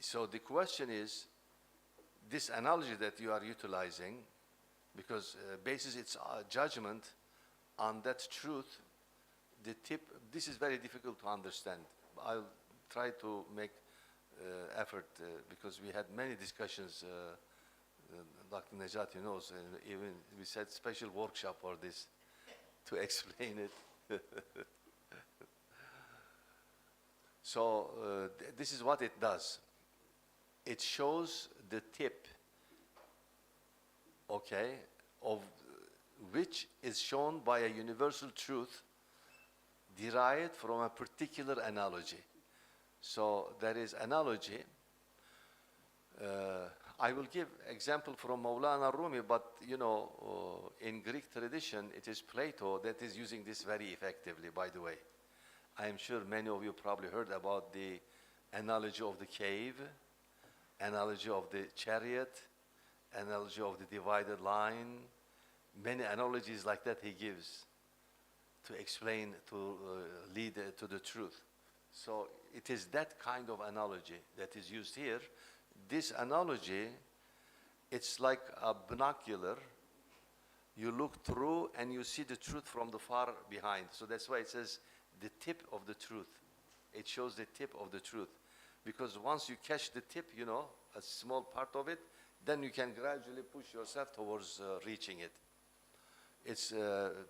So the question is, this analogy that you are utilizing, because bases its judgment on that truth, the tip, this is very difficult to understand. I'll try to make effort because we had many discussions. Dr. Nejati knows, even we said special workshop for this to explain it. So this is what it does. It shows the tip, okay, of which is shown by a universal truth derived from a particular analogy. So there is analogy. I will give example from Maulana Rumi, but you know, in Greek tradition, it is Plato that is using this very effectively, by the way. I am sure many of you probably heard about the analogy of the cave, analogy of the chariot, analogy of the divided line. Many analogies like that he gives to explain, to lead to the truth. So it is that kind of analogy that is used here. This analogy, it's like a binocular. You look through and you see the truth from the far behind. So that's why it says the tip of the truth. It shows the tip of the truth. Because once you catch the tip, you know, a small part of it, then you can gradually push yourself towards reaching it. It's,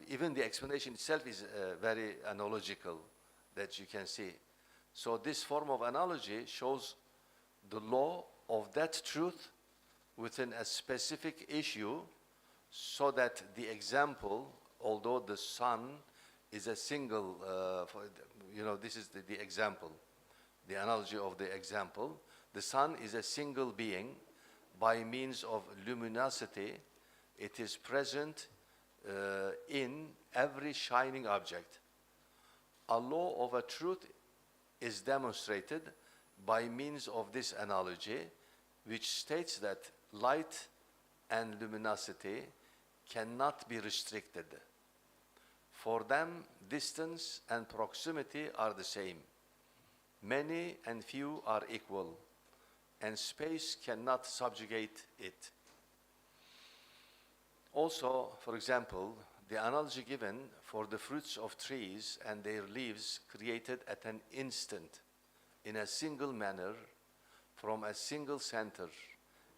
even the explanation itself is very analogical that you can see. So this form of analogy shows the law of that truth within a specific issue, so that the example, although the sun is a single, you know, this is the example, the analogy of the example. The sun is a single being. By means of luminosity, it is present in every shining object. A law of a truth is demonstrated by means of this analogy, which states that light and luminosity cannot be restricted. For them, distance and proximity are the same. Many and few are equal, and space cannot subjugate it. Also, for example, the analogy given for the fruits of trees and their leaves created at an instant, in a single manner, from a single center,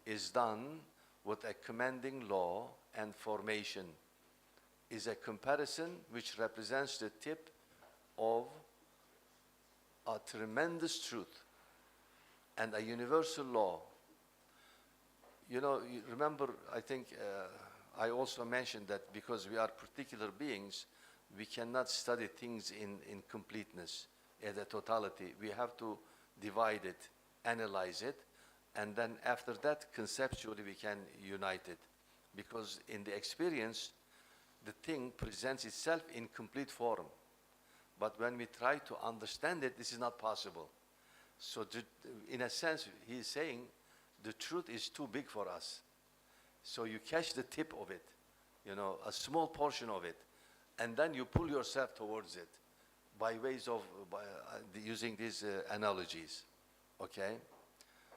is done with a commanding law and formation, is a comparison which represents the tip of a tremendous truth and a universal law. You know, you remember, I think I also mentioned that because we are particular beings, we cannot study things in completeness, as a totality. We have to divide it, analyze it, and then after that, conceptually, we can unite it. Because in the experience, the thing presents itself in complete form. But when we try to understand it, this is not possible. So in a sense, he is saying the truth is too big for us. So you catch the tip of it, you know, a small portion of it, and then you pull yourself towards it by ways of using these analogies, okay?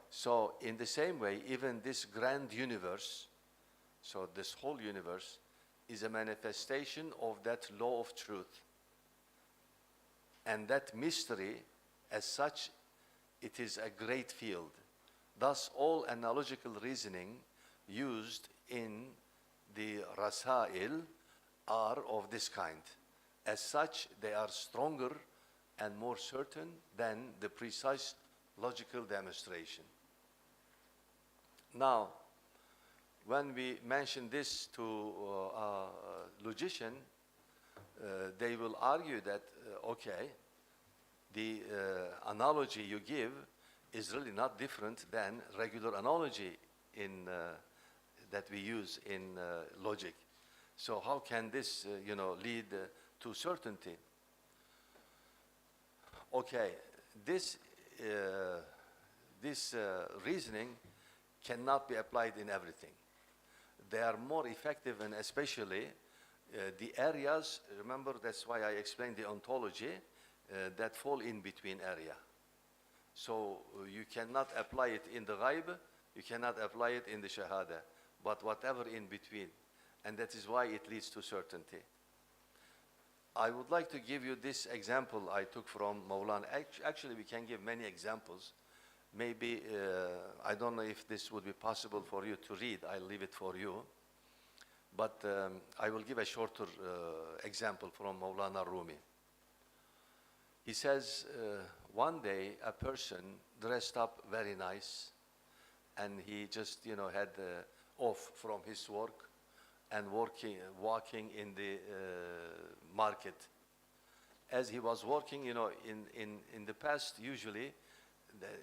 So in the same way, even this grand universe, so this whole universe, is a manifestation of that law of truth. And that mystery, as such, it is a great field. Thus, all analogical reasoning used in the Rasail are of this kind. As such, they are stronger and more certain than the precise logical demonstration. Now, when we mention this to a logician, they will argue that, okay, the analogy you give is really not different than regular analogy in, that we use in logic. So how can this, you know, lead to certainty? Okay, this reasoning cannot be applied in everything. They are more effective, and especially the areas, remember that's why I explained the ontology, that fall in between area. So you cannot apply it in the ghaib, you cannot apply it in the shahada, but whatever in between. And that is why it leads to certainty. I would like to give you this example I took from Maulana. Actually, we can give many examples. Maybe, I don't know if this would be possible for you to read. I'll leave it for you. But I will give a shorter example from Maulana Rumi. He says, one day a person dressed up very nice, and he just, had off from his work and walking in the market. As he was walking, in the past, usually,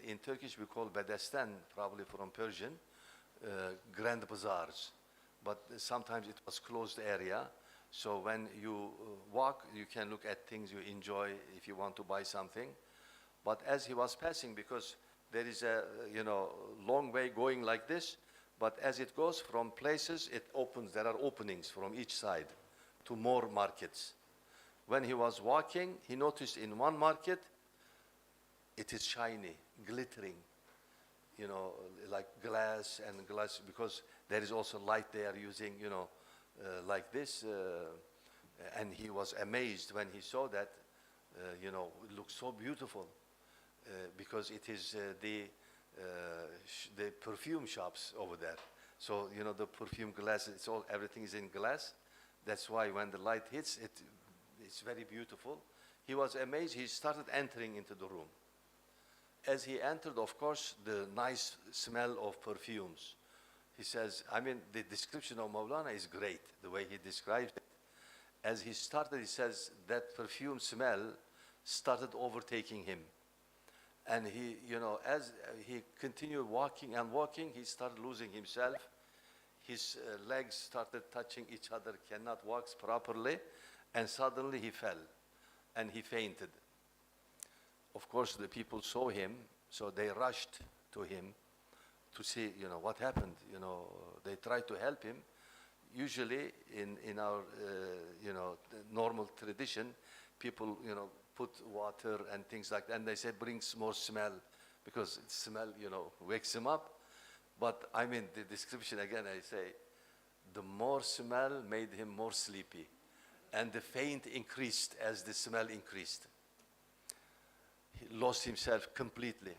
in Turkish we call Bedestan, probably from Persian, grand bazaars. But sometimes it was closed area. So when you walk, you can look at things you enjoy if you want to buy something. But as he was passing, because there is a, long way going like this, but as it goes from places, it opens, there are openings from each side to more markets. When he was walking, he noticed in one market, it is shiny, glittering, like glass and glass, because there is also light they are using, like this. And he was amazed when he saw that, it looks so beautiful, because it is the perfume shops over there. So, the perfume glass, everything is in glass. That's why when the light hits, it's very beautiful. He was amazed. He started entering into the room. As he entered, of course, the nice smell of perfumes. He says, the description of Maulana is great, the way he describes it. As he started, he says, that perfume smell started overtaking him. And he, as he continued walking and walking, he started losing himself. His legs started touching each other, cannot walk properly, and suddenly he fell, and he fainted. Of course, the people saw him, so they rushed to him to see, what happened. They tried to help him. Usually, in our, normal tradition, people, put water and things like that, and they say brings more smell, because smell, wakes him up. But the description again, I say, the more smell made him more sleepy, and the faint increased as the smell increased. He lost himself completely.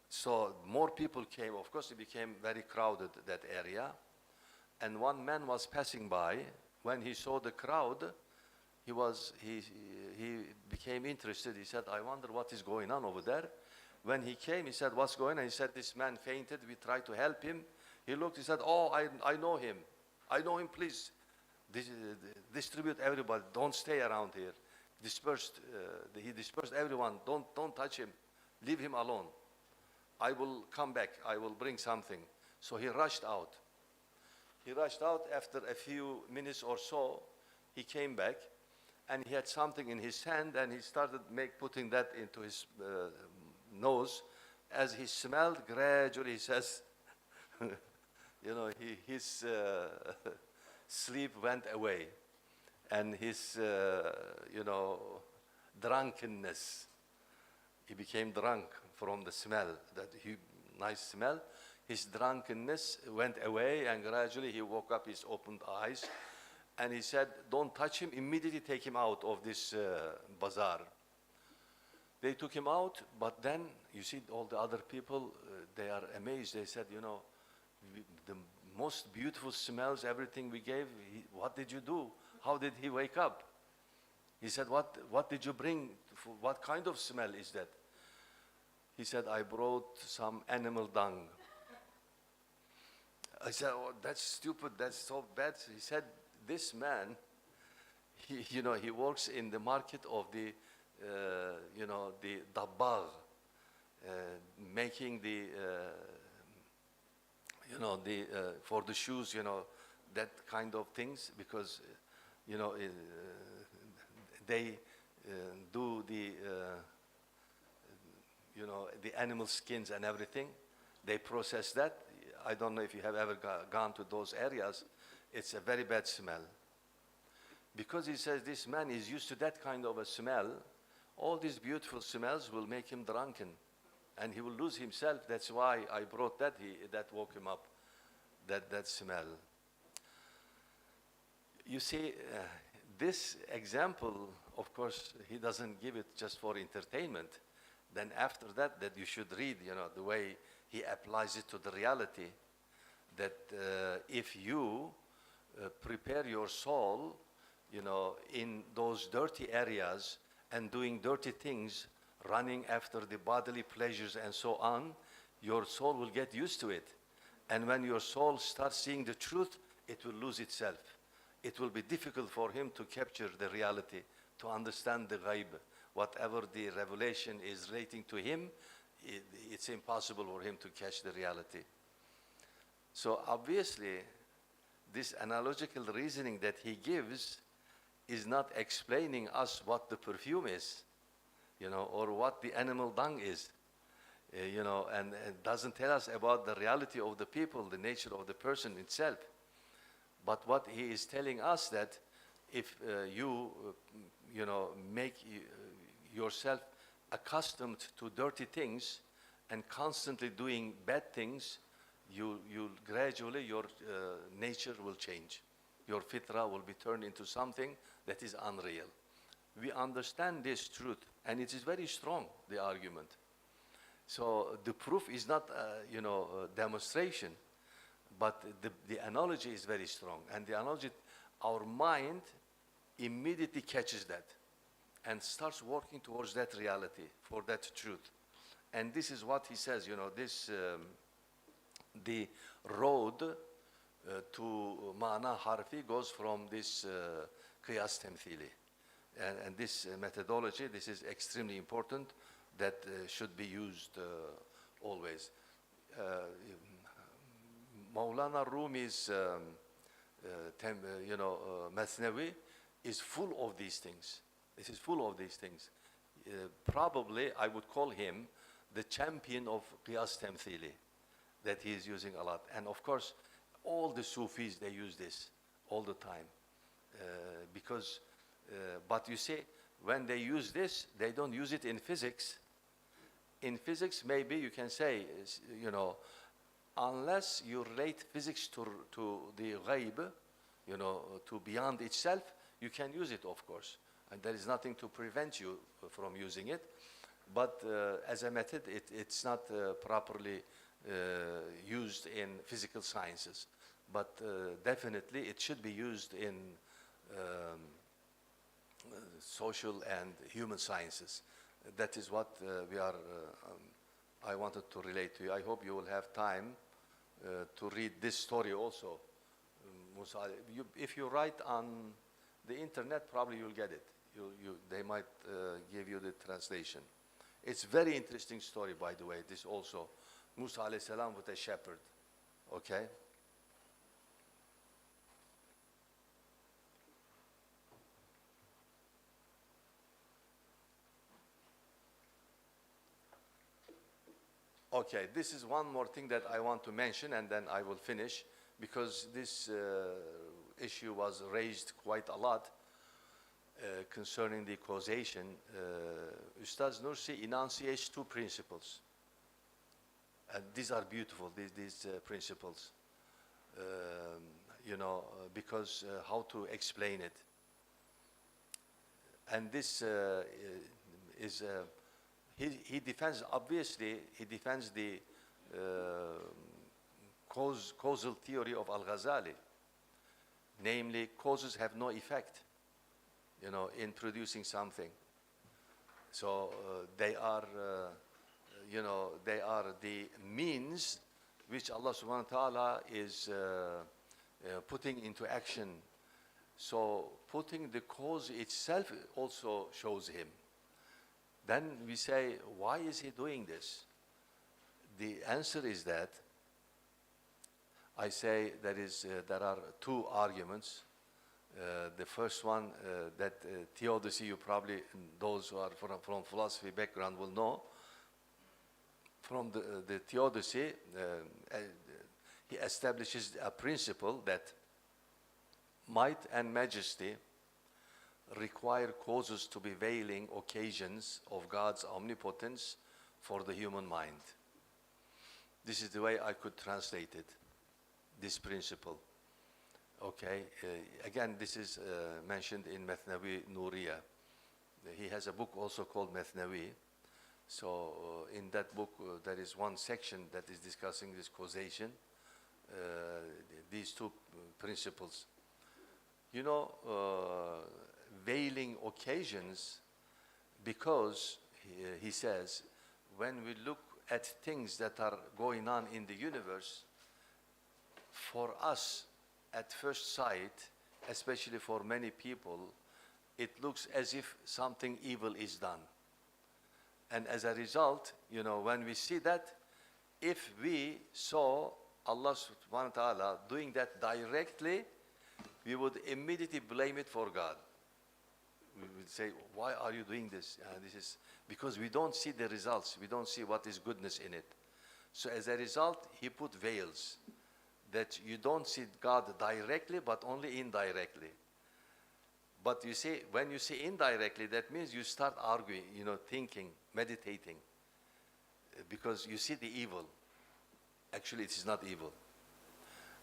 So more people came. Of course, it became very crowded, that area. And one man was passing by. When he saw the crowd, he became interested. He said, I wonder what is going on over there. When he came, he said, what's going on? He said, this man fainted. We tried to help him. He looked, he said, oh, I know him. I know him, please. Distribute everybody. Don't stay around here. He dispersed everyone. Don't touch him. Leave him alone. I will come back. I will bring something. So he rushed out. He rushed out. After a few minutes or so, he came back, and he had something in his hand, and he started putting that into his nose. As he smelled, gradually, he says, his sleep went away, and his, drunkenness. He became drunk from the smell, nice smell. His drunkenness went away, and gradually he woke up, he opened eyes, and he said, don't touch him, immediately take him out of this bazaar. They took him out, but then, you see, all the other people, they are amazed. They said, the most beautiful smells, everything we gave, what did you do? How did he wake up? He said, what did you bring? What kind of smell is that? He said, I brought some animal dung. I said, oh, that's stupid, that's so bad. He said, this man, he works in the market of the dabbagh, making for the shoes, that kind of things, because, they do the animal skins and everything. They process that. I don't know if you have ever gone to those areas. It's a very bad smell. Because he says this man is used to that kind of a smell, all these beautiful smells will make him drunken. and he will lose himself. That's why I brought that. That woke him up, that smell. You see, this example, of course, he doesn't give it just for entertainment. Then after that, that you should read, the way he applies it to the reality, that if you prepare your soul, in those dirty areas and doing dirty things, running after the bodily pleasures and so on, your soul will get used to it. And when your soul starts seeing the truth, it will lose itself. It will be difficult for him to capture the reality, to understand the ghaib. Whatever the revelation is relating to him, it's impossible for him to catch the reality. So obviously, this analogical reasoning that he gives is not explaining us what the perfume is, or what the animal dung is, and it doesn't tell us about the reality of the people, the nature of the person itself. But what he is telling us that if you make yourself accustomed to dirty things and constantly doing bad things, you gradually, your nature will change. Your fitra will be turned into something that is unreal. We understand this truth, and it is very strong, the argument. So the proof is not, a demonstration, but the analogy is very strong. And the analogy, our mind immediately catches that and starts working towards that reality, for that truth. And this is what he says, the road to ma'na harfi goes from this qiyas temthili. And this methodology, this is extremely important, that should be used always. Maulana Rumi's Masnawi is full of these things. This is full of these things. Probably I would call him the champion of qiyas temthili, that he is using a lot. And of course, all the Sufis, they use this all the time. But you see, when they use this, they don't use it in physics. In physics, maybe you can say, unless you relate physics to the ghaib, to beyond itself, you can use it, of course. And there is nothing to prevent you from using it. But as a method, it's not properly used in physical sciences. But definitely, it should be used in social and human sciences. That is what I wanted to relate to you. I hope you will have time to read this story also. Musa, if you write on the internet, probably you'll get it. They might give you the translation. It's a very interesting story, by the way. This also, Musa alayhi salam with a shepherd. Okay? Okay, this is one more thing that I want to mention, and then I will finish, because this issue was raised quite a lot concerning the causation. Ustaz Nursi enunciates two principles, and these are beautiful, these principles, because how to explain it. And this is he defends, obviously, he defends the causal theory of Al-Ghazali. Namely, causes have no effect, in producing something. So they are, they are the means which Allah subhanahu wa ta'ala is putting into action. So putting the cause itself also shows him. Then we say, why is he doing this? The answer is that I say there are two arguments. The first one, that theodicy, you probably, those who are from philosophy background will know. From the theodicy, he establishes a principle that might and majesty require causes to be veiling occasions of God's omnipotence for the human mind. This is the way I could translate it, this principle. Okay, again, this is mentioned in Mathnawi Nuriya. He has a book also called Mathnawi. So in that book, there is one section that is discussing this causation, these two principles. You know, veiling occasions, because he says, when we look at things that are going on in the universe, for us, at first sight, especially for many people, it looks as if something evil is done. And as a result, you know, when we see that, if we saw Allah subhanahu wa ta'ala doing that directly, we would immediately blame it for God. We would say, why are you doing this? This is because we don't see the results. We don't see what is goodness in it. So as a result, he put veils that you don't see God directly, but only indirectly. But you see, when you see indirectly, that means you start arguing, you know, thinking, meditating, because you see the evil. Actually, it is not evil.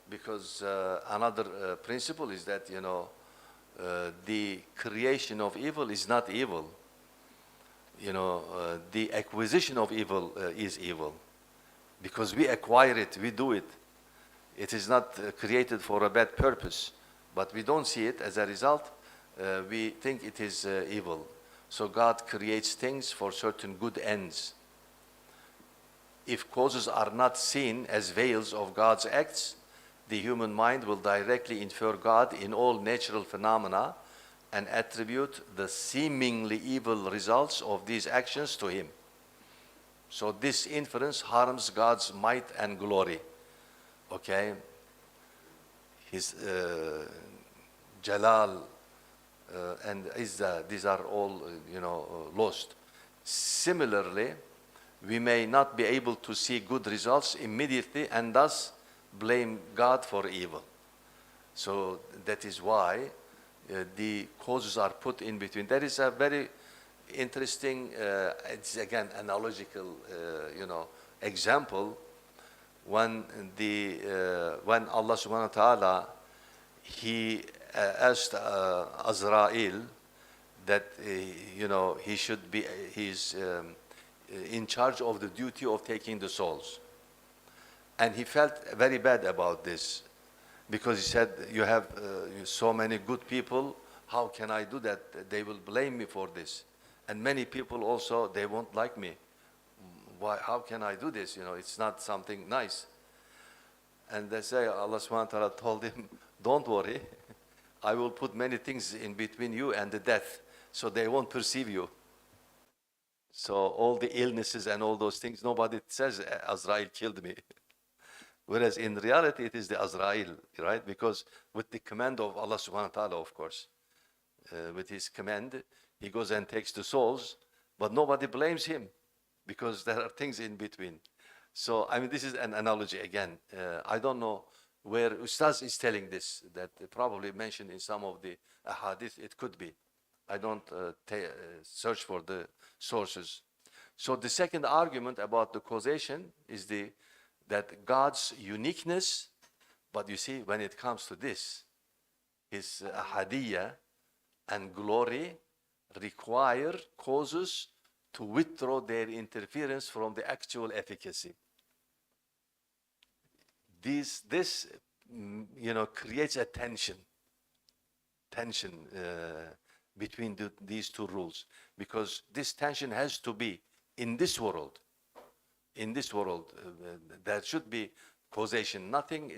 Because another principle is that, you know, the creation of evil is not evil. You know, the acquisition of evil is evil. Because we acquire it, we do it. It is not created for a bad purpose, but we don't see it. As a result, we think it is evil. So God creates things for certain good ends. If causes are not seen as veils of God's acts, the human mind will directly infer God in all natural phenomena and attribute the seemingly evil results of these actions to Him. So this inference harms God's might and glory. Okay? His Jalal and Izzah, these are all, lost. Similarly, we may not be able to see good results immediately and thus blame God for evil. So that is why the causes are put in between. There is a very interesting, it's again analogical, example. When Allah subhanahu wa ta'ala, He asked Azrael that, he should be, he's in charge of the duty of taking the souls. And he felt very bad about this because he said, you have so many good people, how can I do that? They will blame me for this. And many people also, they won't like me. Why? How can I do this? It's not something nice. And they say, Allah subhanahu wa ta'ala told him, don't worry, I will put many things in between you and the death, so they won't perceive you. So all the illnesses and all those things, nobody says Azrael killed me. Whereas in reality, it is the Azrael, right? Because with the command of Allah subhanahu wa ta'ala, of course, with His command, He goes and takes the souls, but nobody blames Him because there are things in between. So, this is an analogy again. I don't know where Ustaz is telling this, that probably mentioned in some of the ahadith, it could be. I don't search for the sources. So the second argument about the causation is that God's uniqueness, but you see, when it comes to this, His ahadiyya and glory require causes to withdraw their interference from the actual efficacy. This creates a tension between these two rules, because this tension has to be in this world. In this world, there should be causation. Nothing,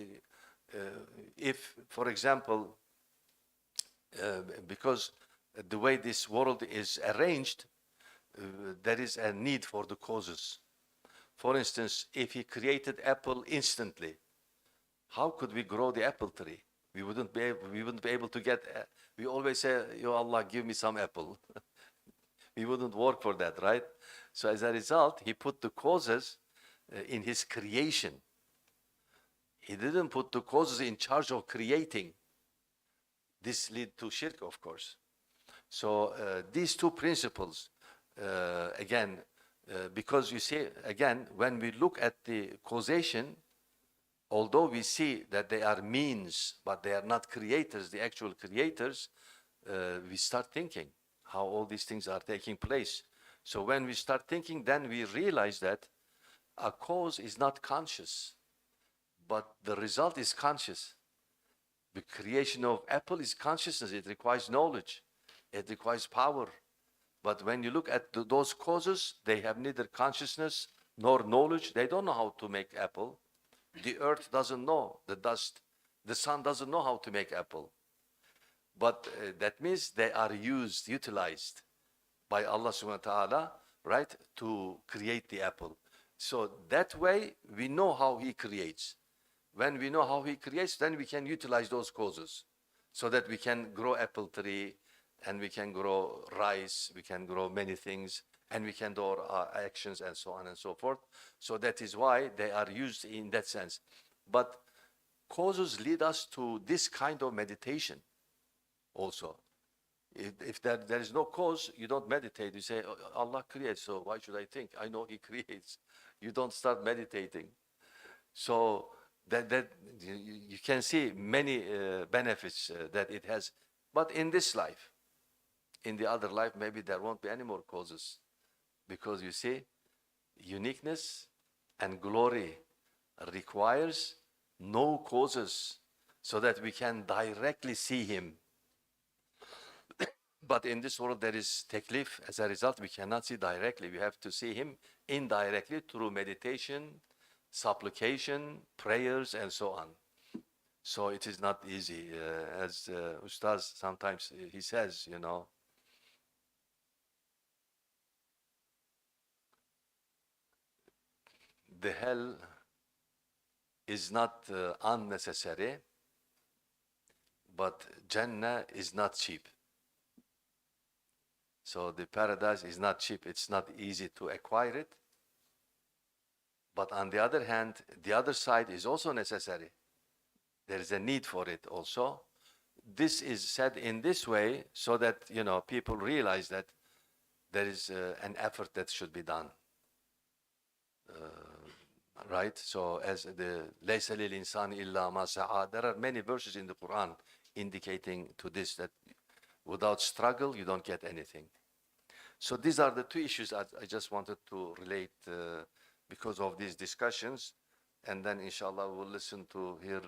if, for example, because the way this world is arranged, there is a need for the causes. For instance, if He created apple instantly, how could we grow the apple tree? We wouldn't be able to get. We always say, "Ya Allah, give me some apple." We wouldn't work for that, right? So as a result, He put the causes in His creation. He didn't put the causes in charge of creating. This leads to shirk, of course. So these two principles, again, Because you see, again, when we look at the causation, although we see that they are means, but they are not creators, the actual creators, we start thinking how all these things are taking place. So when we start thinking, then we realize that a cause is not conscious, but the result is conscious. The creation of apple is consciousness. It requires knowledge. It requires power. But when you look at those causes, they have neither consciousness nor knowledge. They don't know how to make apple. The earth doesn't know, the dust. The sun doesn't know how to make apple. But that means they are utilized by Allah subhanahu wa ta'ala, right, to create the apple. So that way we know how He creates. When we know how He creates, then we can utilize those causes so that we can grow apple tree, and we can grow rice, we can grow many things, and we can do our actions and so on and so forth. So that is why they are used in that sense. But causes lead us to this kind of meditation also. If there is no cause, you don't meditate. You say, "Oh, Allah creates, so why should I think? I know He creates." You don't start meditating. So that you can see many benefits that it has. But in this life, in the other life, maybe there won't be any more causes. Because you see, uniqueness and glory requires no causes so that we can directly see Him. But in this world, there is taklif. As a result, we cannot see directly. We have to see Him indirectly through meditation, supplication, prayers, and so on. So it is not easy. As Ustaz sometimes he says, you know, the hell is not unnecessary, but Jannah is not cheap. So the paradise is not cheap. It's not easy to acquire it. But on the other hand, the other side is also necessary. There is a need for it also. This is said in this way so that, you know, people realize that there is an effort that should be done. Right? So as the لَيْسَ لِلْإِنسَانِ إِلَّا مَا سَعَى, there are many verses in the Quran indicating to this, that without struggle, you don't get anything. So these are the two issues I just wanted to relate because of these discussions. And then inshallah we'll listen to hear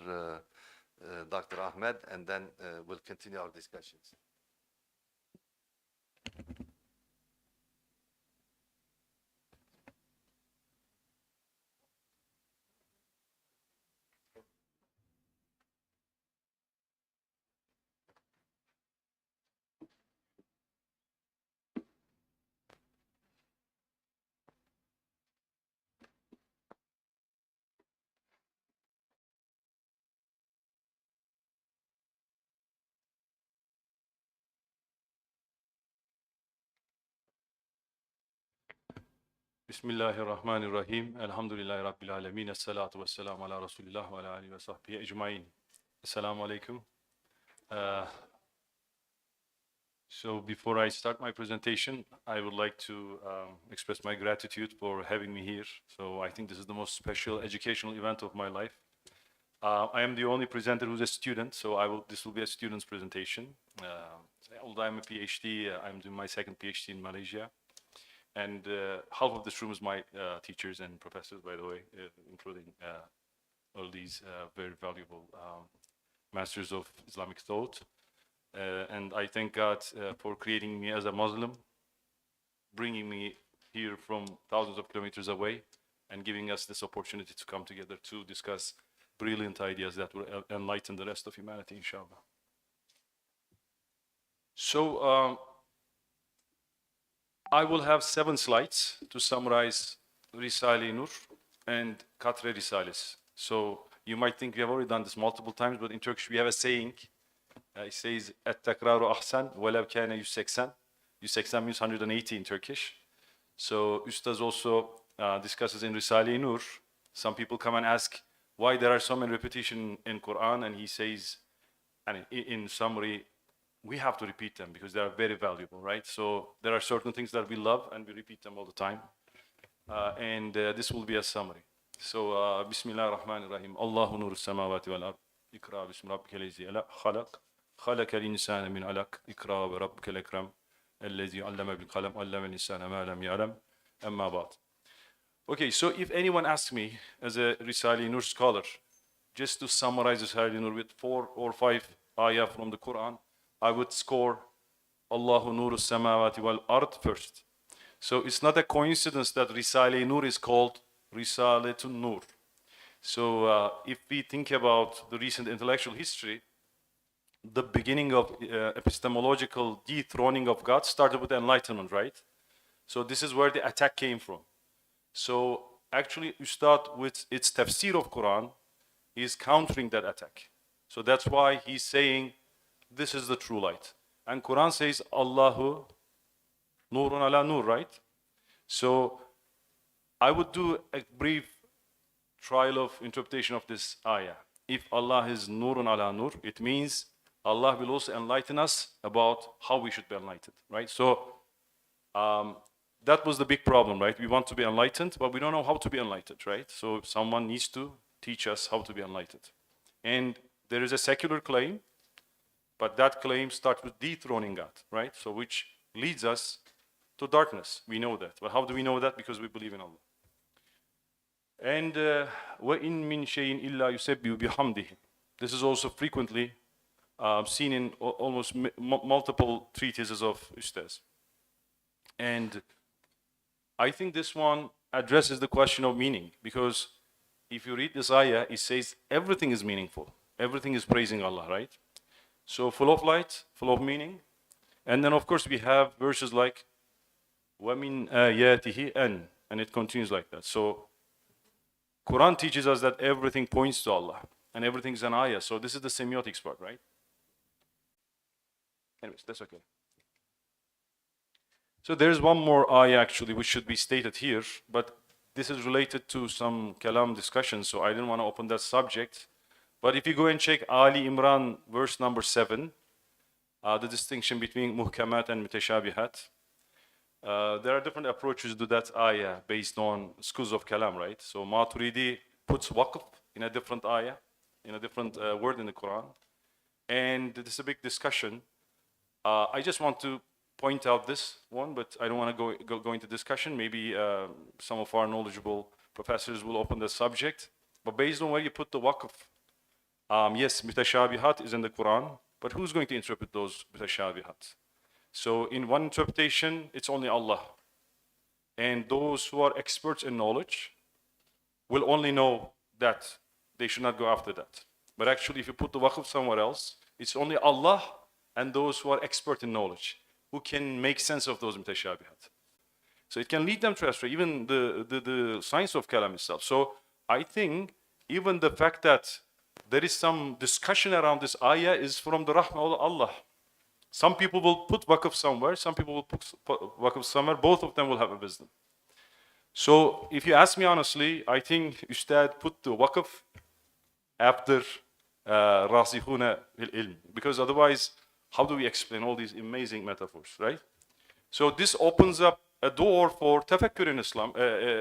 Dr. Ahmed, and then we'll continue our discussions. Bismillahirrahmanirrahim. Elhamdülillahi Rabbil alemin. Esselatu vesselamu ala Resulillah ve ala alihi ve sahbihi ecmain. Assalamu alaikum. So before I start my presentation, I would like to express my gratitude for having me here. So I think this is the most special educational event of my life. I am the only presenter who's a student, so this will be a student's presentation. Although I'm a PhD, I'm doing my second PhD in Malaysia. And half of this room is my teachers and professors, by the way, including all these very valuable masters of Islamic thought. And I thank God for creating me as a Muslim, bringing me here from thousands of kilometers away, and giving us this opportunity to come together to discuss brilliant ideas that will enlighten the rest of humanity, inshallah. So, I will have 7 slides to summarize Risale-i Nur and Katre Risales. So you might think we have already done this multiple times, but in Turkish we have a saying. It says, "Et-tekraru ahsan, velev kâne 180." 180 means 180 in Turkish. So Ustaz also discusses in Risale-i Nur. Some people come and ask why there are so many repetition in Quran, and he says, and in summary, we have to repeat them because they are very valuable, right? So there are certain things that we love and we repeat them all the time. This will be a summary. So, Bismillah ar-Rahman ar-Rahim. Allahu nur samawati wal ard. Ikra bismi rabbika allazi khalaq. خلق الإنسان من علق اقرأ بربك الأكرم الذي علم بالقلم علم الإنسان ما لم يعلم أما بعد. Okay, so if anyone asks me as a Risale Nur scholar, just to summarize Risale Nur with 4 or 5 ayah from the Quran, I would score Allahu Nuru Samawati wal Ard first. So it's not a coincidence that Risale Nur is called Risaletun Nur. So if we think about the recent intellectual history, the beginning of epistemological dethroning of God started with the Enlightenment, right? So this is where the attack came from. So actually, Ustad with its tafsir of Quran is countering that attack. So that's why he's saying this is the true light. And Quran says Allahu Nurun ala Nur, right? So I would do a brief trial of interpretation of this ayah. If Allah is Nurun ala Nur, it means Allah will also enlighten us about how we should be enlightened, right? So that was the big problem, right? We want to be enlightened, but we don't know how to be enlightened, right? So someone needs to teach us how to be enlightened. And there is a secular claim, but that claim starts with dethroning God, right? So which leads us to darkness. We know that. But how do we know that? Because we believe in Allah. And وَإِن مِّن شَيْءٍ إِلَّا يُسَبِّحُ بِحَمْدِهِ. This is also frequently seen in almost multiple treatises of Ustaz. And I think this one addresses the question of meaning, because if you read this ayah, it says everything is meaningful. Everything is praising Allah, right? So full of light, full of meaning. And then of course we have verses like وَمِنْ آيَاتِهِ أَنْ, and it continues like that. So Quran teaches us that everything points to Allah and everything is an ayah. So this is the semiotics part, right? Anyways, that's okay. So there's one more ayah actually which should be stated here, but this is related to some kalam discussion, so I didn't want to open that subject. But if you go and check Ali Imran verse number 7, the distinction between muhkamat and mutashabihat, there are different approaches to that ayah based on schools of kalam, right? So Maturidi puts waqf in a different ayah, in a different word in the Quran. And this is a big discussion. I just want to point out this one, but I don't want to go into discussion. Maybe some of our knowledgeable professors will open the subject. But based on where you put the waqf, yes, mutashabihat is in the Quran, but who's going to interpret those mutashabihat? So in one interpretation, it's only Allah. And those who are experts in knowledge will only know that. They should not go after that. But actually, if you put the waqf somewhere else, it's only Allah and those who are expert in knowledge who can make sense of those mutashabihat. So it can lead them to astray, even the science of kalam itself. So I think even the fact that there is some discussion around this ayah is from the rahmah of Allah. Some people will put waqf somewhere, some people will put waqf somewhere, both of them will have a wisdom. So if you ask me honestly, I think Ustad put the waqf after rasikhuna bil ilm, because otherwise, how do we explain all these amazing metaphors, right? So this opens up a door for tafakkur in Islam,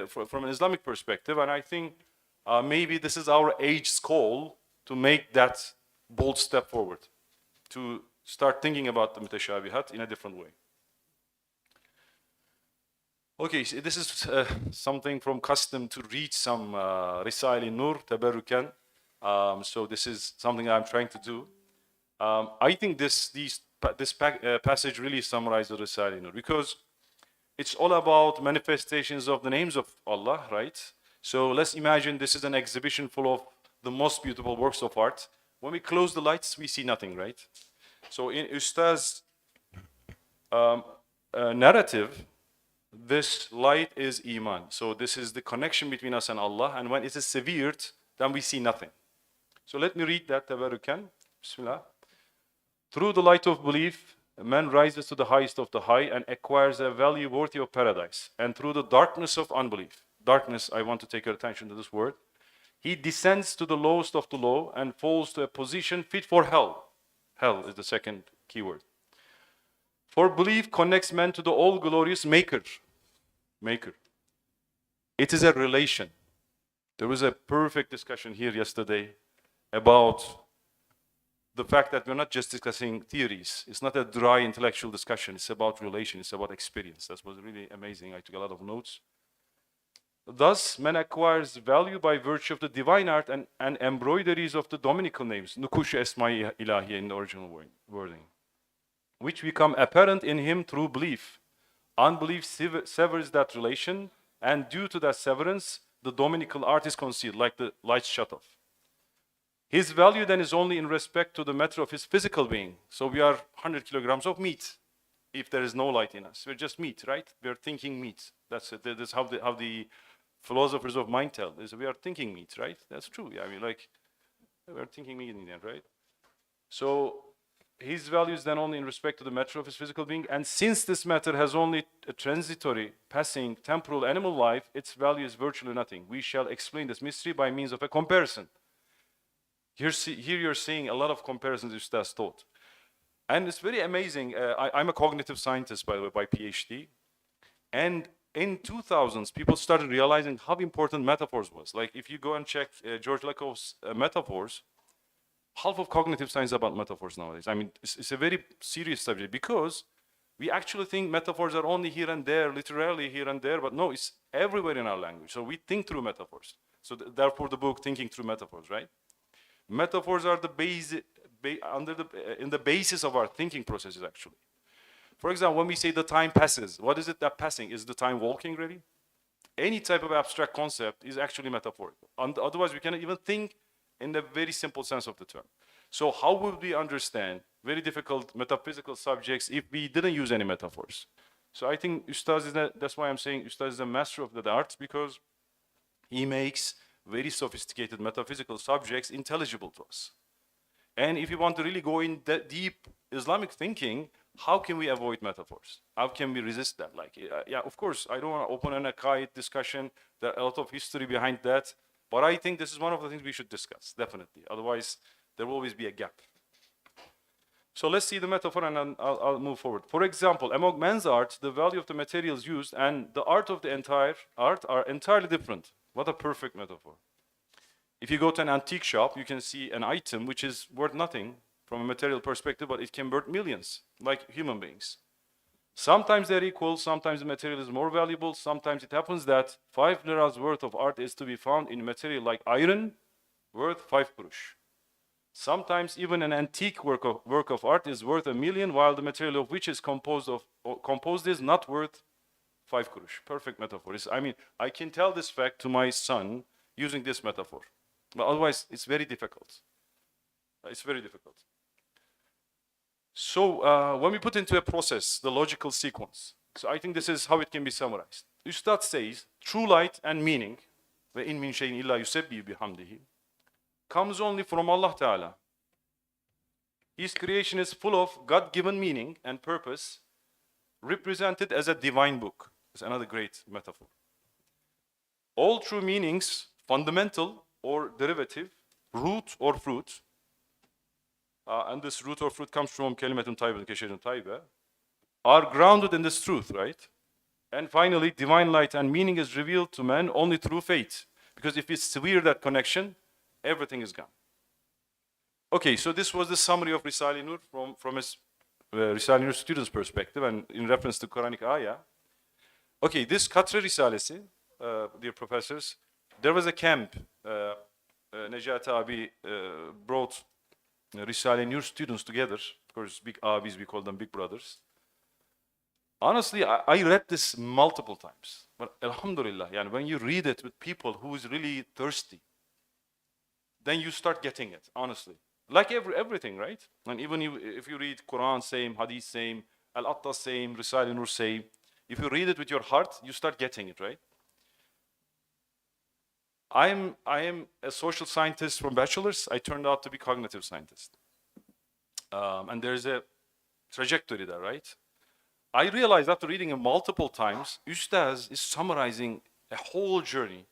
from an Islamic perspective, and I think maybe this is our age's call to make that bold step forward, to start thinking about the mutashabihat in a different way. Okay, so this is something from custom to read some Risale Nur, Tabarukan. So this is something I'm trying to do. I think this passage really summarizes Risale Nur, because it's all about manifestations of the names of Allah, right? So let's imagine this is an exhibition full of the most beautiful works of art. When we close the lights, we see nothing, right? So in Ustaz's narrative, this light is Iman. So this is the connection between us and Allah. And when it is severed, then we see nothing. So let me read that, Tabarukan. Bismillah. Through the light of belief, man rises to the highest of the high and acquires a value worthy of paradise. And through the darkness of unbelief, darkness, I want to take your attention to this word, he descends to the lowest of the low and falls to a position fit for hell. Hell is the second keyword. For belief connects man to the all-glorious Maker. It is a relation. There was a perfect discussion here yesterday about the fact that we're not just discussing theories. It's not a dry intellectual discussion. It's about relation. It's about experience. That was really amazing. I took a lot of notes. Thus, man acquires value by virtue of the divine art and embroideries of the dominical names, nukush esma-i ilahiye in the original wording, which become apparent in him through belief. Unbelief severs that relation, and due to that severance, the dominical art is concealed, like the lights shut off. His value then is only in respect to the matter of his physical being. So we are 100 kilograms of meat if there is no light in us. We're just meat, right? We're thinking meat. That's it. That's how the philosophers of mind tell. Is we are thinking meat, right? That's true. Yeah, I mean, like, we're thinking meat in the end, right? So his value is then only in respect to the matter of his physical being. And since this matter has only a transitory, passing, temporal animal life, its value is virtually nothing. We shall explain this mystery by means of a comparison. Here you're seeing a lot of comparisons Ustaz taught. And it's very amazing. I'm a cognitive scientist, by the way, by PhD. And in 2000s, people started realizing how important metaphors was. Like if you go and check George Lakoff's metaphors, half of cognitive science is about metaphors nowadays. I mean, it's a very serious subject because we actually think metaphors are only here and there, literally here and there, but no, it's everywhere in our language. So we think through metaphors. So therefore the book, Thinking Through Metaphors, right? Metaphors are the in the basis of our thinking processes, actually. For example, when we say the time passes, what is it that passing? Is the time walking really? Any type of abstract concept is actually metaphorical. Otherwise, we cannot even think in the very simple sense of the term. So how would we understand very difficult metaphysical subjects if we didn't use any metaphors? So I think Ustaz that's why I'm saying Ustaz is a master of the arts, because he makes very sophisticated metaphysical subjects intelligible to us. And if you want to really go in deep Islamic thinking, how can we avoid metaphors? How can we resist that? Like, yeah, of course, I don't want to open an Aqaid discussion. There's a lot of history behind that. But I think this is one of the things we should discuss, definitely. Otherwise, there will always be a gap. So let's see the metaphor and then I'll move forward. For example, among man's art, the value of the materials used and the art of the entire art are entirely different. What a perfect metaphor. If you go to an antique shop, you can see an item which is worth nothing from a material perspective, but it can worth millions, like human beings. Sometimes they're equal, sometimes the material is more valuable, sometimes it happens that 5 liras worth of art is to be found in material like iron, worth 5 kurush. Sometimes even an antique work of art is worth 1 million, while the material of which is composed is not worth 5 kurush. Perfect metaphor. I mean, I can tell this fact to my son using this metaphor. But otherwise, it's very difficult. It's very difficult. So when we put into a process the logical sequence, so I think this is how it can be summarized. Ustad says, true light and meaning, وَإِن مِّن شَيْءٍ إِلَّا يُسَبِّحُ بِحَمْدِهِ, comes only from Allah Ta'ala. His creation is full of God-given meaning and purpose, represented as a divine book. It's another great metaphor. All true meanings, fundamental or derivative, root or fruit, and this root or fruit comes from kalimatun tayyibah, kashiratun tayyibah, are grounded in this truth, right? And finally, divine light and meaning is revealed to man only through faith. Because if we sever that connection, everything is gone. Okay, so this was the summary of Risale-i-Nur from his Risale-i-Nur student's perspective and in reference to Quranic ayah. Okay, this Katre Risalesi, dear professors, there was a camp. Necati Abi brought Risale-i-Nur students together. Of course, big Abis, we call them big brothers. Honestly, I read this multiple times. But alhamdulillah, when you read it with people who is really thirsty, then you start getting it, honestly. Like everything, right? And even if you read Quran, same, Hadith, same, Al-Atta, same, Risale-i-Nur, same. If you read it with your heart, you start getting it, right? I am a social scientist from bachelor's. I turned out to be cognitive scientist. And there's a trajectory there, right? I realized after reading it multiple times, Ustaz is summarizing a whole journey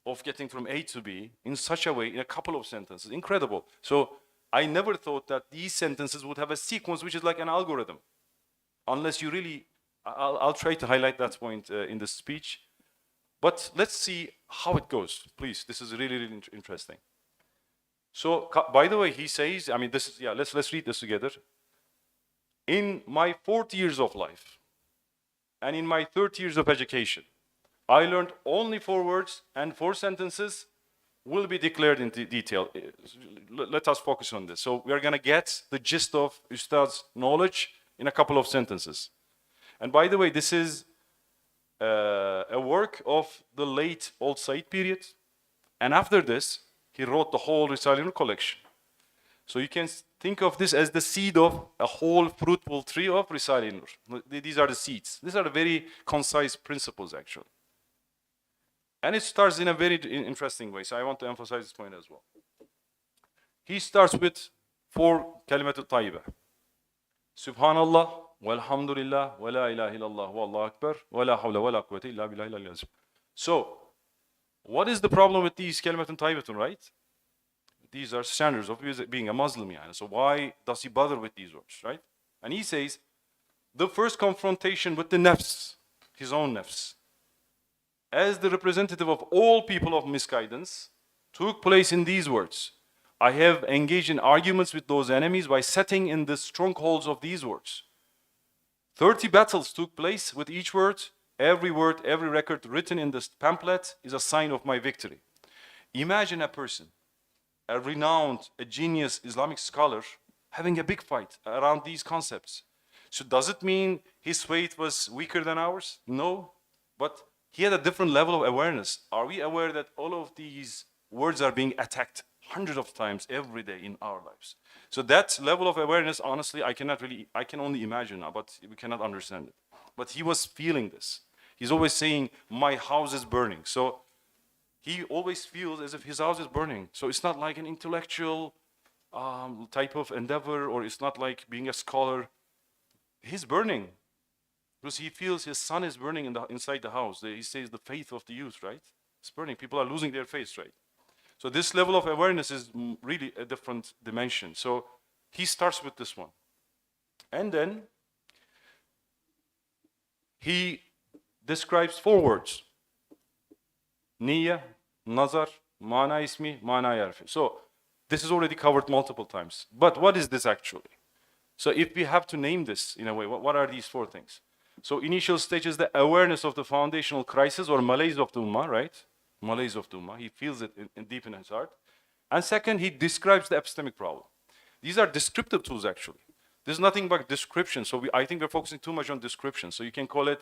of getting from A to B in such a way, in a couple of sentences. Incredible. So I never thought that these sentences would have a sequence which is like an algorithm. Unless you really, I'll try to highlight that point in the speech. But let's see how it goes, please. This is really, really interesting. So, by the way, he says, I mean, this is, yeah, let's read this together. In my 40 years of life and in my 30 years of education, I learned only 4 words and 4 sentences will be declared in detail. Let us focus on this. So we are going to get the gist of Ustad's knowledge in a couple of sentences. And by the way, this is a work of the late Old Said period. And after this, he wrote the whole Risale-i-Nur collection. So you can think of this as the seed of a whole fruitful tree of Risale-i-Nur. These are the seeds. These are the very concise principles, actually. And it starts in a very interesting way. So I want to emphasize this point as well. He starts with 4 kalimat al-tayyibah. Subhanallah, walhamdulillah, wa la ilaha illallah, wallahu akbar, wa la hawla wa la quwwata illa billahi al-aliyyil azim. So, what is the problem with these kalimat al-tayyibah, right? These are standards of being a Muslim. So why does he bother with these words, right? And he says, the first confrontation with the nafs, his own nafs, as the representative of all people of misguidance, took place in these words. I have engaged in arguments with those enemies by setting in the strongholds of these words. 30 battles took place with each word. Every word, every record written in this pamphlet is a sign of my victory. Imagine a person, a renowned, a genius Islamic scholar, having a big fight around these concepts. So does it mean his faith was weaker than ours? No, but he had a different level of awareness. Are we aware that all of these words are being attacked hundreds of times every day in our lives? So that level of awareness, honestly, I can only imagine now, but we cannot understand it. But he was feeling this. He's always saying, my house is burning. So he always feels as if his house is burning. So it's not like an intellectual type of endeavor, or it's not like being a scholar. He's burning. Because he feels his sun is burning inside the house. He says the faith of the youth, right? It's burning. People are losing their faith, right? So this level of awareness is really a different dimension. So he starts with this one. And then he describes 4 words. Niyya, nazar, mana ismi, mana harfi. So this is already covered multiple times. But what is this actually? So if we have to name this in a way, what are these 4 things? So initial stage is the awareness of the foundational crisis or malaise of the ummah, right? Malaise of the ummah. He feels it deep in his heart. And second, he describes the epistemic problem. These are descriptive tools, actually. There's nothing but description. So I think we're focusing too much on description. So you can call it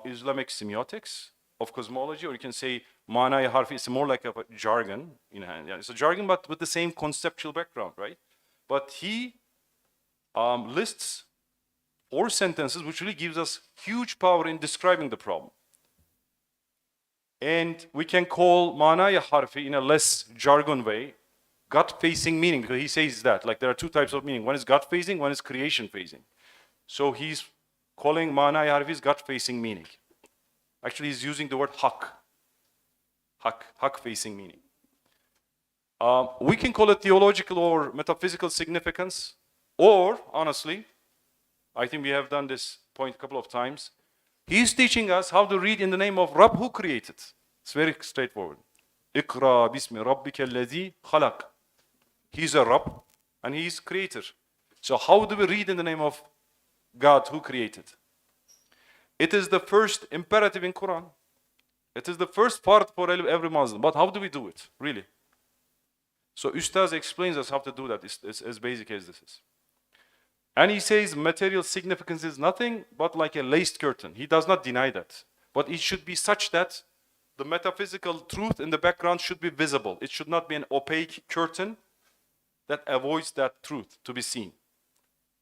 Islamic semiotics of cosmology, or you can say mana harfi. It's more like a jargon. It's a jargon, but with the same conceptual background, right? But he lists 4 sentences, which really gives us huge power in describing the problem. And we can call mana harfi in a less jargon way, gut-facing meaning, because he says that, like there are 2 types of meaning. One is gut-facing, one is creation-facing. So he's calling mana harfi's gut-facing meaning. Actually, he's using the word haq-facing meaning. We can call it theological or metaphysical significance, or, honestly, I think we have done this point a couple of times. He's teaching us how to read in the name of Rabb who created. It's very straightforward. Iqra bismi rabbika alladhi khalaq. He's a Rabb and he's creator. So how do we read in the name of God who created? It is the first imperative in Quran. It is the first part for every Muslim. But how do we do it, really? So Ustaz explains us how to do that. It's as basic as this is. And he says material significance is nothing but like a laced curtain. He does not deny that. But it should be such that the metaphysical truth in the background should be visible. It should not be an opaque curtain that avoids that truth to be seen.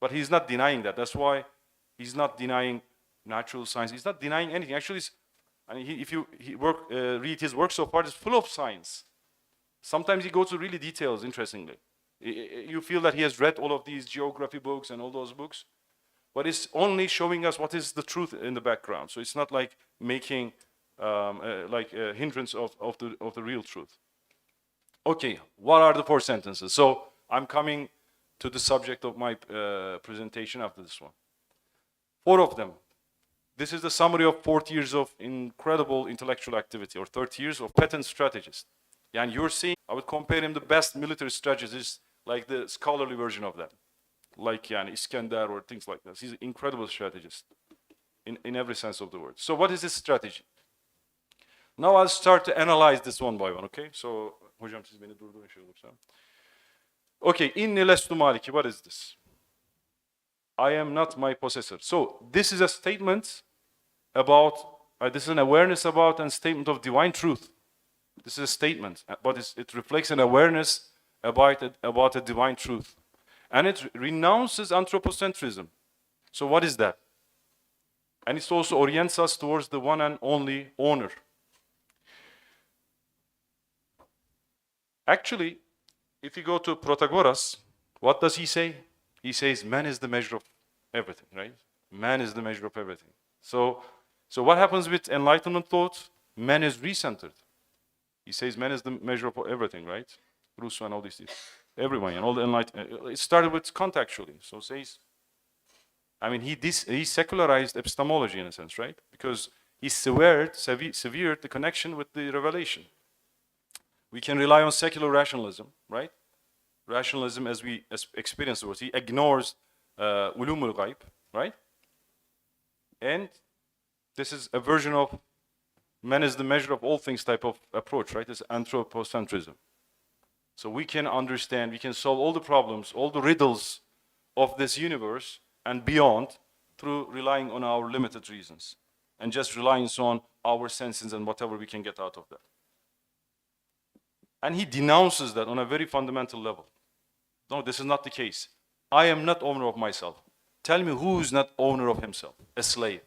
But he's not denying that. That's why he's not denying natural science. He's not denying anything. Actually, if you read his work so far, it's full of science. Sometimes he goes to really details, interestingly. You feel that he has read all of these geography books and all those books, but it's only showing us what is the truth in the background. So it's not like making like a hindrance of the real truth. Okay, what are the 4 sentences? So I'm coming to the subject of my presentation after this one. 4 of them. This is the summary of 40 years of incredible intellectual activity, or 30 years of patent strategist. And you're seeing, I would compare him the best military strategist, like the scholarly version of that. Like Iskandar or things like that. He's an incredible strategist in every sense of the word. So what is his strategy? Now I'll start to analyze this one by one, okay? So, hocam siz beni durdurun şey olursa. Okay, inni lestu maliki, what is this? I am not my possessor. So this is a statement about, this is an awareness about and statement of divine truth. This is a statement, but it reflects an awareness about a divine truth. And it renounces anthropocentrism. So what is that? And it also orients us towards the one and only owner. Actually, if you go to Protagoras, what does he say? He says man is the measure of everything, right? Man is the measure of everything. So what happens with enlightenment thought? Man is recentered. He says man is the measure of everything, right? Rousseau and all these things. Everyone and all the enlightenment. It started with Kant actually. So says, I mean, he secularized epistemology in a sense, right? Because he severed the connection with the revelation. We can rely on secular rationalism, right? Rationalism, as we experience the world, he ignores ulumul ghaib, right? And this is a version of man is the measure of all things type of approach, right? It's anthropocentrism. So we can understand, we can solve all the problems, all the riddles of this universe and beyond through relying on our limited reasons and just relying on our senses and whatever we can get out of that. And he denounces that on a very fundamental level. No, this is not the case. I am not owner of myself. Tell me who is not owner of himself? A slave.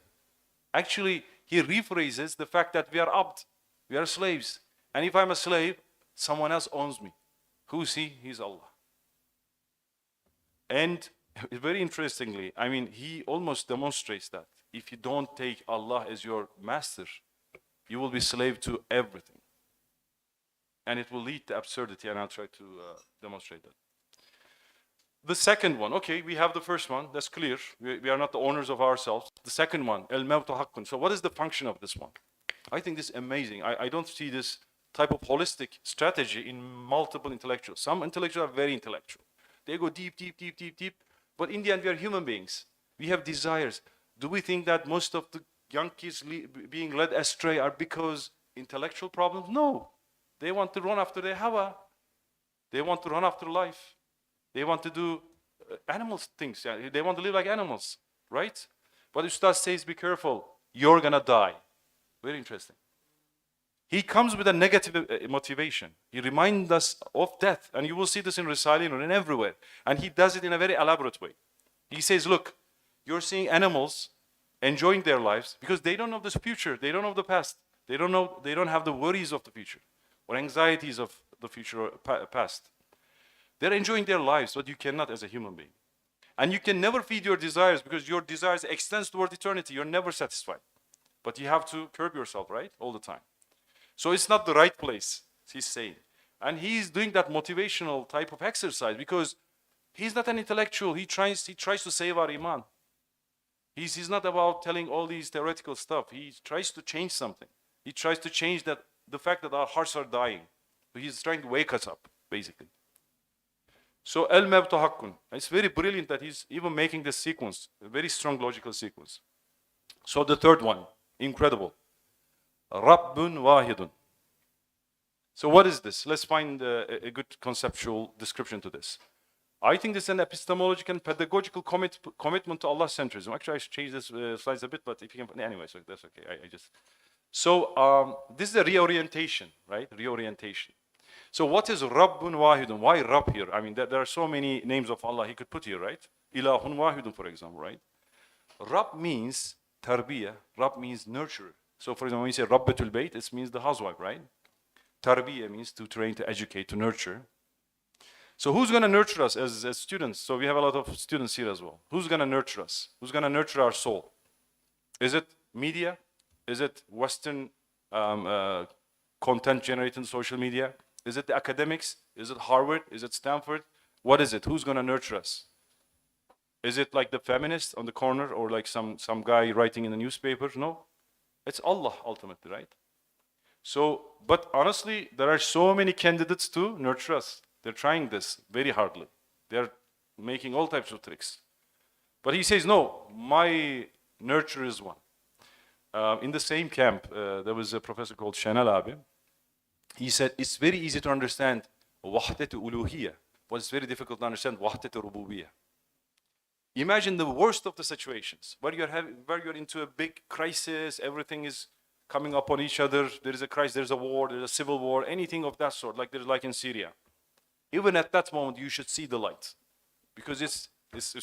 Actually, he rephrases the fact that we are abd, we are slaves. And if I'm a slave, someone else owns me. Who is he? He's Allah. And very interestingly, I mean, he almost demonstrates that if you don't take Allah as your master, you will be slave to everything. And it will lead to absurdity, and I'll try to demonstrate that. The second one, okay, we have the first one, that's clear. We are not the owners of ourselves. The second one, el-mawtu haqqun. So what is the function of this one? I think this is amazing. I don't see this type of holistic strategy in multiple intellectuals. Some intellectuals are very intellectual. They go deep, deep, deep, deep, deep. But in the end, we are human beings. We have desires. Do we think that most of the young kids being led astray are because intellectual problems? No. They want to run after their hawa. They want to run after life. They want to do animal things. They want to live like animals, right? But Ustad says, be careful. You're going to die. Very interesting. He comes with a negative motivation. He reminds us of death. And you will see this in Risalin and everywhere. And he does it in a very elaborate way. He says, look, you're seeing animals enjoying their lives because they don't know the future. They don't know the past. They don't have the worries of the future or anxieties of the future or past. They're enjoying their lives, but you cannot as a human being. And you can never feed your desires because your desires extends toward eternity. You're never satisfied. But you have to curb yourself, right? All the time. So it's not the right place, he's saying. And he's doing that motivational type of exercise because he's not an intellectual. He tries to save our iman. He's not about telling all these theoretical stuff. He tries to change something. He tries to change the fact that our hearts are dying. So he's trying to wake us up, basically. So el-mawtu haqqun. It's very brilliant that he's even making this sequence, a very strong logical sequence. So the third one, incredible. Rabbun wahidun. So what is this? Let's find a good conceptual description to this. I think this is an epistemological and pedagogical commitment to Allah-centrism. Actually, I should change this slides a bit, but if you can, anyway, so that's okay. So this is a reorientation, right? Reorientation. So what is Rabbun wahidun? Why Rabb here? I mean, there are so many names of Allah he could put here, right? Ilahun wahidun, for example, right? Rabb means tarbiyah. Rabb means nurturer. So for example, when you say Rabbatul Bayt, it means the housewife, right? Tarbiyah means to train, to educate, to nurture. So who's going to nurture us as students? So we have a lot of students here as well. Who's going to nurture us? Who's going to nurture our soul? Is it media? Is it Western content generated in social media? Is it the academics? Is it Harvard? Is it Stanford? What is it? Who's going to nurture us? Is it like the feminist on the corner or like some guy writing in the newspaper? No, it's Allah ultimately, right? So, but honestly, there are so many candidates to nurture us. They're trying this very hardly. They're making all types of tricks. But he says, no, my nurture is one. In the same camp, there was a professor called Shanal Abi. He said, it's very easy to understand wahdat uluhiyya, but it's very difficult to understand wahdat rububiyya. Imagine the worst of the situations where you're into a big crisis, everything is coming up on each other, there is a crisis, there's a war, there's a civil war, anything of that sort, like there's like in Syria. Even at that moment, you should see the light, because it's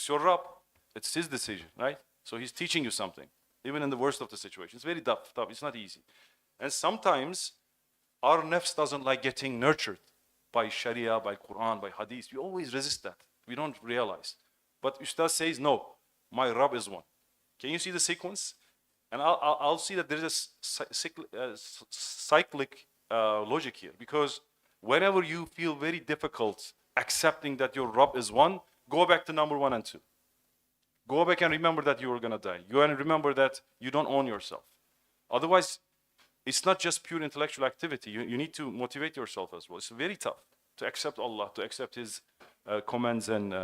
your Rabb, it's his decision, right? So he's teaching you something, even in the worst of the situation. It's very tough, it's not easy. And sometimes our nafs doesn't like getting nurtured by Sharia, by Quran, by Hadith. We always resist that. We don't realize. But Ustaz says, no, my Rabb is one. Can you see the sequence? And I'll see that there is a cyclic logic here. Because whenever you feel very difficult accepting that your Rabb is one, go back to number 1 and 2. Go back and remember that you are going to die. Go and remember that you don't own yourself. Otherwise, it's not just pure intellectual activity. You need to motivate yourself as well. It's very tough to accept Allah, to accept His commands and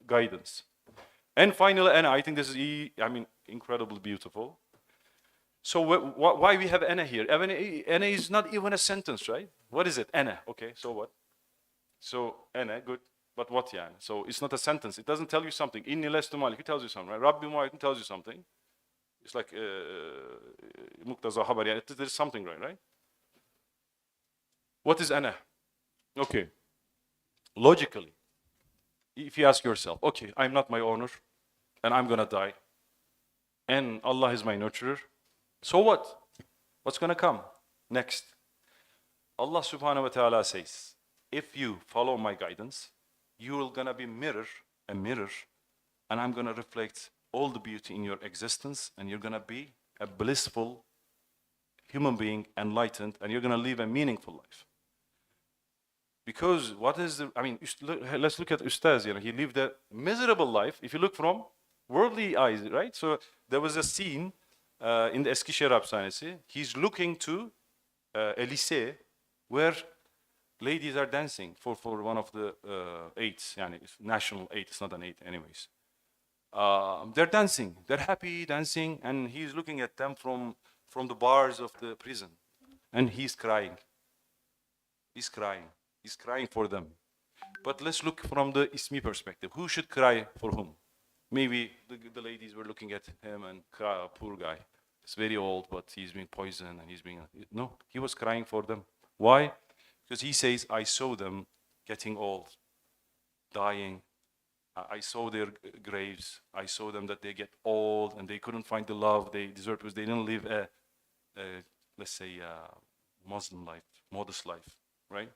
guidance. And finally, and I think this is, incredibly beautiful. So why we have ana here? Ana is not even a sentence, right? What is it? Ana. Okay, so what? So ana, good. But what yani? So it's not a sentence. It doesn't tell you something. Inni lestu malik, it tells you something, right? Rabbi Mu'ayyin tells you something. It's like muqtaza habar, yani there's something, right? What is ana? Okay. Logically, if you ask yourself, okay, I'm not my owner, and I'm gonna die, and Allah is my nurturer, so what? What's gonna come next? Allah subhanahu wa ta'ala says, if you follow my guidance, you are gonna be a mirror, and I'm gonna reflect all the beauty in your existence, and you're gonna be a blissful human being, enlightened, and you're gonna live a meaningful life. Because what is let's look at Ustaz, he lived a miserable life, if you look from worldly eyes, right? So there was a scene in the Eskişehir Hapishanesi. He's looking to a lycée where ladies are dancing for one of the eights, national eight, it's not an eight anyways. They're dancing, they're happy dancing, and he's looking at them from the bars of the prison. And he's crying. He's crying for them. But let's look from the Ismi perspective. Who should cry for whom? Maybe the ladies were looking at him and cry, poor guy. He's very old, but he's being poisoned and he's being... No, he was crying for them. Why? Because he says, I saw them getting old, dying. I saw their graves. I saw them that they get old and they couldn't find the love they deserved because they didn't live let's say, Muslim life, modest life, right?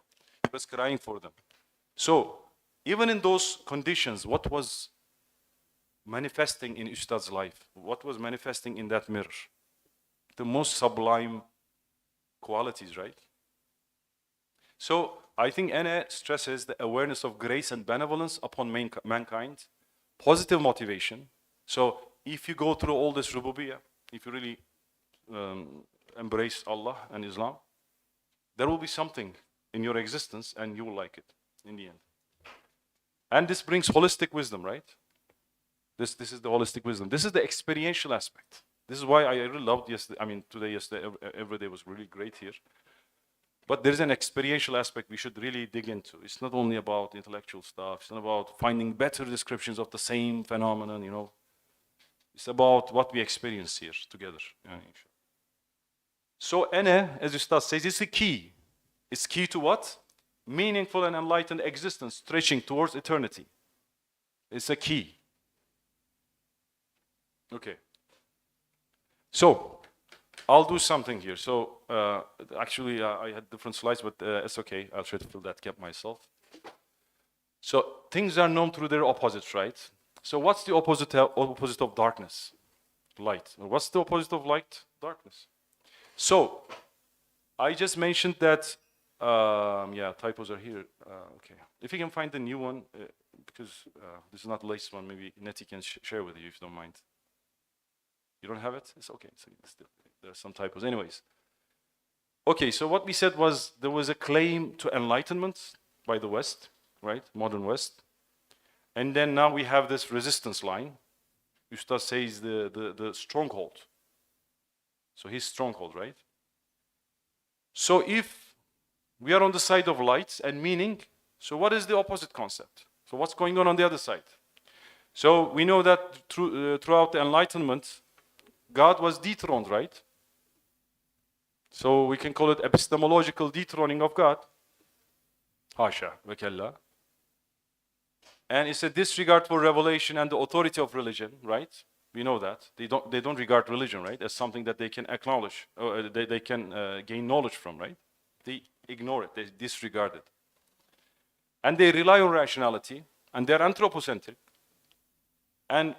He was crying for them. So, even in those conditions, what was manifesting in Ustad's life? What was manifesting in that mirror? The most sublime qualities, right? So, I think Ana stresses the awareness of grace and benevolence upon mankind, positive motivation. So, if you go through all this rububiyyah, if you really embrace Allah and Islam, there will be something in your existence and you will like it in the end. And this brings holistic wisdom, right? This is the holistic wisdom. This is the experiential aspect. This is why I really loved yesterday. Yesterday, every day was really great here. But there's an experiential aspect we should really dig into. It's not only about intellectual stuff. It's not about finding better descriptions of the same phenomenon, It's about what we experience here together. So, Ana, as Ustaz says, it's a key. It's key to what? Meaningful and enlightened existence, stretching towards eternity. It's a key. Okay. So, I'll do something here. So, actually, I had different slides, but it's okay. I'll try to fill that gap myself. So, things are known through their opposites, right? So, what's the opposite of darkness? Light. What's the opposite of light? Darkness. So, I just mentioned that, typos are here. Okay. If you can find the new one, because this is not the latest one, maybe Nettie can share with you if you don't mind. You don't have it? It's okay. There are some typos. Anyways. Okay, so what we said was there was a claim to enlightenment by the West, right? Modern West. And then now we have this resistance line. Ustad says the stronghold. So his stronghold, right? So if we are on the side of light and meaning, so what is the opposite concept? So what's going on the other side? So we know that throughout the Enlightenment, God was dethroned, right? So we can call it epistemological dethroning of God. Hasha ve kella. And it's a disregard for revelation and the authority of religion, right? We know that. They don't regard religion, right, as something that they can acknowledge, or they can gain knowledge from, right? They ignore it, they disregard it. And they rely on rationality, and they're anthropocentric. And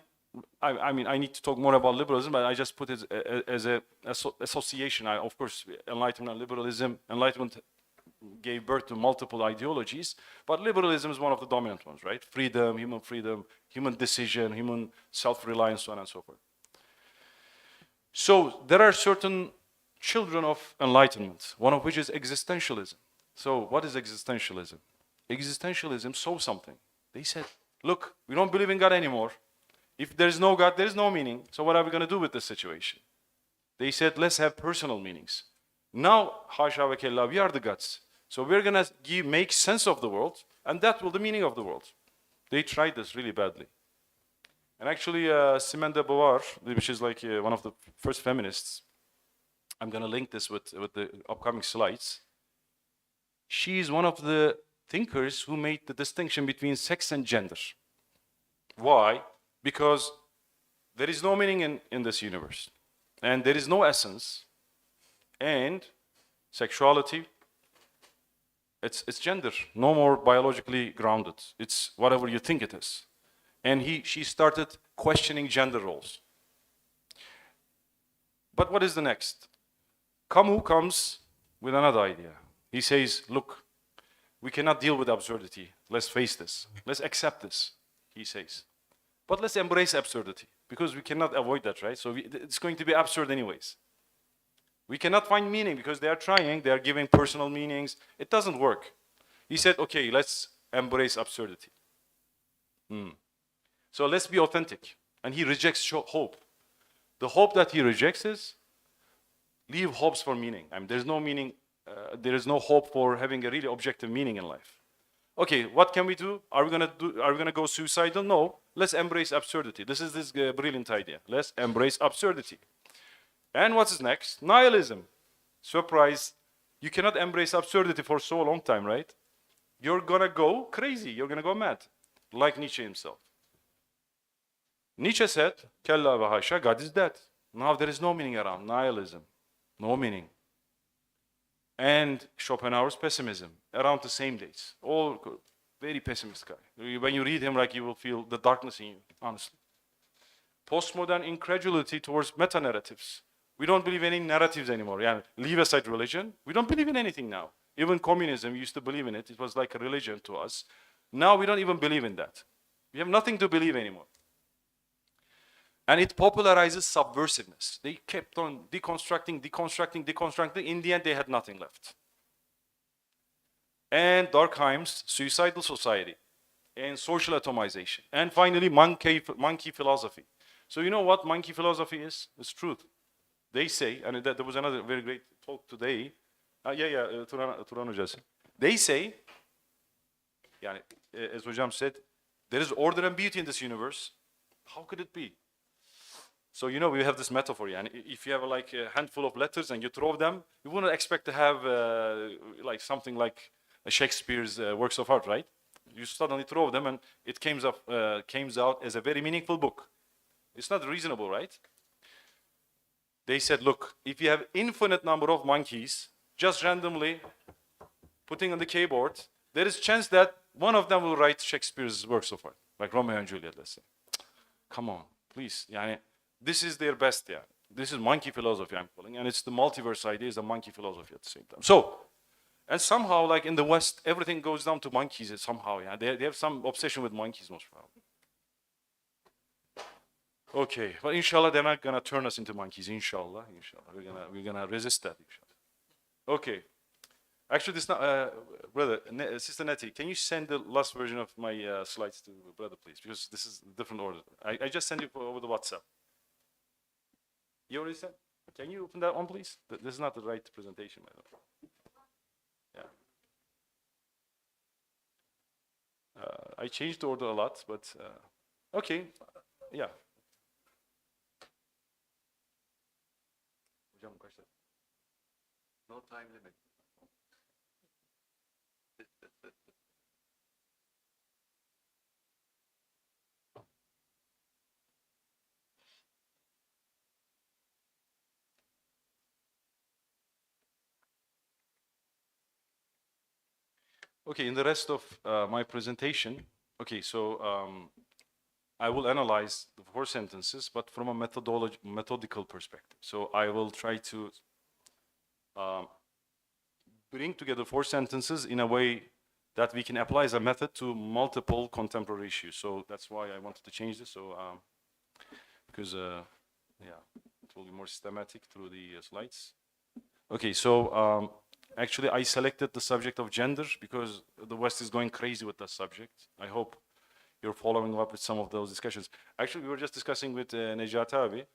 I mean, I need to talk more about liberalism, but I just put it as an association. Of course, Enlightenment and liberalism, Enlightenment gave birth to multiple ideologies, but liberalism is one of the dominant ones, right? Freedom, human decision, human self-reliance, so on and so forth. So there are certain children of enlightenment, one of which is existentialism. So what is existentialism? Existentialism saw something. They said, look, we don't believe in God anymore. If there is no God, there is no meaning. So what are we going to do with this situation? They said, let's have personal meanings. Now, hasha wa kella, we are the gods. So we're going to make sense of the world, and that will be the meaning of the world. They tried this really badly. And actually, Simone de Beauvoir, which is like one of the first feminists, I'm going to link this with the upcoming slides. She is one of the thinkers who made the distinction between sex and gender. Why? Because there is no meaning in this universe, and there is no essence, and sexuality, it's gender, no more biologically grounded. It's whatever you think it is. And she started questioning gender roles. But what is the next? Camus comes with another idea. He says, look, we cannot deal with absurdity. Let's face this. Let's accept this, he says. But let's embrace absurdity, because we cannot avoid that, right? So it's going to be absurd anyways. We cannot find meaning because they are trying, they are giving personal meanings. It doesn't work. He said, okay, let's embrace absurdity. So let's be authentic. And he rejects hope. The hope that he rejects is leave hopes for meaning. I mean, there's no meaning, there is no hope for having a really objective meaning in life. Okay, what can we do? Are we gonna go suicidal? No. Let's embrace absurdity. This is this brilliant idea. Let's embrace absurdity. And what's next? Nihilism. Surprise. You cannot embrace absurdity for so long time, right? You're gonna go crazy. You're gonna go mad. Like Nietzsche himself. Nietzsche said, Kella ve hasha, God is dead. Now there is no meaning around. Nihilism. No meaning. And Schopenhauer's pessimism. Around the same dates. All very pessimist guy. When you read him, like, you will feel the darkness in you, honestly. Postmodern incredulity towards meta-narratives. We don't believe in any narratives anymore. Yeah, leave aside religion. We don't believe in anything now. Even communism, we used to believe in it. It was like a religion to us. Now we don't even believe in that. We have nothing to believe anymore. And it popularizes subversiveness. They kept on deconstructing. In the end, they had nothing left. And Durkheim's suicidal society. And social atomization. And finally, monkey philosophy. So you know what monkey philosophy is? It's truth. They say, and there was another very great talk today. Turan Hocası. They say, as Hocam said, there is order and beauty in this universe. How could it be? So, you know, we have this metaphor, and if you have like a handful of letters and you throw them, you wouldn't expect to have like something like Shakespeare's works of art, right? You suddenly throw them and it comes out as a very meaningful book. It's not reasonable, right? They said, look, if you have infinite number of monkeys, just randomly putting on the keyboard, there is chance that one of them will write Shakespeare's works of art, like Romeo and Juliet, let's say. Come on, please. This is their best, This is monkey philosophy, I'm calling, and it's the multiverse idea, is the monkey philosophy at the same time. So, And somehow, like in the West, everything goes down to monkeys somehow. Yeah, they have some obsession with monkeys, most probably. Okay, but inshallah, they're not gonna turn us into monkeys. Inshallah, we're gonna resist that. Inshallah. Okay. Actually, this not, brother, Sister Nettie, can you send the last version of my slides to brother, please? Because this is a different order. I just sent it over the WhatsApp. You already sent? Can you open that one, please? This is not the right presentation, by the way. Yeah. I changed the order a lot, but okay, yeah. No time limit. Okay, in the rest of my presentation, okay, so I will analyze the 4 sentences, but from a methodical perspective. So I will try to bring together 4 sentences in a way that we can apply as a method to multiple contemporary issues. So that's why I wanted to change this. So because yeah, it will be more systematic through the slides. Okay, so actually I selected the subject of gender because the West is going crazy with that subject. I hope you're following up with some of those discussions. Actually, we were just discussing with Nejat Abi.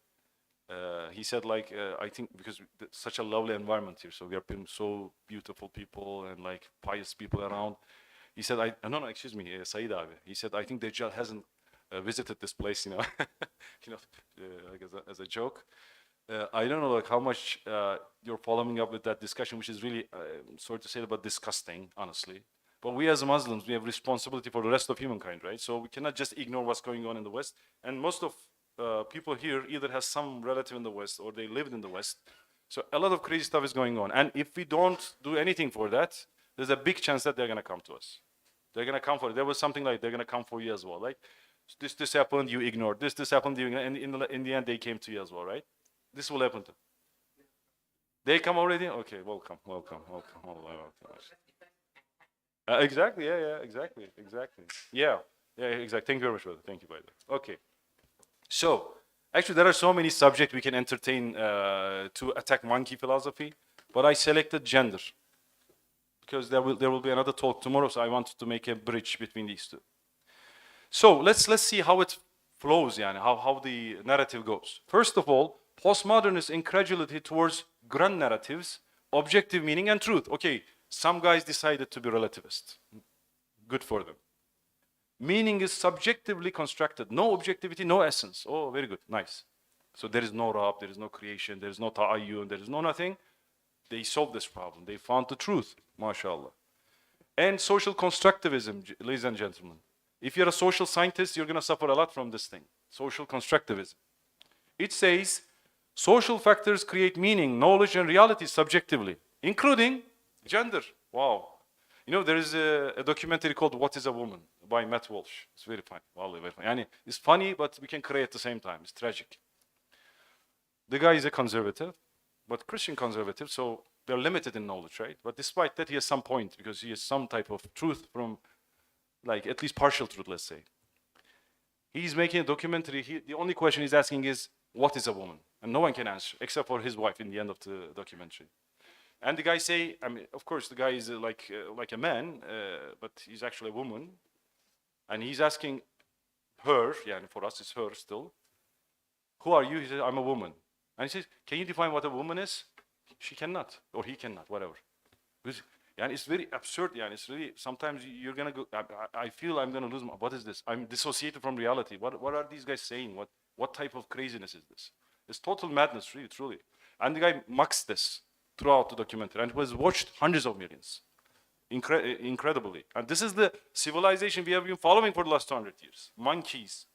He said, like, I think because such a lovely environment here, so we are so beautiful people and like pious people around. He said, no, excuse me, Saeed Abi. He said, I think Dajjal hasn't visited this place, you know, like as a joke. I don't know like how much you're following up with that discussion, which is really, sorry to say, but disgusting, honestly. But we as Muslims, we have responsibility for the rest of humankind, right? So we cannot just ignore what's going on in the West. And most of people here either has some relative in the West or they lived in the West. So a lot of crazy stuff is going on. And if we don't do anything for that, there's a big chance that they're going to come to us. They're going to come for it. There was something like they're going to come for you as well, right? This happened, you ignored. This happened, you ignored. And in the end, they came to you as well, right? This will happen to. They come already? Okay, welcome. Exactly, yeah, exactly. Yeah, exactly. Thank you very much, brother. Thank you, by the way. Okay. So, actually, there are so many subjects we can entertain to attack monkey philosophy, but I selected gender because there will be another talk tomorrow, so I wanted to make a bridge between these two. So let's see how it flows, how the narrative goes. First of all, postmodernist incredulity towards grand narratives, objective meaning, and truth. Okay, some guys decided to be relativist. Good for them. Meaning is subjectively constructed. No objectivity, no essence. Oh, very good, nice. So there is no Rab, there is no creation, there is no ta'ayyun, there is no nothing. They solved this problem. They found the truth, mashallah. And social constructivism, ladies and gentlemen. If you're a social scientist, you're going to suffer a lot from this thing. Social constructivism. It says, social factors create meaning, knowledge, and reality subjectively, including gender. Wow. You know, there is a documentary called What is a Woman by Matt Walsh. It's very funny. Wow, very funny. It's funny, but we can cry at the same time. It's tragic. The guy is a conservative, but Christian conservative, so they're limited in knowledge, right? But despite that, he has some point because he has some type of truth from, like, at least partial truth, let's say. He's making a documentary. The only question he's asking is, what is a woman? And no one can answer, except for his wife in the end of the documentary. And the guy say, I mean, of course, the guy is like a man, but he's actually a woman. And he's asking her, yeah, for us, it's her still. Who are you? He says, I'm a woman. And he says, can you define what a woman is? She cannot, or he cannot, whatever. And it's very absurd. Yeah, and it's really, sometimes you're going to go, I feel I'm going to lose what is this? I'm dissociated from reality. What are these guys saying? What type of craziness is this? It's total madness, really, truly. And the guy mocks this throughout the documentary, and it was watched hundreds of millions. Incredibly. And this is the civilization we have been following for the last 200 years. Monkeys.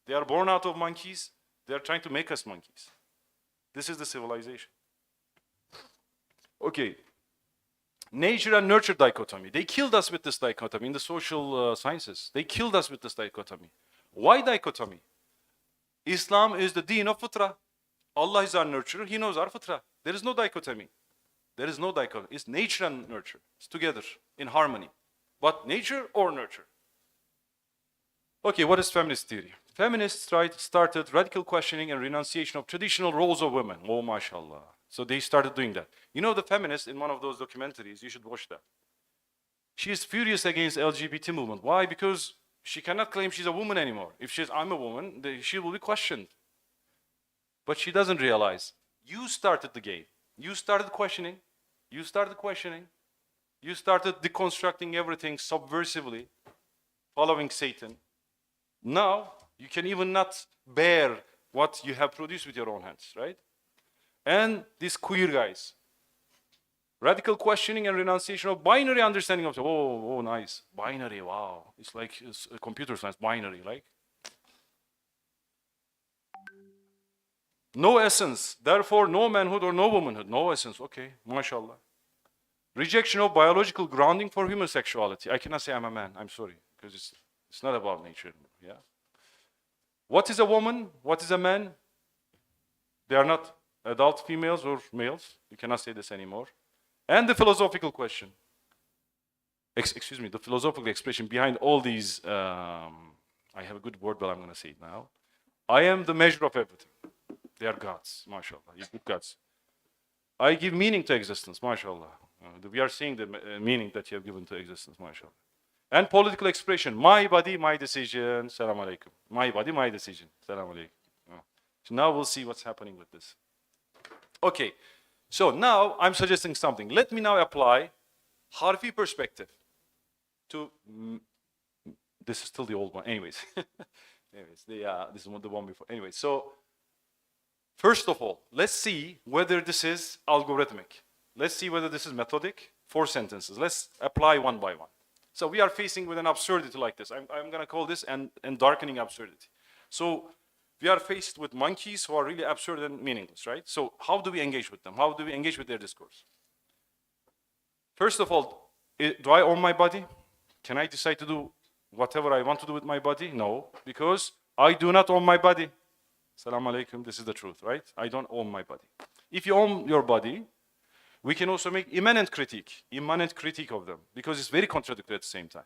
They are born out of monkeys. They are trying to make us monkeys. This is the civilization. Okay. Nature and nurture dichotomy. They killed us with this dichotomy in the social sciences. They killed us with this dichotomy. Why dichotomy? Islam is the deen of fitra. Allah is our nurturer. He knows our fitra. There is no dichotomy. There is no dichotomy. It's nature and nurture. It's together in harmony. But nature or nurture? Okay, what is feminist theory? Feminists started radical questioning and renunciation of traditional roles of women. Oh, mashallah. So they started doing that. You know, the feminist in one of those documentaries, you should watch that. She is furious against LGBT movement. Why? Because she cannot claim she's a woman anymore. If she's, I'm a woman, she will be questioned. But she doesn't realize, you started the game. You started questioning. You started questioning. You started deconstructing everything subversively, following Satan. Now, you can even not bear what you have produced with your own hands, right? And these queer guys, radical questioning and renunciation of binary understanding of, oh, nice, binary, wow. It's like it's a computer science, binary, like. No essence, therefore no manhood or no womanhood. No essence, okay, mashallah. Rejection of biological grounding for human sexuality. I cannot say I'm a man, I'm sorry, because it's not about nature, yeah. What is a woman? What is a man? They are not adult females or males. You cannot say this anymore. And the philosophical question. Excuse me, the philosophical expression behind all these, I have a good word, but I'm going to say it now. I am the measure of everything. They are gods, mashallah, you're good gods. I give meaning to existence, mashallah. We are seeing the meaning that you have given to existence, mashallah. And political expression, my body, my decision, salam alaikum. My body, my decision, salam alaikum. So now we'll see what's happening with this. Okay, so now I'm suggesting something. Let me now apply Harfi perspective to, this is still the old one, anyways. Anyways, this is the one before. Anyway, so first of all, let's see whether this is algorithmic. Let's see whether this is methodic. 4 sentences. Let's apply one by one. So we are facing with an absurdity like this. I'm going to call this and darkening absurdity. So we are faced with monkeys who are really absurd and meaningless, right? So how do we engage with them? How do we engage with their discourse? First of all, do I own my body? Can I decide to do whatever I want to do with my body? No, because I do not own my body. Salam alaikum, this is the truth, right? I don't own my body. If you own your body, we can also make immanent critique of them, because it's very contradictory at the same time.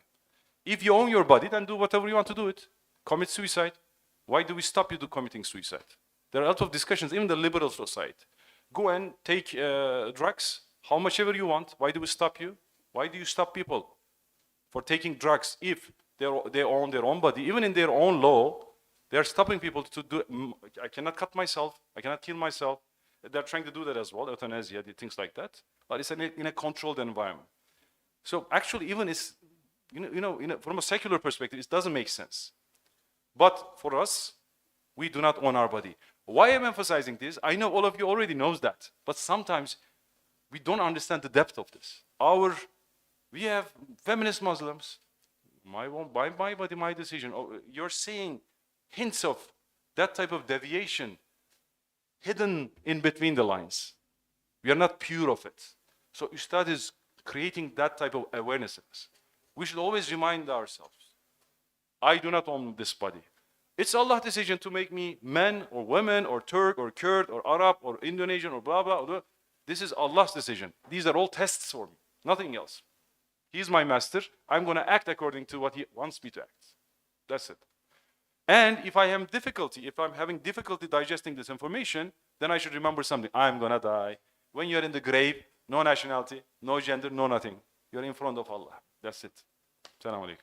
If you own your body, then do whatever you want to do it. Commit suicide. Why do we stop you from committing suicide? There are a lot of discussions, even the liberal society. Go and take drugs, how much ever you want. Why do we stop you? Why do you stop people for taking drugs if they own their own body? Even in their own law, they are stopping people to do, I cannot cut myself, I cannot kill myself. They're trying to do that as well, euthanasia, things like that. But it's in a controlled environment. So actually, even it's, from a secular perspective, it doesn't make sense. But for us, we do not own our body. Why I'm emphasizing this? I know all of you already knows that. But sometimes we don't understand the depth of this. We have feminist Muslims. My body, my decision. Oh, you're seeing hints of that type of deviation hidden in between the lines. We are not pure of it. So Ustad is creating that type of awareness in us. We should always remind ourselves, I do not own this body. It's Allah's decision to make me man or woman or Turk or Kurd or Arab or Indonesian or blah, blah. This is Allah's decision. These are all tests for me, nothing else. He's my master. I'm going to act according to what he wants me to act. That's it. And if I'm having difficulty digesting this information, then I should remember something. I'm going to die. When you're in the grave, no nationality, no gender, no nothing. You're in front of Allah. That's it. Salam alaikum.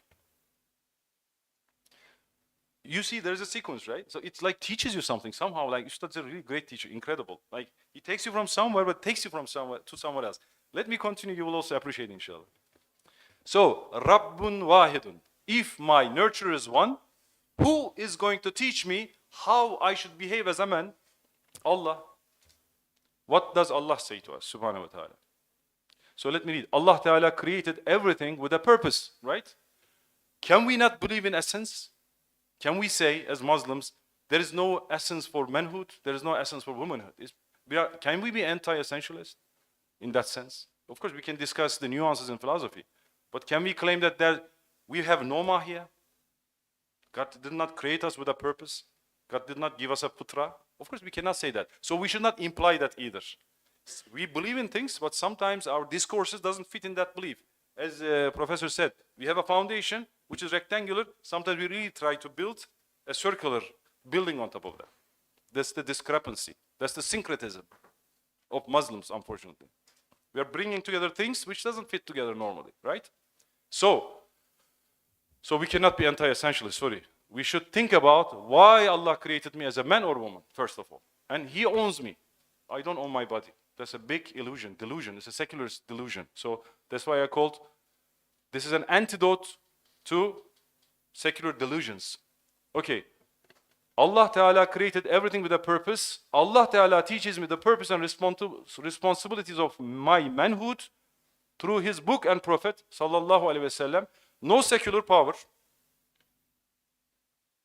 You see, there's a sequence, right? So it's like teaches you something somehow. Like Ustad's a really great teacher, incredible. Like he takes you from somewhere, but takes you from somewhere to somewhere else. Let me continue. You will also appreciate, inshallah. So, Rabbun Wahidun. If my nurturer is one, who is going to teach me how I should behave as a man? Allah. What does Allah say to us, subhanahu wa ta'ala? So let me read. Allah ta'ala created everything with a purpose, right? Can we not believe in essence? Can we say, as Muslims, there is no essence for manhood, there is no essence for womanhood? Can we be anti-essentialist in that sense? Of course, we can discuss the nuances in philosophy, but can we claim that we have no mahia? God did not create us with a purpose. God did not give us a putra. Of course, we cannot say that. So we should not imply that either. We believe in things, but sometimes our discourses doesn't fit in that belief. As Professor said, we have a foundation which is rectangular. Sometimes we really try to build a circular building on top of that. That's the discrepancy. That's the syncretism of Muslims, unfortunately. We are bringing together things which doesn't fit together normally, right? So we cannot be anti-essentialist, sorry. We should think about why Allah created me as a man or woman, first of all. And He owns me. I don't own my body. That's a big illusion, delusion. It's a secularist delusion. So that's why I called, this is an antidote to secular delusions. Okay. Allah Ta'ala created everything with a purpose. Allah Ta'ala teaches me the purpose and responsibilities of my manhood through His book and Prophet Sallallahu Alaihi Wasallam. No secular power,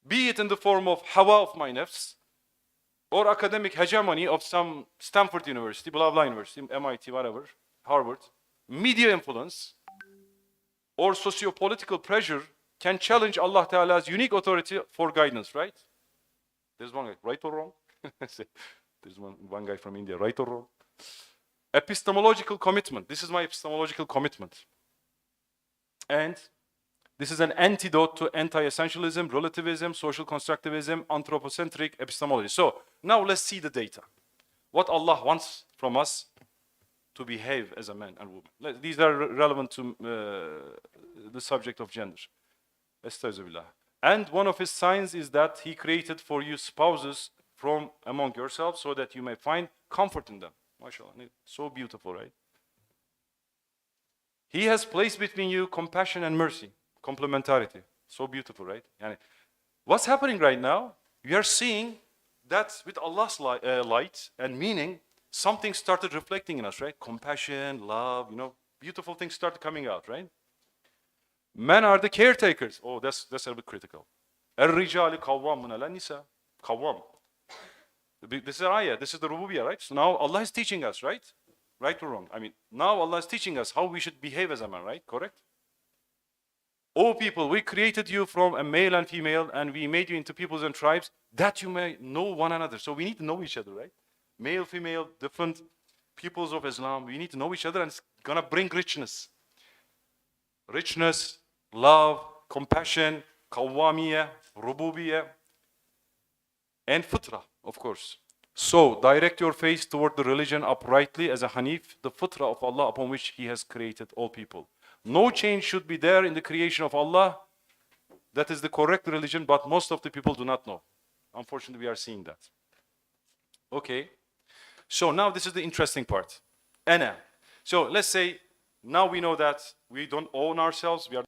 be it in the form of hawa of my nafs, or academic hegemony of some Stanford University, blah blah university, MIT, whatever, Harvard, media influence, or socio-political pressure can challenge Allah Ta'ala's unique authority for guidance, right? There's one guy, right or wrong? There's one guy from India, right or wrong? Epistemological commitment. This is my epistemological commitment. And this is an antidote to anti-essentialism, relativism, social constructivism, anthropocentric epistemology. So now let's see the data. What Allah wants from us to behave as a man and woman. These are relevant to the subject of gender. Estağfirullah. And one of His signs is that He created for you spouses from among yourselves so that you may find comfort in them. MashaAllah. So beautiful, right? He has placed between you compassion and mercy, complementarity. So beautiful, right? What's happening right now? We are seeing that with Allah's light and meaning, something started reflecting in us, right? Compassion, love, beautiful things started coming out, right? Men are the caretakers. Oh, that's a bit critical. الرجال قوامون على النساء. قوام. This is an ayah. This is the rububiyyah, right? So now Allah is teaching us, right? Right or wrong? Now Allah is teaching us how we should behave as a man, right? Correct? O people, we created you from a male and female, and we made you into peoples and tribes that you may know one another. So we need to know each other, right? Male, female, different peoples of Islam. We need to know each other, and it's gonna bring richness. Richness, love, compassion, qawwamiyah, rububiyyah, and fitrah, of course. So, direct your face toward the religion uprightly as a Hanif, the fitrah of Allah upon which He has created all people. No change should be there in the creation of Allah. That is the correct religion, but most of the people do not know. Unfortunately, we are seeing that. Okay. So now this is the interesting part. Ana. So let's say now we know that we don't own ourselves. We are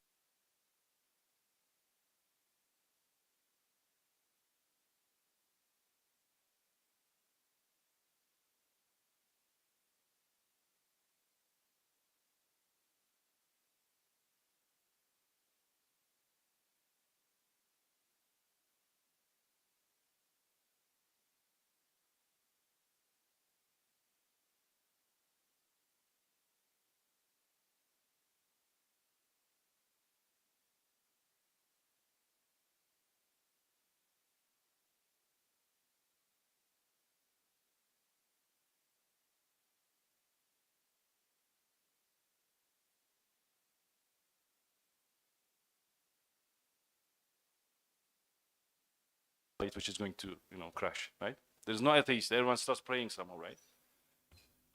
which is going to, crash, right? There's no atheist. Everyone starts praying somehow, right?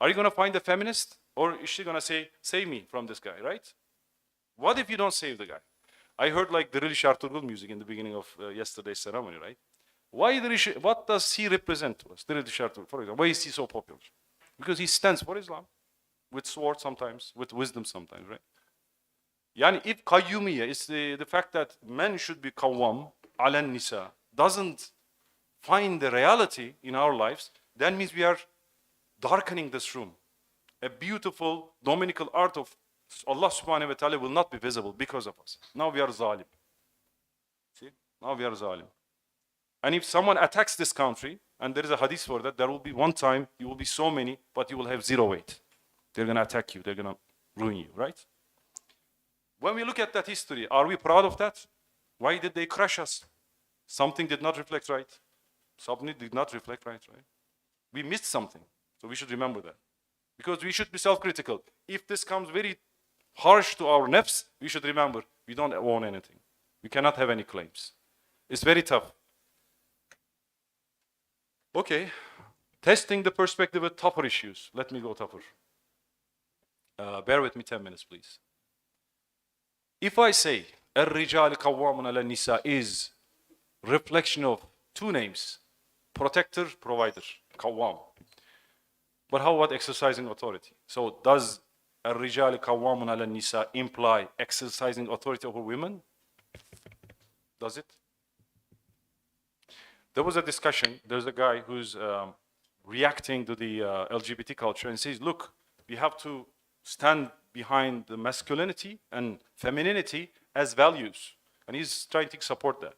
Are you going to find a feminist, or is she going to say, save me from this guy, right? What if you don't save the guy? I heard like the Dirilish Arturgul music in the beginning of yesterday's ceremony, right? What does he represent to us? Dirilish Arturgul, for example. Why is he so popular? Because he stands for Islam, with sword sometimes, with wisdom sometimes, right? Yani if qayyumiyya is the fact that men should be qawwam ala nisa, doesn't find the reality in our lives, that means we are darkening this room. A beautiful dominical art of Allah subhanahu wa ta'ala will not be visible because of us. Now we are zalim. See? Now we are zalim. And if someone attacks this country, and there is a hadith for that, there will be one time, you will be so many, but you will have zero weight. They're going to attack you. They're going to ruin you, right? When we look at that history, are we proud of that? Why did they crush us? Something did not reflect right. Something did not reflect right? We missed something. So we should remember that. Because we should be self-critical. If this comes very harsh to our nafs, we should remember, we don't own anything. We cannot have any claims. It's very tough. Okay, testing the perspective with tougher issues. Let me go tougher. Bear with me 10 minutes, please. If I say, الرجال قوامون على النساء is reflection of two names, protector, provider, قوام. But how about exercising authority? So does الرجال قوامون على النساء imply exercising authority over women? Does it? There was a discussion. There's a guy who's reacting to the LGBT culture and says, look, we have to stand behind the masculinity and femininity as values. And he's trying to support that.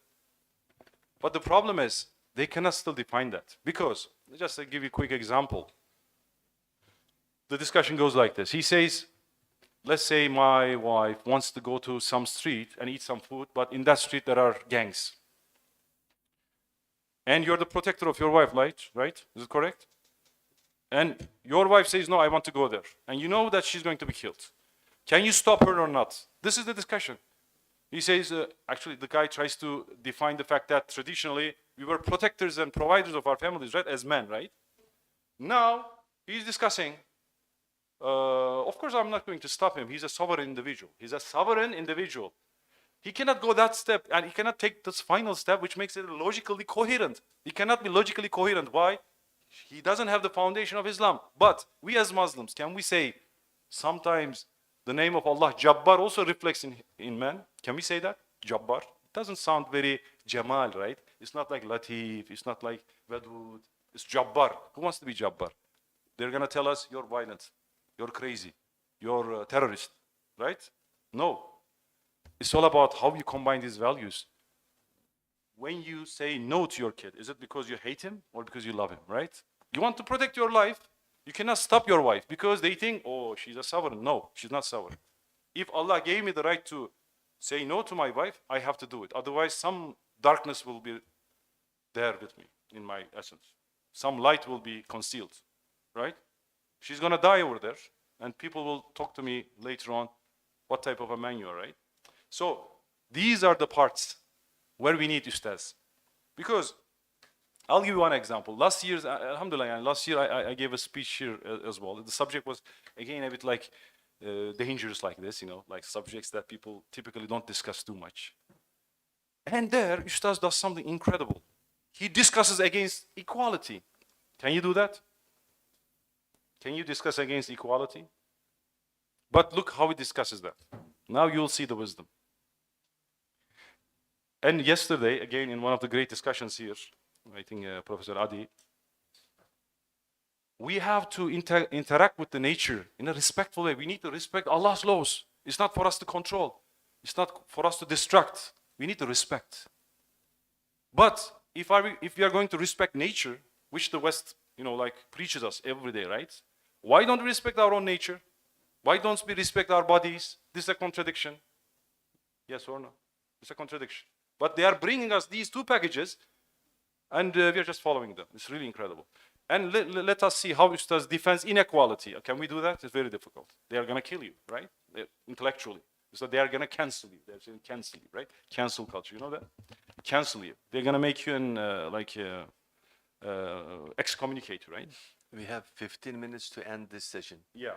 But the problem is, they cannot still define that. Because, just to give you a quick example, the discussion goes like this. He says, let's say my wife wants to go to some street and eat some food, but in that street there are gangs. And you're the protector of your wife, right? Is it correct? And your wife says, no, I want to go there. And you know that she's going to be killed. Can you stop her or not? This is the discussion. He says, actually, the guy tries to define the fact that traditionally we were protectors and providers of our families, right? As men, right? Now, he's discussing, of course, I'm not going to stop him. He's a sovereign individual. He's a sovereign individual. He cannot go that step, and he cannot take this final step, which makes it logically coherent. He cannot be logically coherent. Why? He doesn't have the foundation of Islam. But we as Muslims, can we say sometimes the name of Allah, Jabbar, also reflects in man? Can we say that? Jabbar? It doesn't sound very Jamal, right? It's not like Latif, it's not like Wadud. It's Jabbar. Who wants to be Jabbar? They're going to tell us, you're violent, you're crazy, you're a terrorist, right? No. It's all about how you combine these values. When you say no to your kid, is it because you hate him or because you love him, right? You want to protect your life, you cannot stop your wife because they think, oh, she's a sovereign. No, she's not sovereign. If Allah gave me the right to say no to my wife, I have to do it. Otherwise, some darkness will be there with me, in my essence. Some light will be concealed, right? She's going to die over there, and people will talk to me later on, what type of a man you are, right? So these are the parts where we need ustaz. Because I'll give you one example. Last year, alhamdulillah, last year I gave a speech here as well. The subject was, again, a bit like dangerous like this, like subjects that people typically don't discuss too much. And there, ustaz does something incredible. He discusses against equality. Can you do that? Can you discuss against equality? But look how he discusses that. Now you'll see the wisdom. And yesterday, again, in one of the great discussions here, I think Professor Adi, we have to interact with the nature in a respectful way. We need to respect Allah's laws. It's not for us to control. It's not for us to distract. We need to respect. But if we are going to respect nature, which the West, preaches us every day, right? Why don't we respect our own nature? Why don't we respect our bodies? This is a contradiction. Yes or no? It's a contradiction. But they are bringing us these two packages, and we are just following them. It's really incredible. And let us see how Ustaz defends inequality. Can we do that? It's very difficult. They are going to kill you, right? Intellectually. So they are going to cancel you. They're saying cancel you, right? Cancel culture, you know that? Cancel you. They're going to make you excommunicate, right? We have 15 minutes to end this session. Yeah.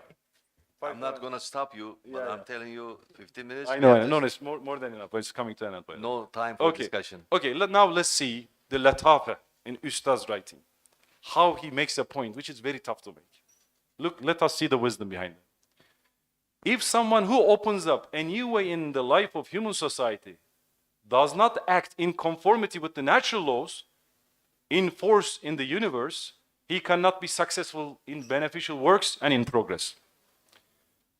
I'm not going to stop you, but I'm telling you 15 minutes. I know, it's more than enough, but it's coming to an end. No time for discussion. Okay, now let's see the latafa in Ustaz's writing. How he makes a point, which is very tough to make. Look, let us see the wisdom behind it. If someone who opens up a new way in the life of human society does not act in conformity with the natural laws in force in the universe, he cannot be successful in beneficial works and in progress.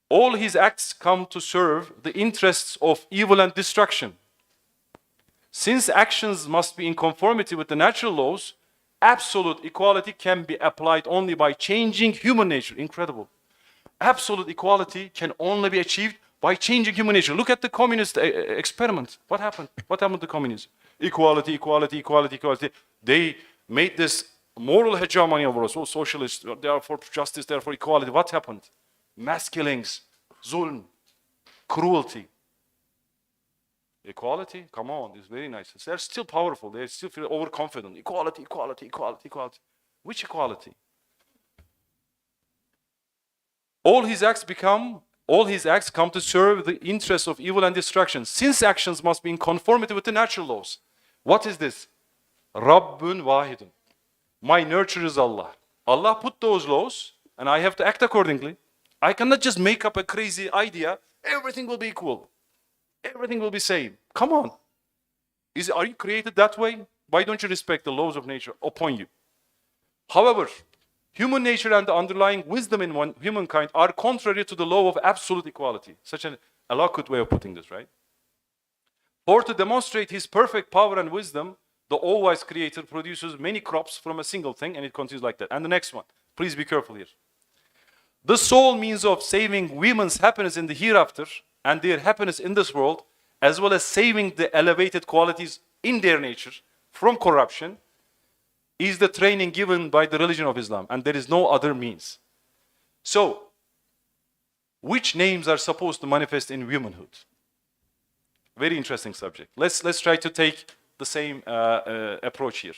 All his acts come to serve the interests of evil and destruction. Since actions must be in conformity with the natural laws, absolute equality can be applied only by changing human nature. Incredible. Absolute equality can only be achieved by changing human nature. Look at the communist experiment. What happened? What happened to communism? Equality, equality, equality, equality. They made this moral hegemony over us. Oh, socialists, they are for justice, they are for equality. What happened? Mass killings, zulm, cruelty. Equality? Come on, it's very nice. They're still powerful. They still feel overconfident. Equality, equality, equality, equality. Which equality? All his acts come to serve the interests of evil and destruction, since actions must be in conformity with the natural laws. What is this? Rabbun Wahidun. My nurture is Allah. Allah put those laws, and I have to act accordingly. I cannot just make up a crazy idea. Everything will be equal. Everything will be same. Come on. Are you created that way? Why don't you respect the laws of nature upon you? However, human nature and the underlying wisdom in humankind are contrary to the law of absolute equality. Such an eloquent way of putting this, right? For to demonstrate his perfect power and wisdom, the all-wise creator produces many crops from a single thing, and it continues like that. And the next one, please be careful here. The sole means of saving women's happiness in the hereafter and their happiness in this world, as well as saving the elevated qualities in their nature from corruption, is the training given by the religion of Islam, and there is no other means. So, which names are supposed to manifest in womanhood? Very interesting subject. Let's try to take the same approach here.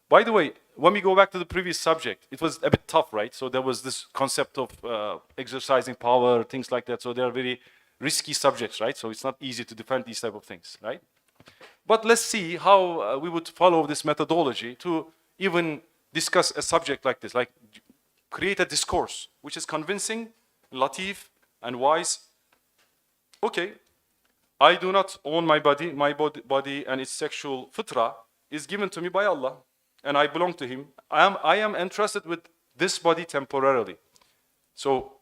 By the way, when we go back to the previous subject, it was a bit tough, right? So there was this concept of exercising power, things like that. So they are very risky subjects, right? So it's not easy to defend these type of things, right? But let's see how we would follow this methodology to even discuss a subject like this, like create a discourse which is convincing, latif, and wise. Okay, I do not own my body. My body and its sexual fitra is given to me by Allah, and I belong to Him. I am entrusted with this body temporarily. So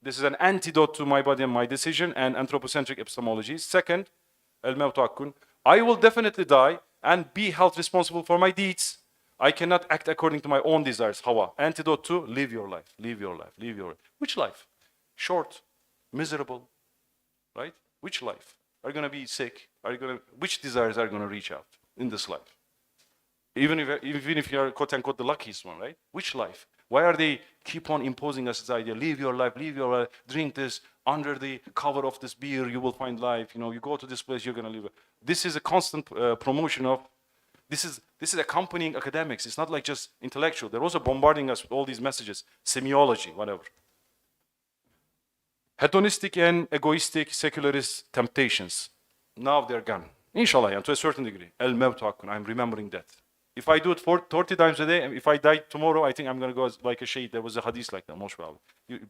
this is an antidote to my body and my decision and anthropocentric epistemology. Second, al-mawt hakkun. I will definitely die and be held responsible for my deeds. I cannot act according to my own desires. Hawa. Antidote to live your life, live your life, live your life. Which life? Short, miserable, right? Which life? Are you going to be sick? Which desires are going to reach out in this life? Even if you are quote unquote the luckiest one, right? Which life? Why are they keep on imposing us this idea? Live your life, drink this, under the cover of this beer, you will find life. You know, you go to this place, you're going to live. This is a constant promotion of, this is accompanying academics. It's not like just intellectual. They're also bombarding us with all these messages, semiology, whatever. Hedonistic and egoistic secularist temptations. Now they're gone. Inshallah, and to a certain degree. Al-mawt hakkun, I'm remembering that. If I do it 30 times a day, if I die tomorrow, I think I'm going to go like a shaykh. There was a hadith like that, most probably.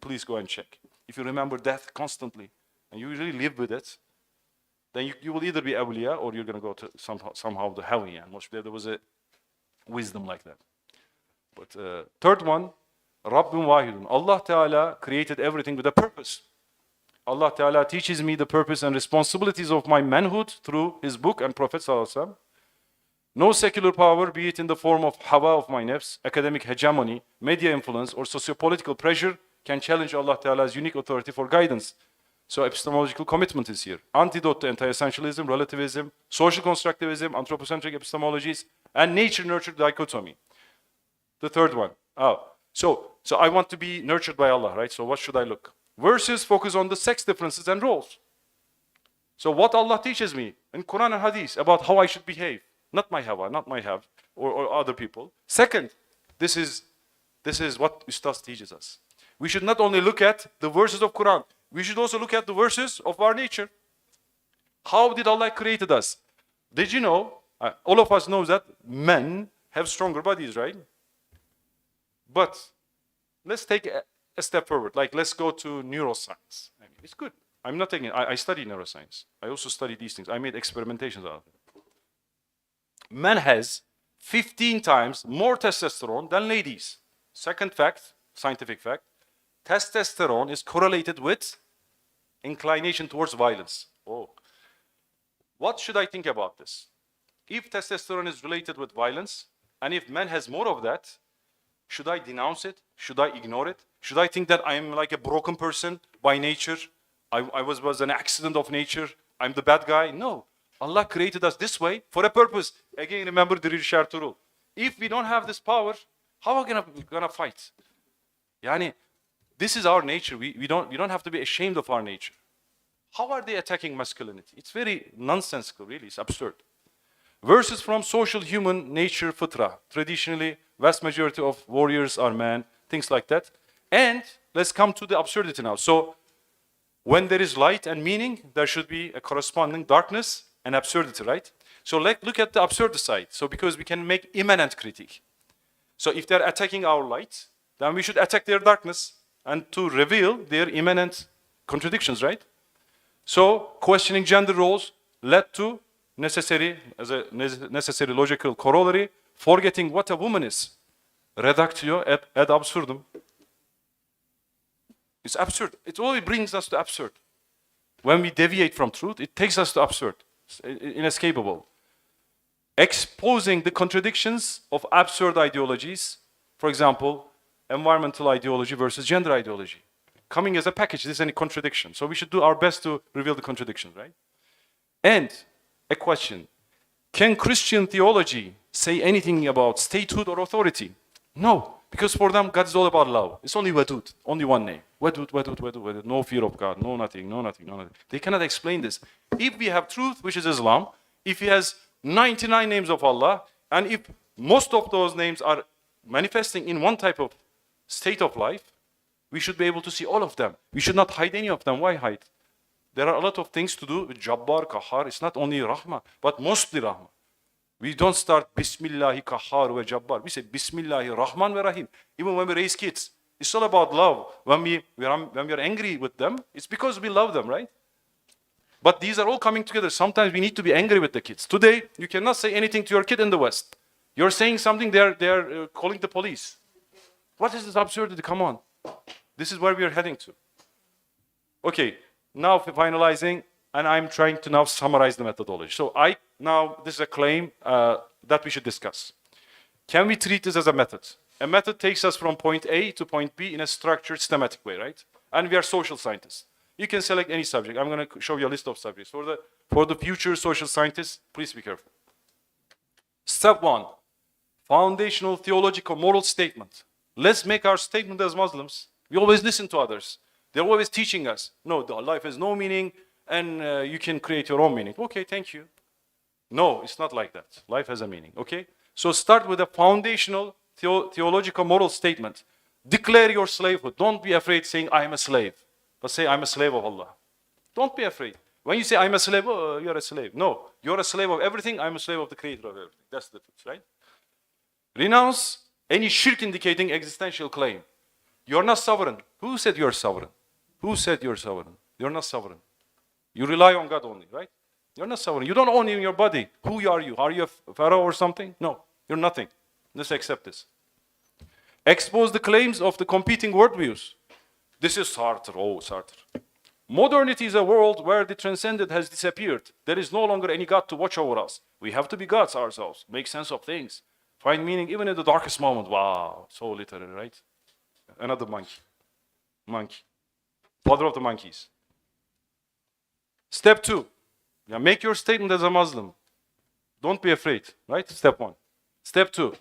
Please go and check. If you remember death constantly, and you really live with it, then you will either be awliya or you're going to go to somehow the hawiya. There was a wisdom like that. But third one, Rabbun Wahidun. Allah Ta'ala created everything with a purpose. Allah Ta'ala teaches me the purpose and responsibilities of my manhood through His book and Prophet Sallallahu Alaihi Wasallam. No secular power, be it in the form of hawa of my nafs, academic hegemony, media influence, or socio-political pressure, can challenge Allah Ta'ala's unique authority for guidance. So epistemological commitment is here. Antidote to anti-essentialism, relativism, social constructivism, anthropocentric epistemologies, and nature-nurture dichotomy. The third one. So I want to be nurtured by Allah, right? So what should I look? Verses focus on the sex differences and roles. So what Allah teaches me in Quran and Hadith about how I should behave. Not my hawa, not my have, or other people. Second, this is what Ustaz teaches us. We should not only look at the verses of Quran, we should also look at the verses of our nature. How did Allah created us? Did you know, all of us know that men have stronger bodies, right? But let's take a step forward. Like, let's go to neuroscience. I mean, it's good. I'm not taking, I study neuroscience. I also study these things. I made experimentations out of it. Man has 15 times more testosterone than ladies. Second fact, scientific fact, testosterone is correlated with inclination towards violence. Oh. What should I think about this? If testosterone is related with violence, and if man has more of that, should I denounce it? Should I ignore it? Should I think that I am like a broken person by nature? I was an accident of nature? I'm the bad guy? No. Allah created us this way for a purpose. Again, remember the Richard rule. If we don't have this power, how are we gonna fight? Yani, this is our nature. We don't have to be ashamed of our nature. How are they attacking masculinity? It's very nonsensical, really. It's absurd. Verses from social human nature fitra. Traditionally, vast majority of warriors are men, things like that. And let's come to the absurdity now. So, when there is light and meaning, there should be a corresponding darkness and absurdity, right? So let's look at the absurd side. So because we can make immanent critique. So if they're attacking our light, then we should attack their darkness and to reveal their immanent contradictions, right? So questioning gender roles led to necessary logical corollary, forgetting what a woman is. Reductio ad absurdum. It's absurd. It always brings us to absurd. When we deviate from truth, it takes us to absurd. It's inescapable. Exposing the contradictions of absurd ideologies, for example, environmental ideology versus gender ideology. Coming as a package, this is any contradiction. So we should do our best to reveal the contradictions, right? And a question. Can Christian theology say anything about statehood or authority? No. Because for them, God is all about love. It's only Wadud, only one name. Wadud, Wadud, Wadud, Wadud. No fear of God, no nothing, no nothing, no nothing. They cannot explain this. If we have truth, which is Islam, if he has 99 names of Allah, and if most of those names are manifesting in one type of state of life, we should be able to see all of them. We should not hide any of them. Why hide? There are a lot of things to do with Jabbar, Kahar. It's not only Rahma, but mostly Rahma. We don't start Bismillahi Kahar wa Jabbar. We say Bismillahi Rahman wa Rahim. Even when we raise kids, it's all about love. When we are angry with them, it's because we love them, right? But these are all coming together. Sometimes we need to be angry with the kids. Today, you cannot say anything to your kid in the West. You're saying something, they're calling the police. What is this absurdity? Come on. This is where we are heading to. Okay, now finalizing, and I'm trying to now summarize the methodology. So this is a claim that we should discuss. Can we treat this as a method? A method takes us from point A to point B in a structured, systematic way, right? And we are social scientists. You can select any subject. I'm going to show you a list of subjects. For the future social scientists, please be careful. Step 1, foundational theological moral statement. Let's make our statement as Muslims. We always listen to others. They're always teaching us, no, life has no meaning, and you can create your own meaning. Okay, thank you. No, it's not like that. Life has a meaning, okay? So start with a foundational theological moral statement. Declare your slavehood. Don't be afraid saying, I am a slave. But say, I'm a slave of Allah. Don't be afraid. When you say, I'm a slave, oh, you're a slave. No, you're a slave of everything. I'm a slave of the creator of everything. That's the difference, right? Renounce any shirk indicating existential claim. You're not sovereign. Who said you're sovereign? Who said you're sovereign? You're not sovereign. You rely on God only, right? You're not sovereign. You don't own even your body. Who are you? Are you a pharaoh or something? No, you're nothing. Let's accept this. Expose the claims of the competing worldviews. This is Sartre. Oh, Sartre. Modernity is a world where the transcendent has disappeared. There is no longer any God to watch over us. We have to be gods ourselves. Make sense of things. Find meaning even in the darkest moment. Wow, so literary, right? Another monkey. Monkey. Father of the monkeys. Step 2. Make your statement as a Muslim. Don't be afraid, right? Step 1. Step 2.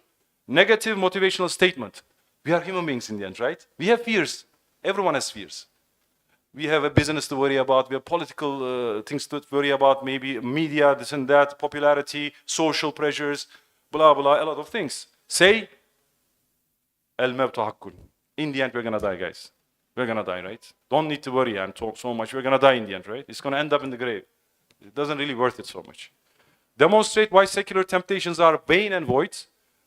Negative motivational statement. We are human beings in the end, right? We have fears. Everyone has fears. We have a business to worry about. We have political things to worry about. Maybe media, this and that, popularity, social pressures, blah, blah, a lot of things. Say, al-mawtu haqqun. In the end, we're going to die, guys. We're going to die, right? Don't need to worry and talk so much. We're going to die in the end, right? It's going to end up in the grave. It doesn't really worth it so much. Demonstrate why secular temptations are vain and void.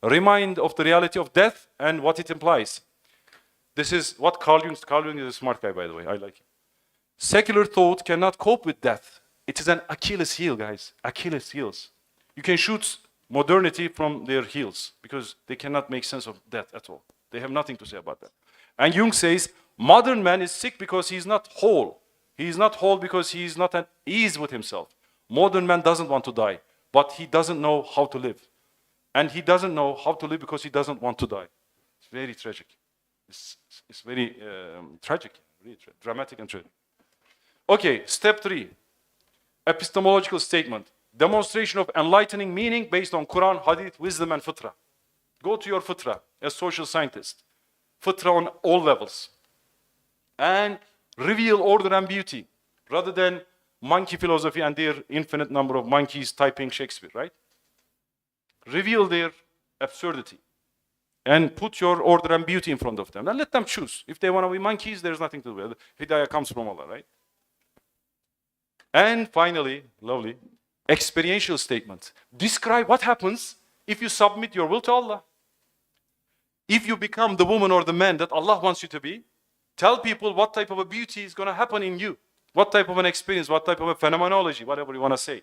Remind of the reality of death and what it implies. This is what Carl Jung is a smart guy, by the way. I like him. Secular thought cannot cope with death. It is an Achilles heel, guys. Achilles heels. You can shoot modernity from their heels because they cannot make sense of death at all. They have nothing to say about that. And Jung says, modern man is sick because he is not whole. He is not whole because he is not at ease with himself. Modern man doesn't want to die, but he doesn't know how to live. And he doesn't know how to live because he doesn't want to die. It's very tragic. It's very tragic, really dramatic and tragic. Okay, step 3. Epistemological statement. Demonstration of enlightening meaning based on Quran, Hadith, wisdom, and fitrah. Go to your fitra as social scientist. Fitra on all levels. And reveal order and beauty rather than monkey philosophy and their infinite number of monkeys typing Shakespeare, right? Reveal their absurdity and put your order and beauty in front of them. And let them choose. If they want to be monkeys, there's nothing to do with it. Hidayah comes from Allah, right? And finally, lovely, experiential statement. Describe what happens if you submit your will to Allah. If you become the woman or the man that Allah wants you to be, tell people what type of a beauty is going to happen in you. What type of an experience, what type of a phenomenology, whatever you want to say.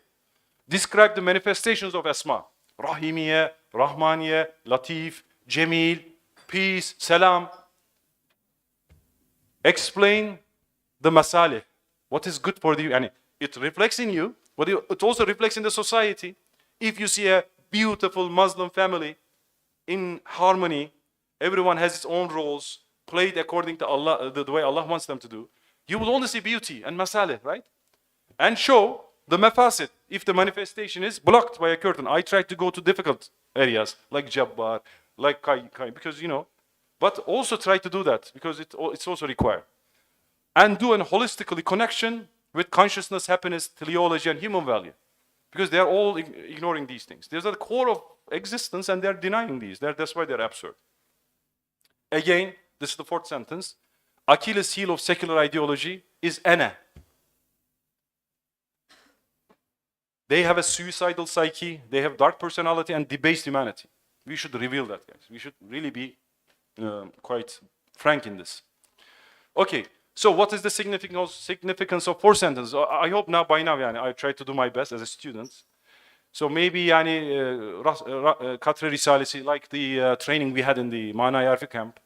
Describe the manifestations of Asma. Rahimiyya, Rahmaniyya, Latif, Jamil, peace, salam. Explain the masalih. What is good for you? And it reflects in you, but it also reflects in the society. If you see a beautiful Muslim family in harmony, everyone has its own roles, played according to Allah, the way Allah wants them to do, you will only see beauty and masalih, right? And show the mafasid, if the manifestation is blocked by a curtain. I try to go to difficult areas, like Jabbar, like Kai, because, but also try to do that, because it's also required. And do a holistically connection with consciousness, happiness, teleology, and human value. Because they are all ignoring these things. These are the core of existence, and they're denying these. That's why they're absurd. Again, this is the fourth sentence. Achilles' heel of secular ideology is ana. They have a suicidal psyche, they have dark personality and debased humanity. We should reveal that, guys. We should really be quite frank in this. Okay, so what is the significance of four sentences? I hope now, by now, I try to do my best as a student. So maybe Katre Risalesi, like the training we had in the Manay Harfi camp,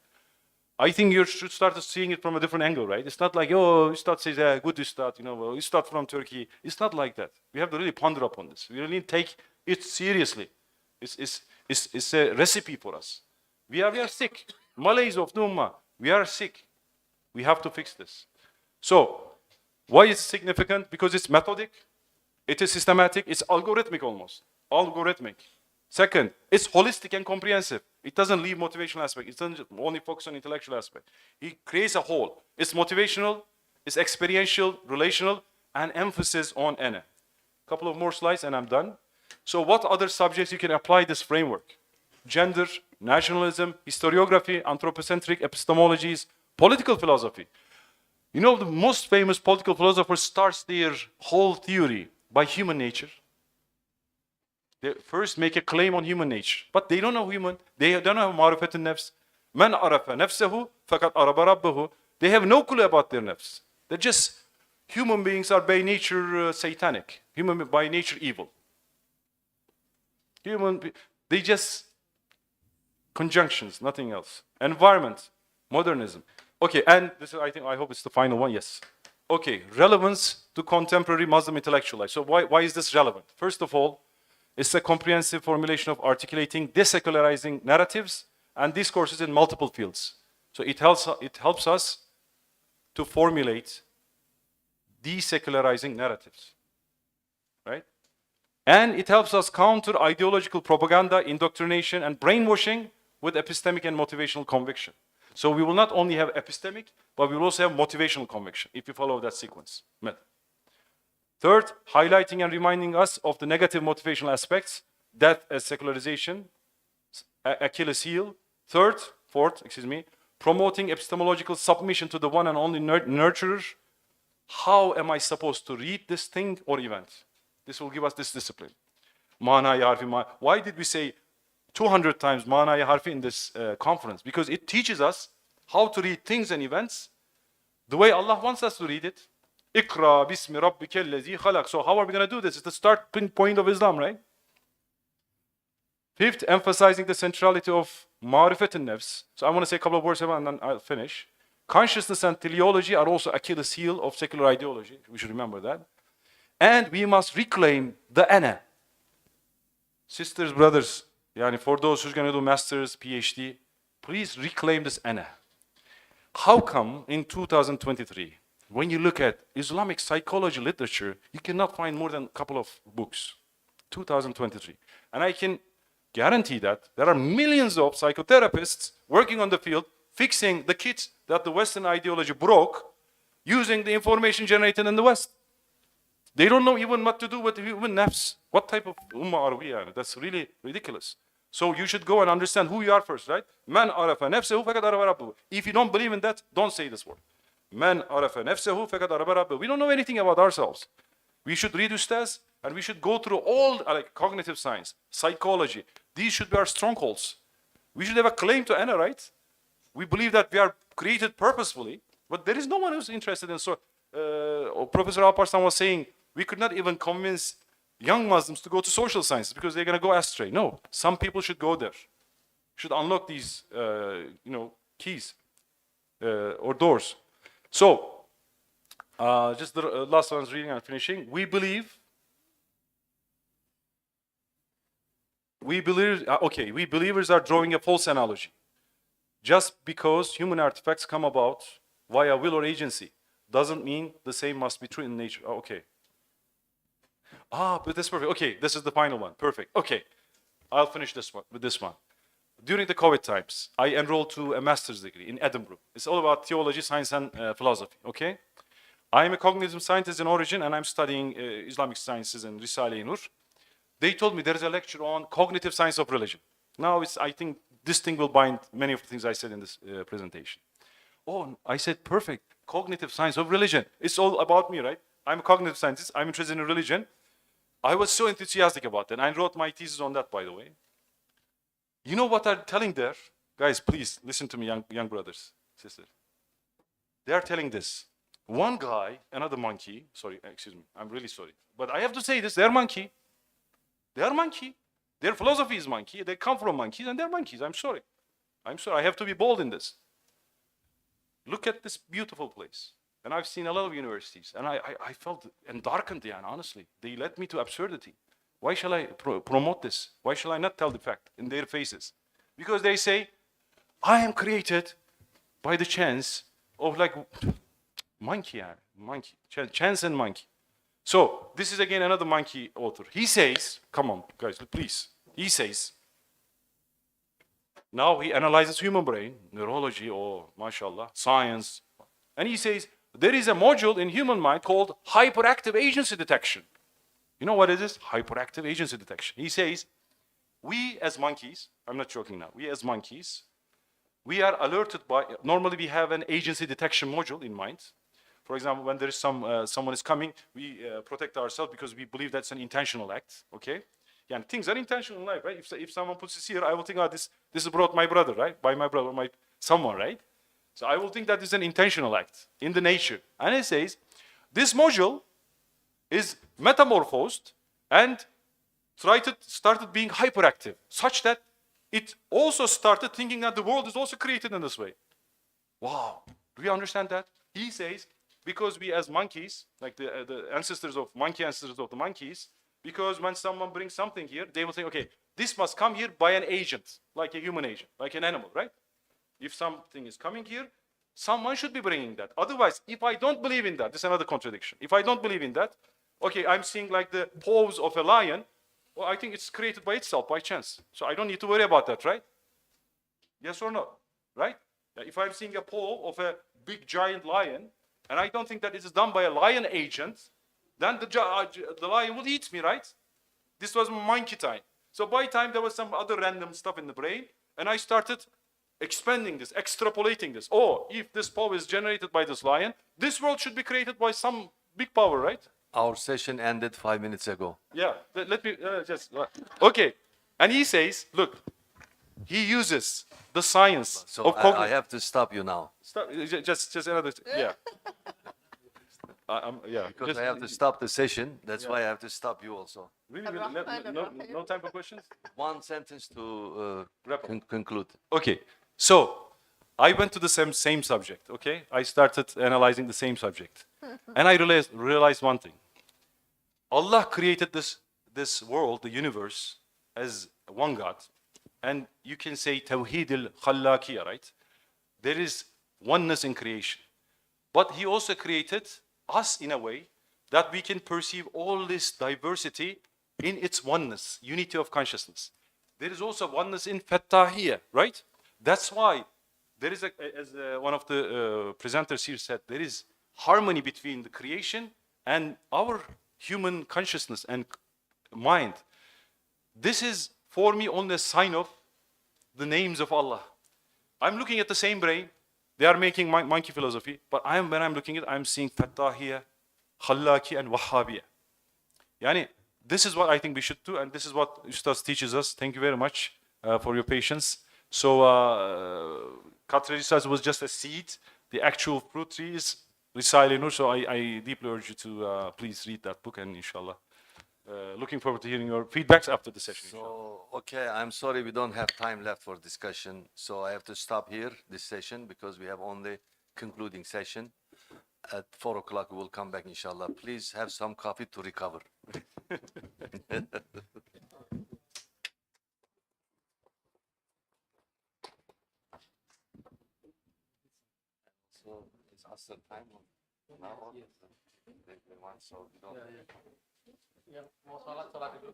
I think you should start seeing it from a different angle, right? It's not like, oh, Ustad says, good Ustad, Ustad from Turkey. It's not like that. We have to really ponder upon this. We really take it seriously. It's a recipe for us. We are sick. Malays of the Ummah, we are sick. We have to fix this. So, why is it significant? Because it's methodic, it is systematic, it's algorithmic almost. Algorithmic. Second, it's holistic and comprehensive. It doesn't leave motivational aspect. It doesn't only focus on intellectual aspect. It creates a whole. It's motivational, it's experiential, relational, and emphasis on ana. Couple of more slides and I'm done. So what other subjects you can apply this framework? Gender, nationalism, historiography, anthropocentric epistemologies, political philosophy. The most famous political philosopher starts their whole theory by human nature. They first make a claim on human nature, but they don't know human. They don't have ma'rifat al-nafs. Man arafa nafsahu fakat araba rabbahu. They have no clue about their nafs. They're just, human beings are by nature satanic. Human by nature evil. They just conjunctions, nothing else. Environment, modernism. Okay, and this is, I hope it's the final one, yes. Okay, relevance to contemporary Muslim intellectual life. So why is this relevant? First of all, it's a comprehensive formulation of articulating desecularizing narratives and discourses in multiple fields. So it helps us to formulate desecularizing narratives, right? And it helps us counter ideological propaganda, indoctrination, and brainwashing with epistemic and motivational conviction. So we will not only have epistemic, but we will also have motivational conviction if you follow that sequence method. Third, highlighting and reminding us of the negative motivational aspects, death as secularization, Achilles' heel. Fourth, promoting epistemological submission to the one and only nurturer. How am I supposed to read this thing or event? This will give us this discipline. Manay Harfi. Why did we say 200 times Manay Harfi in this conference? Because it teaches us how to read things and events the way Allah wants us to read it. Ikra bismi rabbika allazi khalaq. So how are we going to do this? It's the starting point of Islam, right? Fifth, emphasizing the centrality of ma'rifat al-nafs. So I want to say a couple of words and then I'll finish. Consciousness and teleology are also Achilles' heel of secular ideology. We should remember that. And we must reclaim the ana. Sisters, brothers, for those who's going to do masters, PhD, please reclaim this ana. How come in 2023, when you look at Islamic psychology literature, you cannot find more than a couple of books? 2023. And I can guarantee that there are millions of psychotherapists working on the field fixing the kids that the Western ideology broke using the information generated in the West. They don't know even what to do with human nafs. What type of ummah are we in? That's really ridiculous. So you should go and understand who you are first, right? Man arafa nafsehu faqad arafa rabbahu. If you don't believe in that, don't say this word. Man arafa nafsehu faqad arafa rabbahu. We don't know anything about ourselves. We should read ustaz and we should go through all like cognitive science, psychology. These should be our strongholds. We should have a claim to honor, right? We believe that we are created purposefully, but there is no one who's interested in so. Professor Alparslan was saying we could not even convince young Muslims to go to social sciences because they're going to go astray. No, some people should go there, should unlock these, keys or doors. So, just the last one's reading and finishing. We believers are drawing a false analogy. Just because human artifacts come about via will or agency doesn't mean the same must be true in nature. Okay. But that's perfect. Okay, this is the final one. Perfect. Okay, I'll finish this one with this one. During the COVID times, I enrolled to a master's degree in Edinburgh. It's all about theology, science, and philosophy. Okay, I'm a cognitive scientist in origin, and I'm studying Islamic sciences in Risale-i Nur. They told me there is a lecture on cognitive science of religion. Now, I think this thing will bind many of the things I said in this presentation. Oh, I said, perfect. Cognitive science of religion. It's all about me, right? I'm a cognitive scientist. I'm interested in religion. I was so enthusiastic about that. And I wrote my thesis on that, by the way. You know what they're telling there? Guys, please listen to me, young brothers, sisters. They are telling this. One guy, another monkey, sorry, excuse me, I'm really sorry. But I have to say this, they're monkey. They are monkey. Their philosophy is monkey. They come from monkeys and they're monkeys. I'm sorry. I have to be bold in this. Look at this beautiful place. And I've seen a lot of universities. And I felt darkened, honestly. They led me to absurdity. Why shall I promote this? Why shall I not tell the fact in their faces? Because they say, I am created by the chance of like monkey, chance and monkey. So this is again another monkey author. He says, come on guys, please. He says, now he analyzes human brain, neurology or mashallah, science. And he says, there is a module in human mind called hyperactive agency detection. You know what it is? Hyperactive agency detection. He says, we as monkeys, I'm not joking now, we as monkeys, we are alerted by, normally we have an agency detection module in mind. For example, when there is someone is coming, we protect ourselves because we believe that's an intentional act, okay? Yeah, things are intentional in life, right? If someone puts this here, I will think, this is brought my brother, right? By my brother, someone, right? So I will think that is an intentional act in the nature. And it says, this module is metamorphosed and started being hyperactive, such that it also started thinking that the world is also created in this way. Wow, do you understand that? He says, because we as monkeys, like the ancestors of the monkeys, because when someone brings something here, they will think, okay, this must come here by an agent, like a human agent, like an animal, right? If something is coming here, someone should be bringing that. Otherwise, if I don't believe in that, this is another contradiction. If I don't believe in that, okay, I'm seeing like the paws of a lion, well, I think it's created by itself, by chance. So I don't need to worry about that, right? Yes or no, right? If I'm seeing a paw of a big giant lion, and I don't think that it is done by a lion agent, then the lion will eat me, right? This was monkey time. So by time there was some other random stuff in the brain, and I started expanding this, extrapolating this. Oh, if this power is generated by this lion, this world should be created by some big power, right? Our session ended 5 minutes ago. Yeah, let me okay. And he says, look, he uses the science So of I have to stop you now. Stop, just another, yeah. Yeah. Because I have to stop the session. That's why I have to stop you also. Really, no time for questions? One sentence to Wrap up. conclude. Okay, so I went to the same subject, okay? I started analyzing the same subject. And I realized one thing. Allah created this world, the universe, as one God. And you can say Tawheed al-Khallaqiyya, right? There is oneness in creation. But He also created us in a way that we can perceive all this diversity in its oneness, unity of consciousness. there is also oneness in Fattahiyya, right? That's why there is, as one of the presenters here said, there is harmony between the creation and our human consciousness and mind. This is for me only a sign of the names of Allah. I'm looking at the same brain. They are making monkey philosophy, but when I'm looking at it, I'm seeing Fattahiyya, Khallaki, and Wahhabiyya. Yani, this is what I think we should do, and this is what Ustaz teaches us. Thank you very much for your patience. So, Qatra Risaz was just a seed. The actual fruit tree is Risale Nur. So I deeply urge you to please read that book, and inshallah, looking forward to hearing your feedbacks after the session. So, okay, I'm sorry we don't have time left for discussion. So I have to stop here, this session, because we have only concluding session. At 4 o'clock, we will come back, inshallah. Please have some coffee to recover. So it's Asr time now, or they want, so we don't. Ya, mau sholat dulu.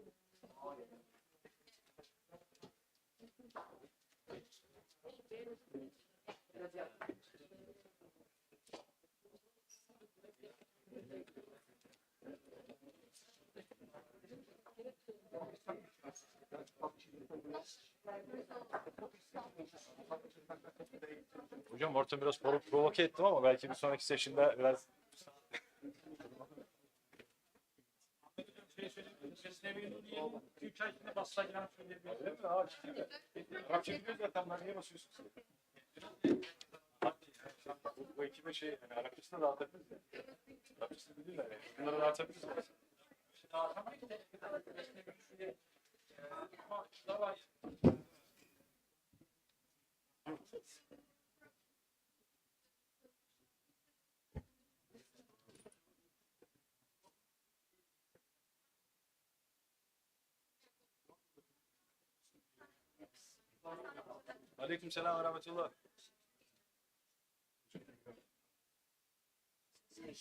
Hocam ortamı biraz provoke ettim ama belki bir sonraki session'da biraz... Üç ay içinde basacağını söyleyebilirim. Değil mi? Aa, ciddi mi? Arapça biliyoruz zaten, ben niye basıyorsun? Bu ekibe yani Arapçasını dağıtabiliriz ya. Arapçasını bilirler yani. Bunları dağıtabiliriz. Dağıtamayız da. Ama da var. Aleykümselam ve rahmetullah. In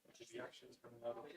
terms of the reactions coming out of it.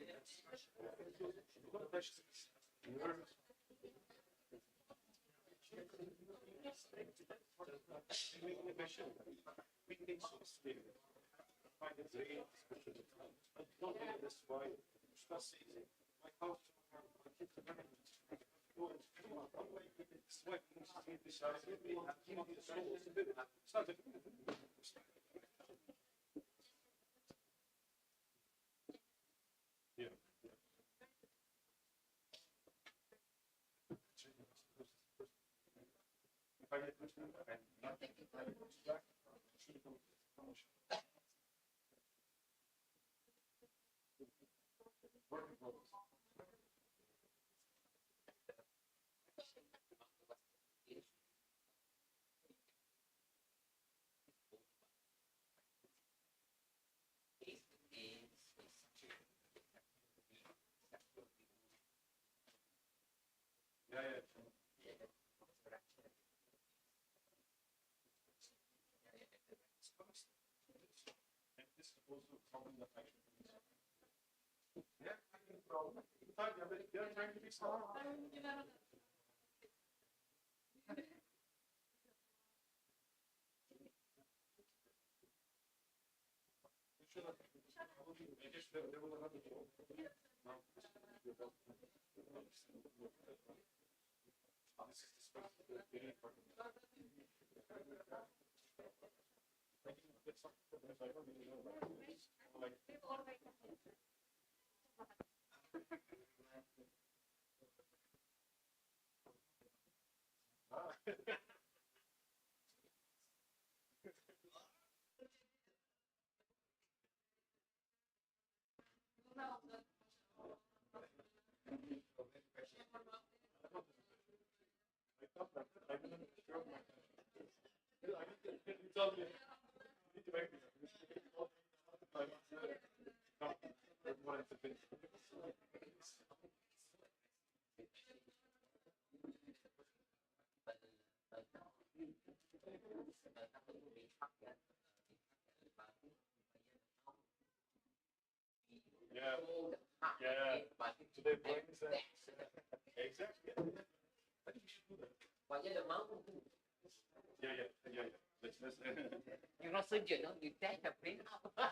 all the part Yeah. of it, but Today brings that's exactly. I think we should do that. but yeah, the mouth, Yeah. Let's you're not surgeon, no? You take the brain out.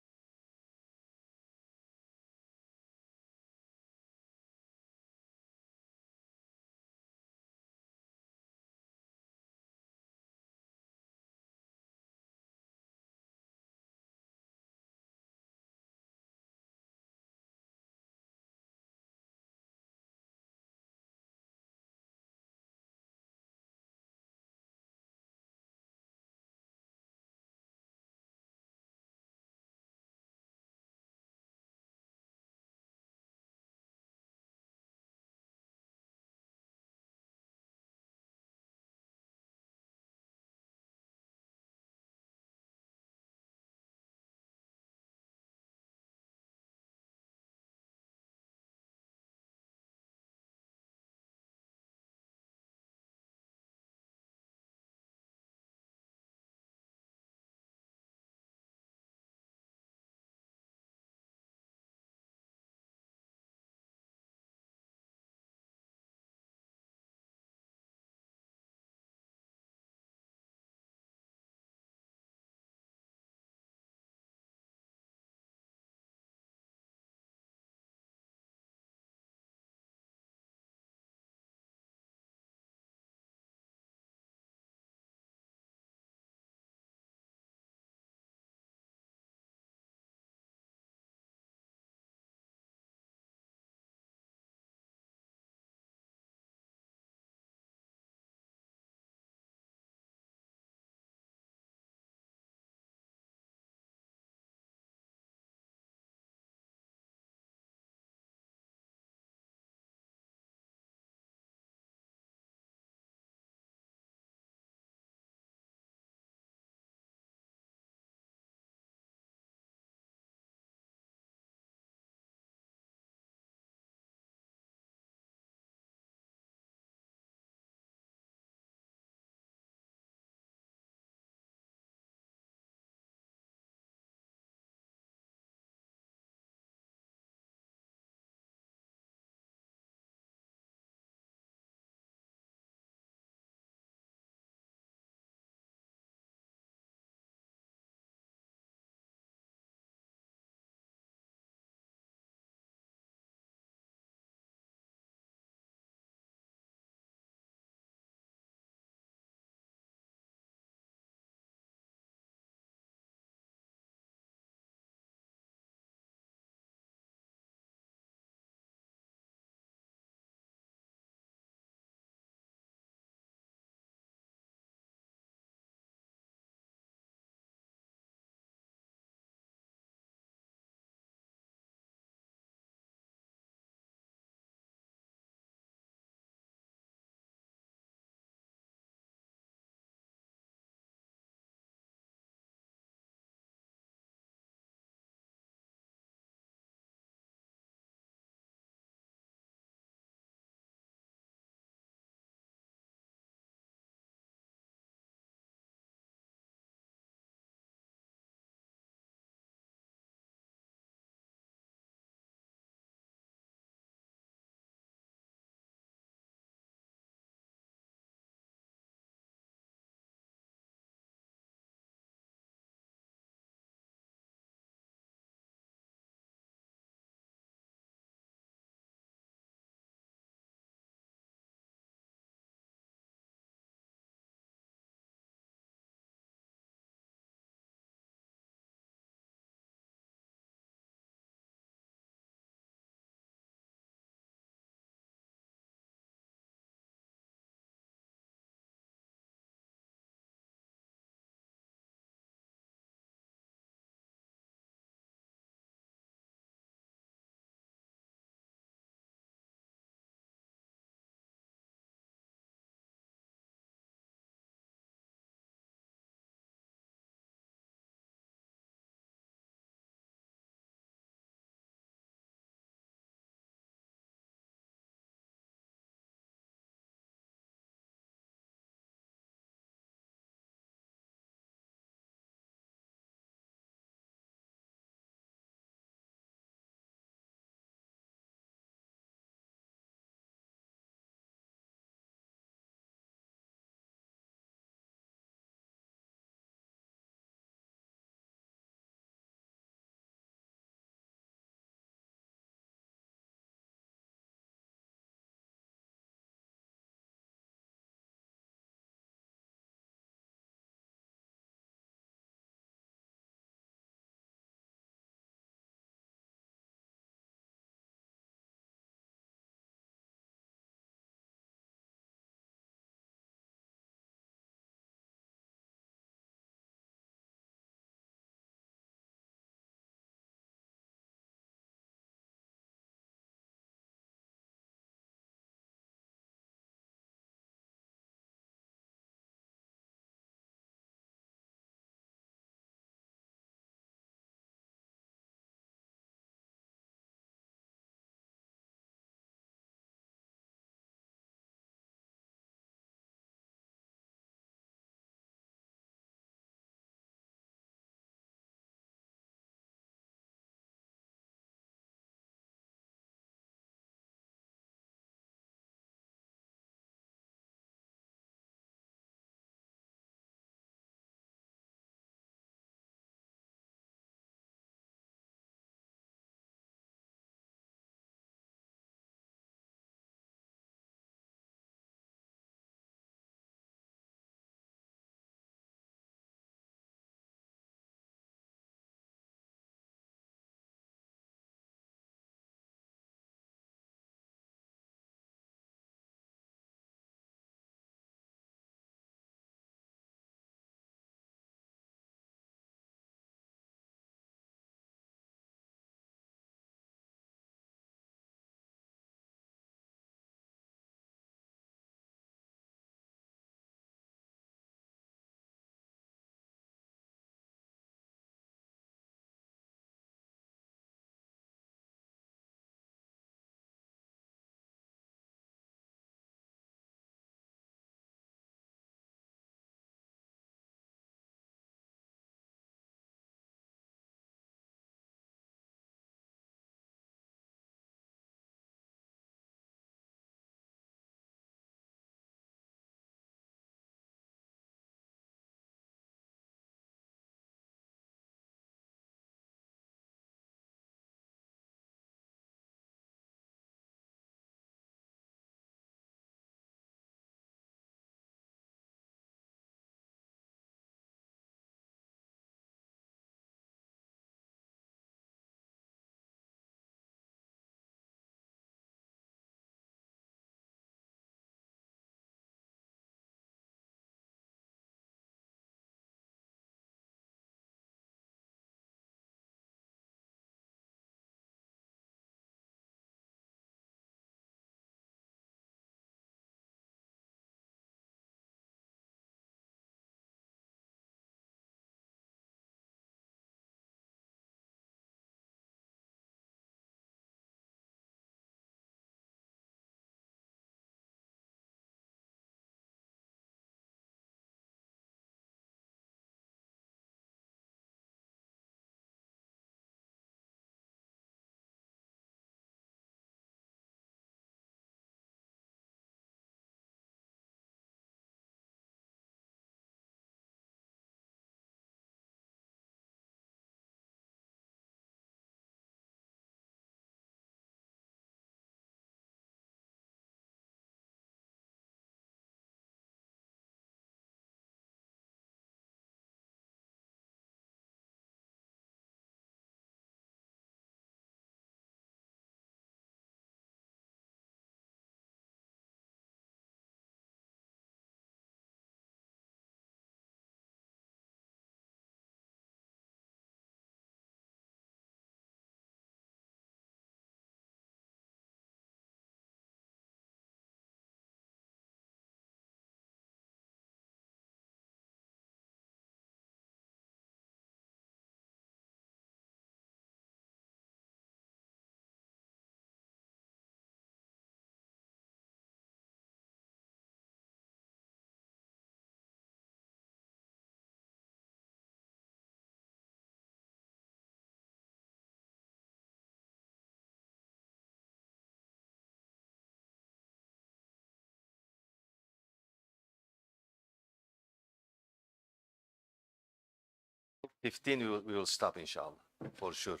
15 we will stop, inshallah, for sure.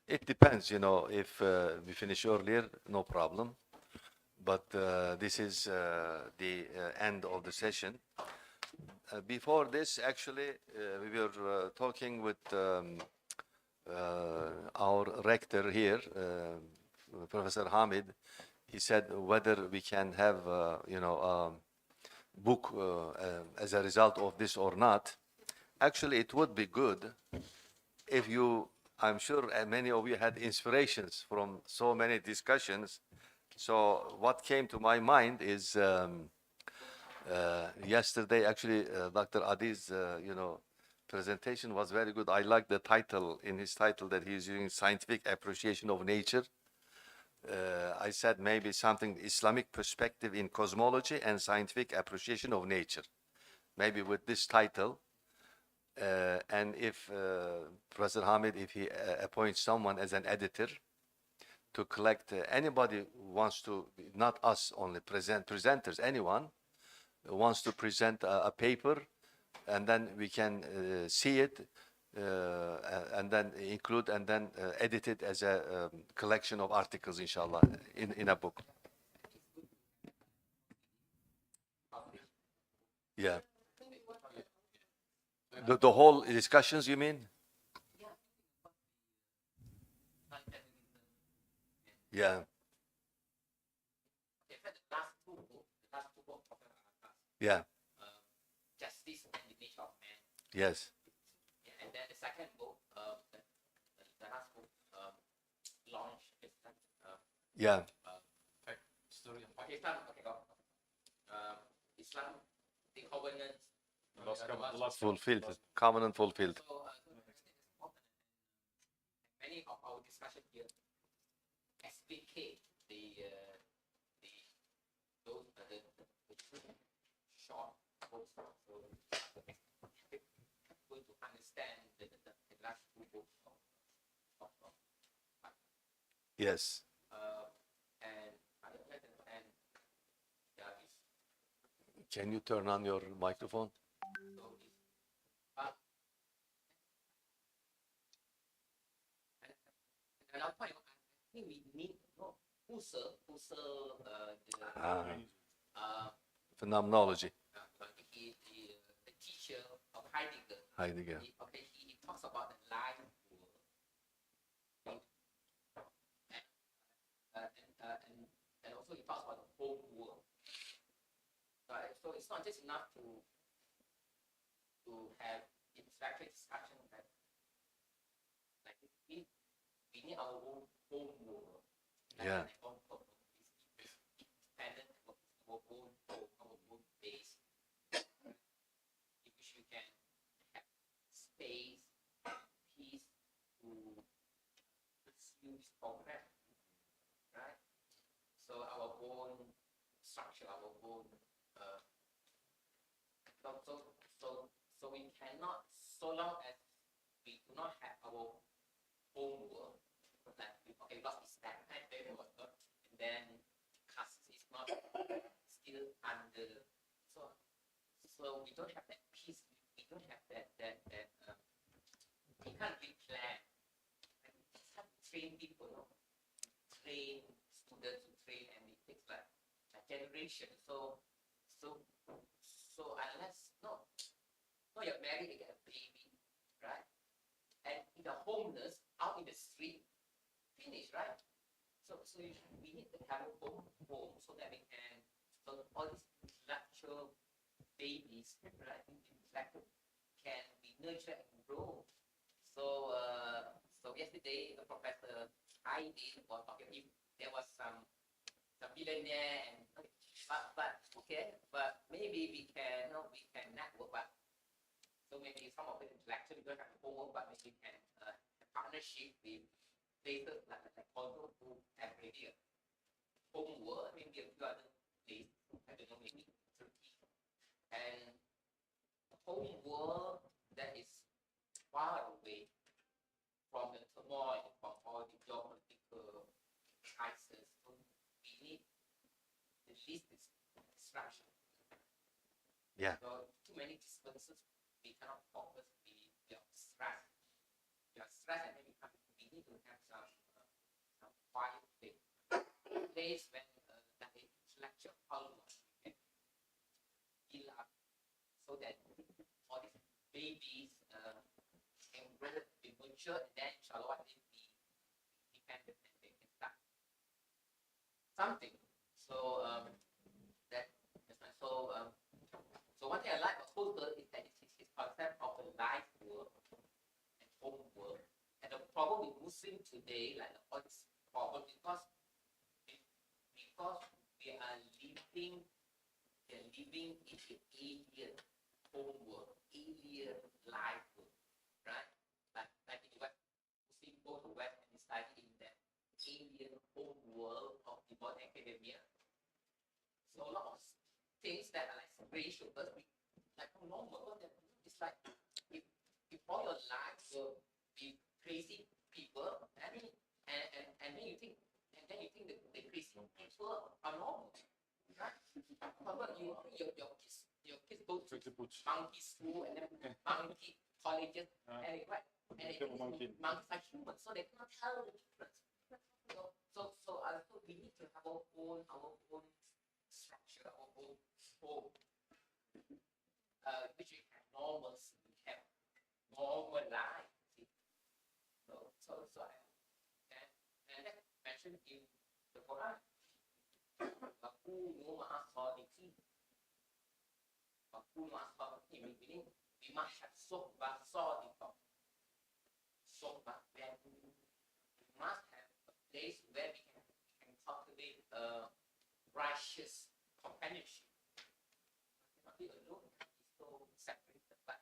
It depends, you know, if we finish earlier, no problem. But this is the end of the session. Before this, actually, we were talking with our rector here, Professor Hamid. He said whether we can have, you know, book as a result of this or not. Actually, it would be good if you, I'm sure many of you had inspirations from so many discussions. So what came to my mind is yesterday, actually, Dr. Adi's, you know, presentation was very good. I like the title, in his title, that he's using scientific appreciation of nature. I said maybe something Islamic perspective in cosmology and scientific appreciation of nature. Maybe with this title, and if Professor Hamid, if he appoints someone as an editor to collect anybody who wants to, not us only, presenters, anyone who wants to present a paper, and then we can see it, and then include and then edit it as a collection of articles, inshallah, in a book. Yeah. The whole discussions, you mean? Yeah. In fact, the last two books of Yeah. Justice and the Nature of Man. Yes. Yeah, and then the second book, the last book, launched this time. Yeah. Story of Pakistan. Okay, go. Islam, the covenant. The last Fulfilled. Covenant fulfilled. So, many of our discussion here explicate those short books. So going to understand the last two books of Yes. and yeah, Can you turn on your microphone? so but and another point, I think we need Husserl Phenomenology. the teacher of Heidegger. Heidegger. He talks about the life world. And also he talks about the whole world. Right? So it's not just enough to have intellectual discussion like we need our own home world. Yeah. Independent of our own home, our own base, in which we can have space, peace to pursue this program, right? So our own structure, our own so we cannot, so long as we do not have our own world, like we lost this time, and then class is not still under, so we don't have that peace, we don't have that we can't really plan. It's hard to train people, train students to train, and it takes like a generation. So unless you're married, you get a baby, right? And if you're homeless out in the street, finish, right? So we need to have a home so that we can, so all these intellectual babies, right? Intellectual can be nurtured and grow. So yesterday the Professor Heidi was talking. If there was some billionaire and but okay, but maybe we can network. But so maybe some of the intellectual don't have homework, but maybe we can have partnership with places like Gontor who have maybe a homework, maybe a few other places. I don't know, maybe Turkey, and a homework that is far away from the turmoil, from all the geopolitical crisis. So we need the least distraction. Yeah. So too many disturbances, we cannot focus, we are distracted. stress and then we need to have some quiet place when that intellectual power can build up so that all these babies can grow, be mature, and then inshallah they be dependent and they can start something. So so one thing I like about Husserl is that it's his concept of the life world and home world. And the problem with Muslim today, like all this problem, because we are living in an alien home world, alien life world, right? Like in the West, Muslim go to West and study in that alien home world of the modern academia. So a lot of things that are like strange to us, like normal. It's like if all your life will be crazy people, and then you think the crazy people are normal, right? But your kids go to monkey school and then monkey colleges, and monkeys are humans, so they cannot tell the difference. So we need to have our own structure, our own home, which we have normalcy, we have normal life. See? And that mentioned in the Quran. Meaning we must have sohbah sadiqah. Sohbah, where we must have a place where we can cultivate righteous companionship. Not be alone, it's so separated. But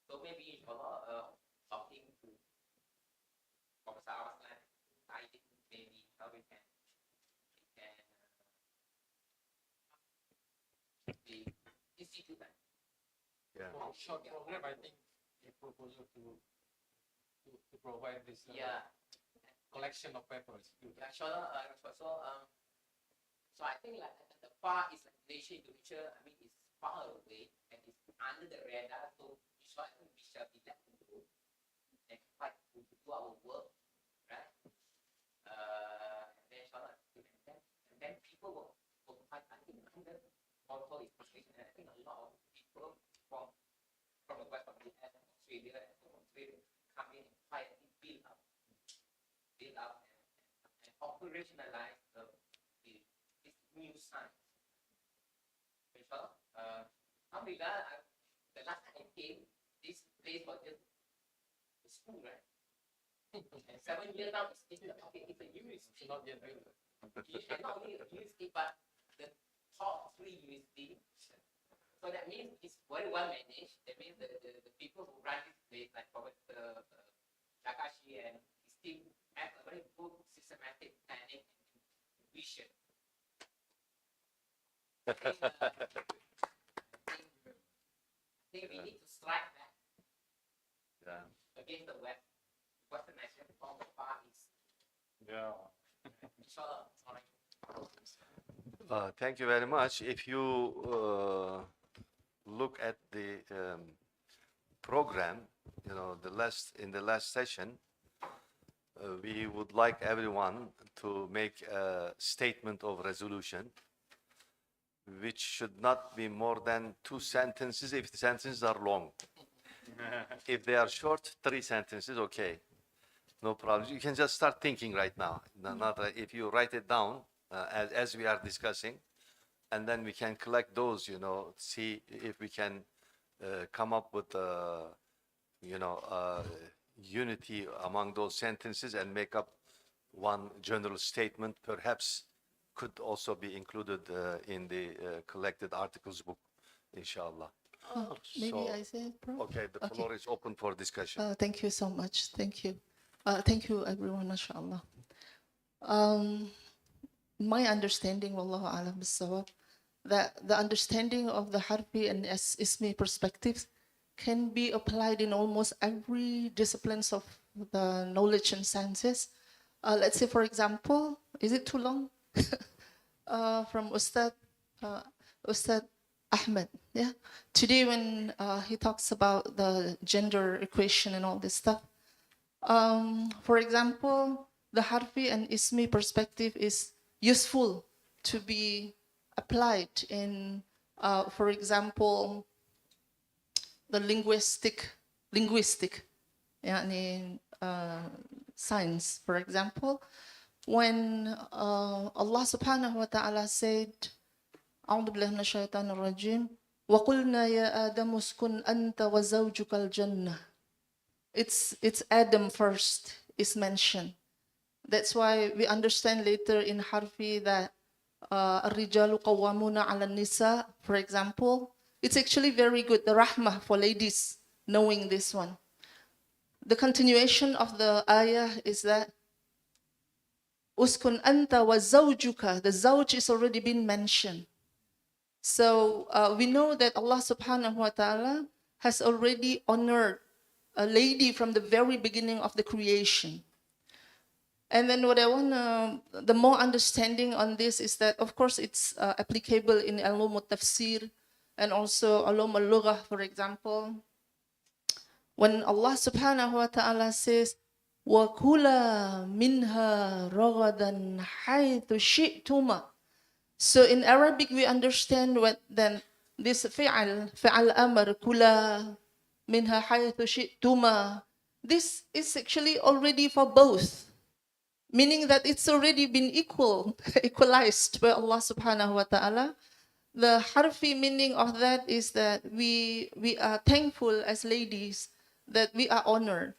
so maybe inshallah, talking to Professor Arslan, maybe how we can the institute that. Yeah. For short program, I think a proposal to provide this collection of papers. Yeah, inshallah. So I think like the far is like Malaysia, Indonesia. I mean, it's far away and it's under the radar. So inshallah, I think we shall be left to and fight to do our work, right? And then inshallah, and then people will fight. I think under Gontor is persuasion, and I think a lot of people from the West, from the US and Australia come in and fight and build up and operationalize this new science. Inshallah, alhamdulillah, the last time I came, this place was just a school, right? And 7 years now, it's a university. Not yet built. And not only a university, but the top 3 universities. So that means it's very well managed. That means the people who run this place, like Professor Takashi and his team, have a very good systematic planning and vision. I think we need to strike back against the Western nation from the Far East. Yeah. Inshallah. All right. Thank you very much. If you look at the program, in the last session, we would like everyone to make a statement of resolution, which should not be more than 2 sentences if the sentences are long. If they are short, 3 sentences, okay. No problem. You can just start thinking right now. If you write it down as we are discussing, and then we can collect those, see if we can come up with, unity among those sentences and make up one general statement, perhaps could also be included in the collected articles book, inshallah. Maybe So- I say, Prof? Okay, the floor is open for discussion. Thank you so much. Thank you. Thank you, everyone, mashallah. My understanding, wallahu alam bisawab, that the understanding of the Harfi and Ismi perspectives can be applied in almost every disciplines of the knowledge and sciences. Let's say, for example, is it too long? From Ustad Ahmed, yeah. Today when he talks about the gender equation and all this stuff, For example, the Harfi and Ismi perspective is useful to be applied in, for example, the linguistic يعني, science. For example, when Allah subhanahu wa ta'ala said, أعوذ بالله من الشيطان الرجيم وقلنا يا آدم اسكن أنت وزوجك الجنة. It's Adam first is mentioned. That's why we understand later in Harfi that الرجال قوامون على النساء, for example. It's actually very good, the rahmah for ladies, knowing this one. The continuation of the ayah is that uskun anta wa zawjuka, the zawj is already been mentioned. So we know that Allah subhanahu wa ta'ala has already honored a lady from the very beginning of the creation. And then what I want the more understanding on this is that, of course, it's applicable in ulum al-tafsir and also ulum al-lughah, for example. When Allah subhanahu wa ta'ala says, وَكُلَا مِنْهَا رَغَدًا حَيْثُ شِئْتُمَا. So in Arabic, we understand what then this fi'al amr, kula minha haythu shi'tuma. This is actually already for both, meaning that it's already been equalized by Allah subhanahu wa ta'ala. The harfi meaning of that is that we are thankful as ladies that we are honored.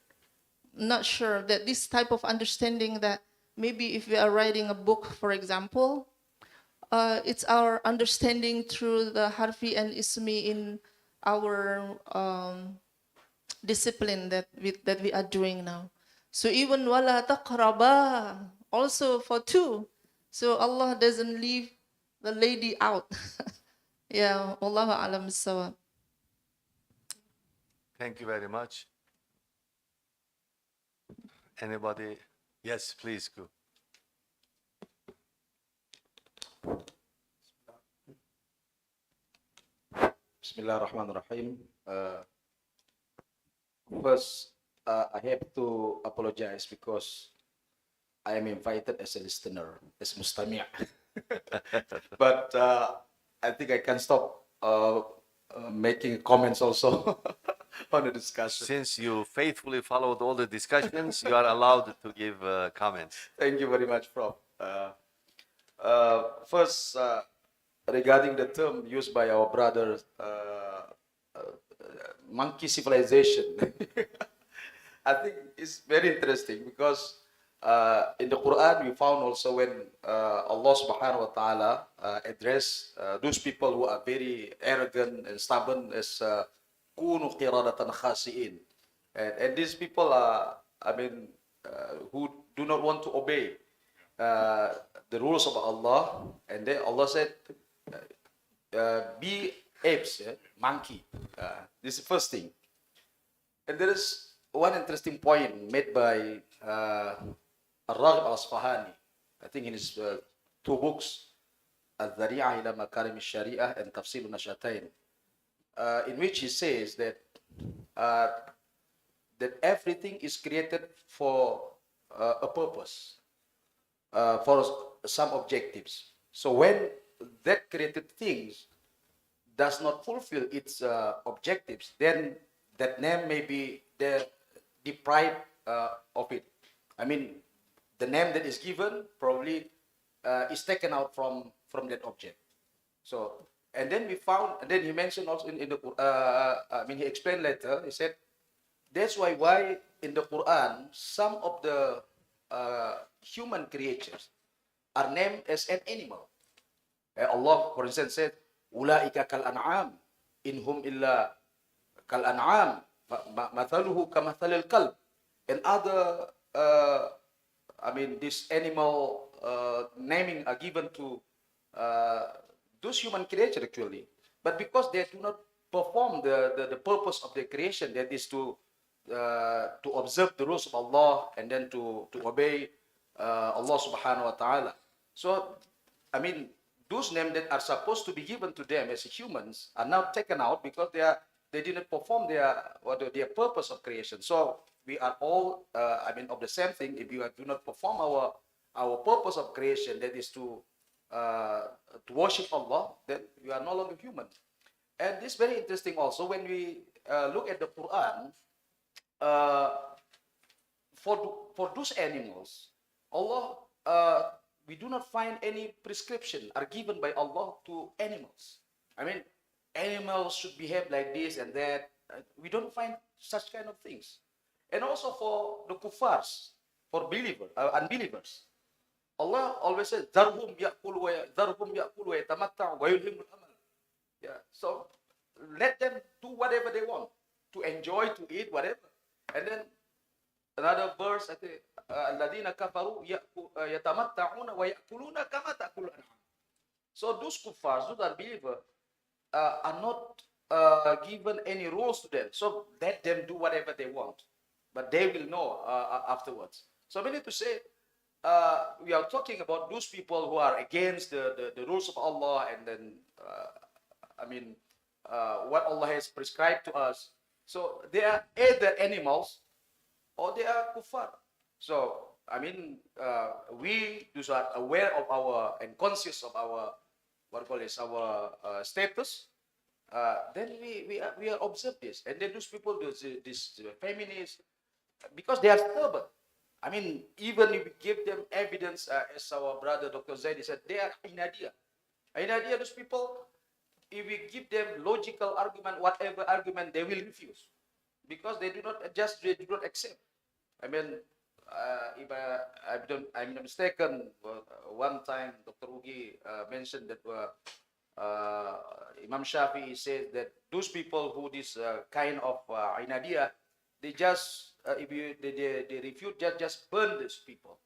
Not sure that this type of understanding that maybe if we are writing a book, for example, it's our understanding through the Harfi and Ismi in our discipline that we are doing now. So even wala taqraba, also for two. So Allah doesn't leave the lady out. Yeah, Wallahu a'lam bissawab. Thank you very much. Anybody? Yes, please go. Bismillahirrahmanirrahim. First, I have to apologize because I am invited as a listener, as mustami'. But I think I can stop making comments also on the discussion. Since you faithfully followed all the discussions, you are allowed to give comments. Thank you very much, Prof. First, regarding the term used by our brother, monkey civilization, I think it's very interesting because in the Quran we found also when Allah subhanahu wa ta'ala addressed those people who are very arrogant and stubborn as kunu qiradatan khasi'in. And these people are, who do not want to obey the rules of Allah, and then Allah said, be apes, monkey. This is the first thing. And there is one interesting point made by Ar-Raghib al-Asfahani, I think in his two books, Al-Dhari'ah ila Makarim al-Shari'ah and Tafsil al-Nashatayn, in which he says that that everything is created for a purpose, for some objectives. So when that created things does not fulfill its objectives, then that name may be deprived of it. I mean, the name that is given probably is taken out from that object. So, and then we found, and then he mentioned also in the he explained later, he said, that's why in the Quran, some of the human creatures are named as an animal. Allah, for instance, said, Ulaika kal an'am, inhum illa kal an'am, mathaluhu kamathalil kalb. And other, this animal naming are given to those human creatures actually. But because they do not perform the purpose of their creation, that is to observe the rules of Allah and then to obey Allah subhanahu wa ta'ala. So, those names that are supposed to be given to them as humans are now taken out because they didn't perform their purpose of creation. So we are all, of the same thing, if we do not perform our purpose of creation, that is to worship Allah, then we are no longer human. And this is very interesting also when we look at the Quran. For those animals, Allah, we do not find any prescription are given by Allah to animals. I mean, animals should behave like this and that. We don't find such kind of things. And also for the kuffars, for unbelievers, Allah always says, "Zarhum ya'kulu wa yatamatta'u wa yulhimul amal." Yeah. So let them do whatever they want, to enjoy, to eat, whatever. And then another verse, I think, "Alladhina kafaru yatamatta'una wa ya'kuluna kama ta'kulu an'am." So those kuffars, those unbelievers, are not given any rules to them. So let them do whatever they want, but they will know afterwards. So we need to say, we are talking about those people who are against the rules of Allah, and then what Allah has prescribed to us. So they are either animals or they are kuffar. So we those are aware of our and conscious of our status. Then we are observe this, and then those people, this feminists, because they are stubborn. I mean, even if we give them evidence, as our brother Dr. Zaidi said, they are in idea. Those people, if we give them logical argument, whatever argument, they will refuse, because they do not accept. I mean, if I'm not mistaken, one time Dr. Ugi mentioned that Imam Shafi'i said that those people who this kind of idea, they just they refute, just burn these people,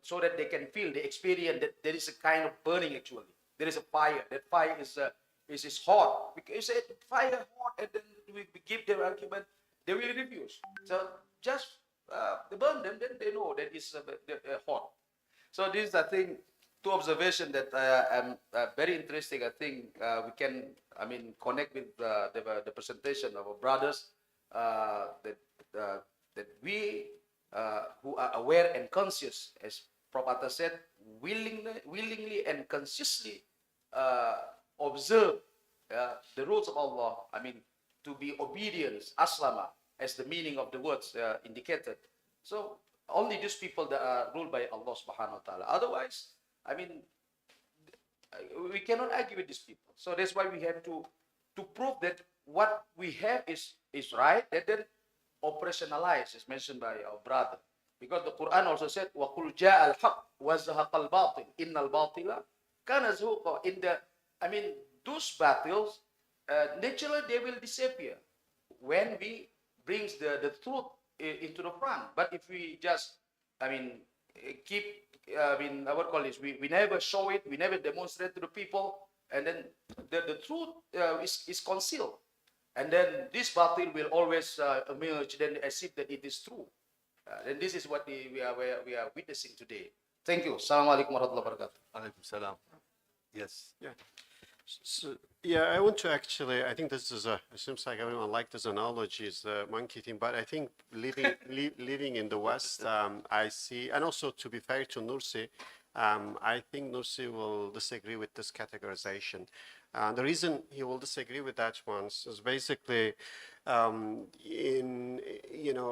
so that they can feel, they experience that there is a kind of burning. Actually, there is a fire. That fire is hot. Because it's fire hot, and then we give them argument, they will refuse. So just burn them, then they know that it's hot. So this is, I think, two observations that am very interesting. I think we can, connect with the presentation of our brothers, that we who are aware and conscious, as Prabhupada said, willingly and consciously observe the rules of Allah. To be obedience, aslama, as the meaning of the words indicated. So only those people that are ruled by Allah subhanahu wa ta'ala. Otherwise, we cannot argue with these people. So that's why we have to prove that what we have is right, and then operationalize, as mentioned by our brother. Because the Quran also said, وَقُلْ جَاءَ الْحَقِّ وَزَهَقَ الْبَاطِلِ إِنَّ الْبَاطِلَ كَانَ زَهُوقًا. Those battles, naturally they will disappear when we brings the truth into the front. But if we just, keep, we never show it, we never demonstrate to the people, and then the truth is concealed. And then this battle will always emerge then as if that it is true. And this is what we are witnessing today. Thank you. Assalamu alaikum warahmatullahi wabarakatuh. Alaikum salam. Yes. Yeah. So, I want to actually, I think this is it seems like everyone liked this analogy, is the monkey thing, but I think living in the West, I see, and also to be fair to Nursi, I think Nursi will disagree with this categorization. The reason he will disagree with that one is basically,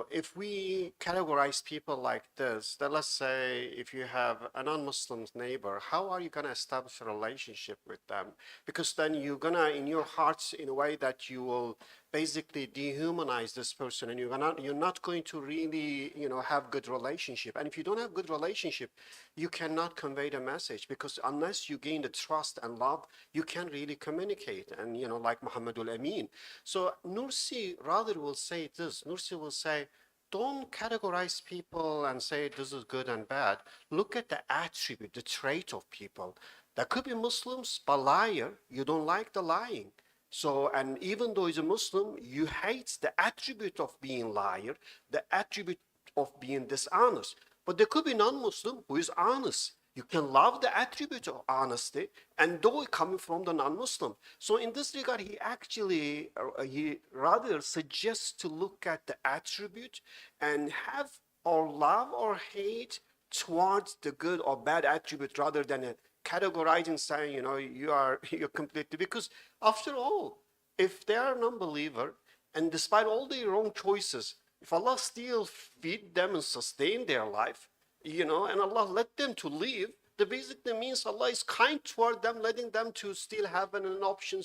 if we categorize people like this, then let's say if you have a non-Muslim neighbor, how are you going to establish a relationship with them? Because then you're going to, in your hearts, in a way that you will basically dehumanize this person, and you're not going to really, have good relationship. And if you don't have good relationship, you cannot convey the message, because unless you gain the trust and love, you can't really communicate. And, like Muhammadul Amin. So Nursi rather will say this. Nursi will say, don't categorize people and say this is good and bad. Look at the attribute, the trait of people. There could be Muslims, but liar, you don't like the lying. So, and even though he's a Muslim, you hate the attribute of being liar, the attribute of being dishonest. But there could be non-Muslim who is honest. You can love the attribute of honesty, and though coming from the non-Muslim. So in this regard, he actually, he rather suggests to look at the attribute and have or love or hate towards the good or bad attribute rather than categorizing, saying, you know, you're completely, because after all, if they are a non-believer and despite all their wrong choices, if Allah still feed them and sustain their life, you know, and Allah let them to live, that basically means Allah is kind toward them, letting them to still have an option,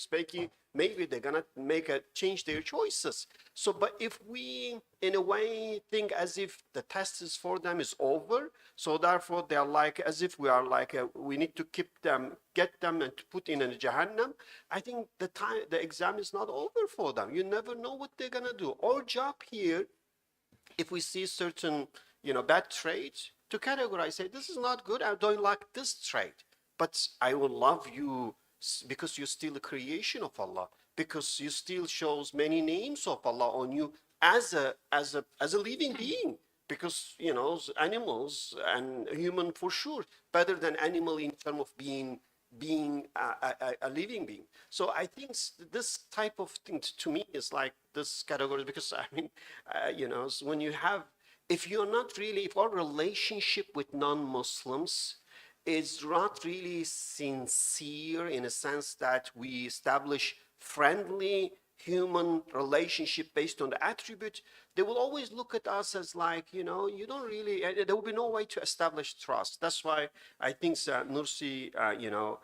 maybe they're gonna change their choices. So, but if we, in a way, think as if the test is for them is over, so therefore they are like, as if we are like, we need to keep them, get them and to put in a Jahannam, I think the exam is not over for them. You never know what they're gonna do. Our job here, if we see certain, you know, bad traits, to categorize, say, this is not good, I don't like this trait, but I will love you because you're still a creation of Allah, because you still shows many names of Allah on you as a living being, because, you know, animals and human for sure, better than animal in terms of being a living being. So I think this type of thing to me is like this category, because I mean, you know, when you have, if our relationship with non-Muslims is not really sincere in a sense that we establish friendly human relationship based on the attribute, they will always look at us as like, you know, you don't really, there will be no way to establish trust. That's why I think Nursi, you know,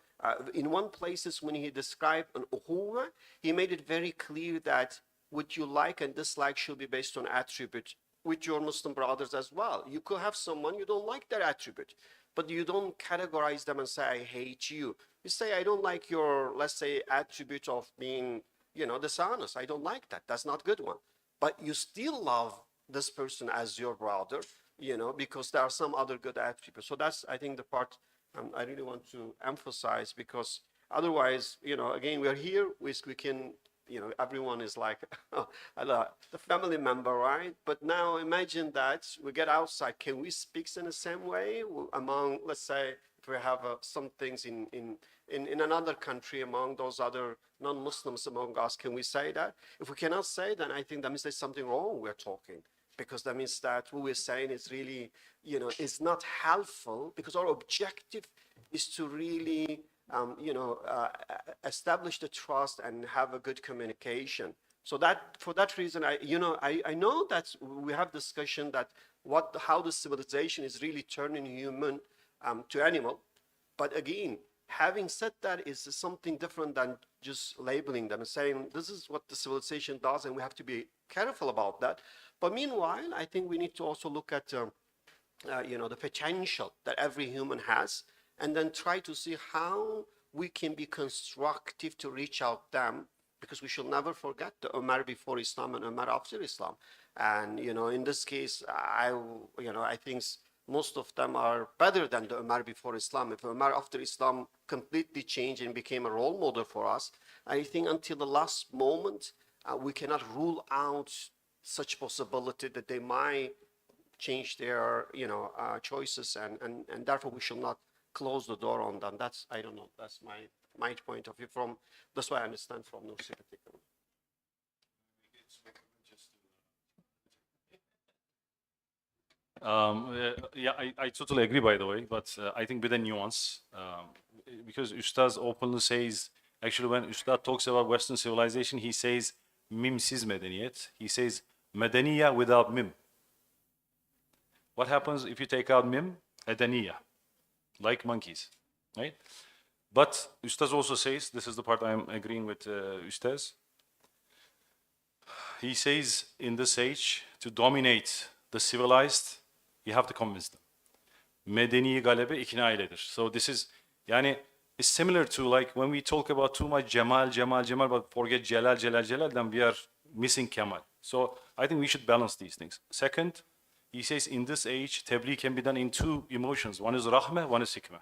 in one places when he described an uhuwa, he made it very clear that what you like and dislike should be based on attribute with your Muslim brothers as well. You could have someone you don't like their attribute, but you don't categorize them and say, I hate you. You say, I don't like your, let's say, attribute of being, you know, dishonest. I don't like that. That's not a good one. But you still love this person as your brother, you know, because there are some other good attributes. So that's, I think, the part I really want to emphasize, because otherwise, you know, again, we are here, we can, you know, everyone is like the family member, right? But now imagine that we get outside. Can we speak in the same way among, let's say, if we have some things in another country among those other non-Muslims among us, can we say that? If we cannot say, then I think that means there's something wrong we're talking, because that means that what we're saying is really, you know, is not helpful, because our objective is to really you know, establish the trust and have a good communication. So that, for that reason, I know that we have discussion that how the civilization is really turning human to animal. But again, having said that, is something different than just labeling them and saying this is what the civilization does, and we have to be careful about that. But meanwhile, I think we need to also look at you know, the potential that every human has, and then try to see how we can be constructive to reach out them, because we should never forget the Umar before Islam and Umar after Islam. And, you know, in this case, I think most of them are better than the Umar before Islam. If Umar after Islam completely changed and became a role model for us, I think until the last moment, we cannot rule out such possibility that they might change their, you know, choices, and therefore we should not close the door on them. That's, I don't know, that's my point of view from, that's what I understand from Nursi particularly. Yeah, I totally agree, by the way, but I think with a nuance, because Ustaz openly says, actually when Ustaz talks about Western civilization, he says mimsiz medeniyet, he says medeniya without mim. What happens if you take out mim? Edeniya, like monkeys, right? But Ustaz also says, this is the part I'm agreeing with Ustaz, he says in this age, to dominate the civilized, you have to convince them. Medeni galebe ikna iledir. So this is, yani, it's similar to like when we talk about too much Jamal, but forget Jalal, then we are missing Kamal. So I think we should balance these things. Second, he says in this age, tabligh can be done in two emotions. One is rahmah, one is hikmah.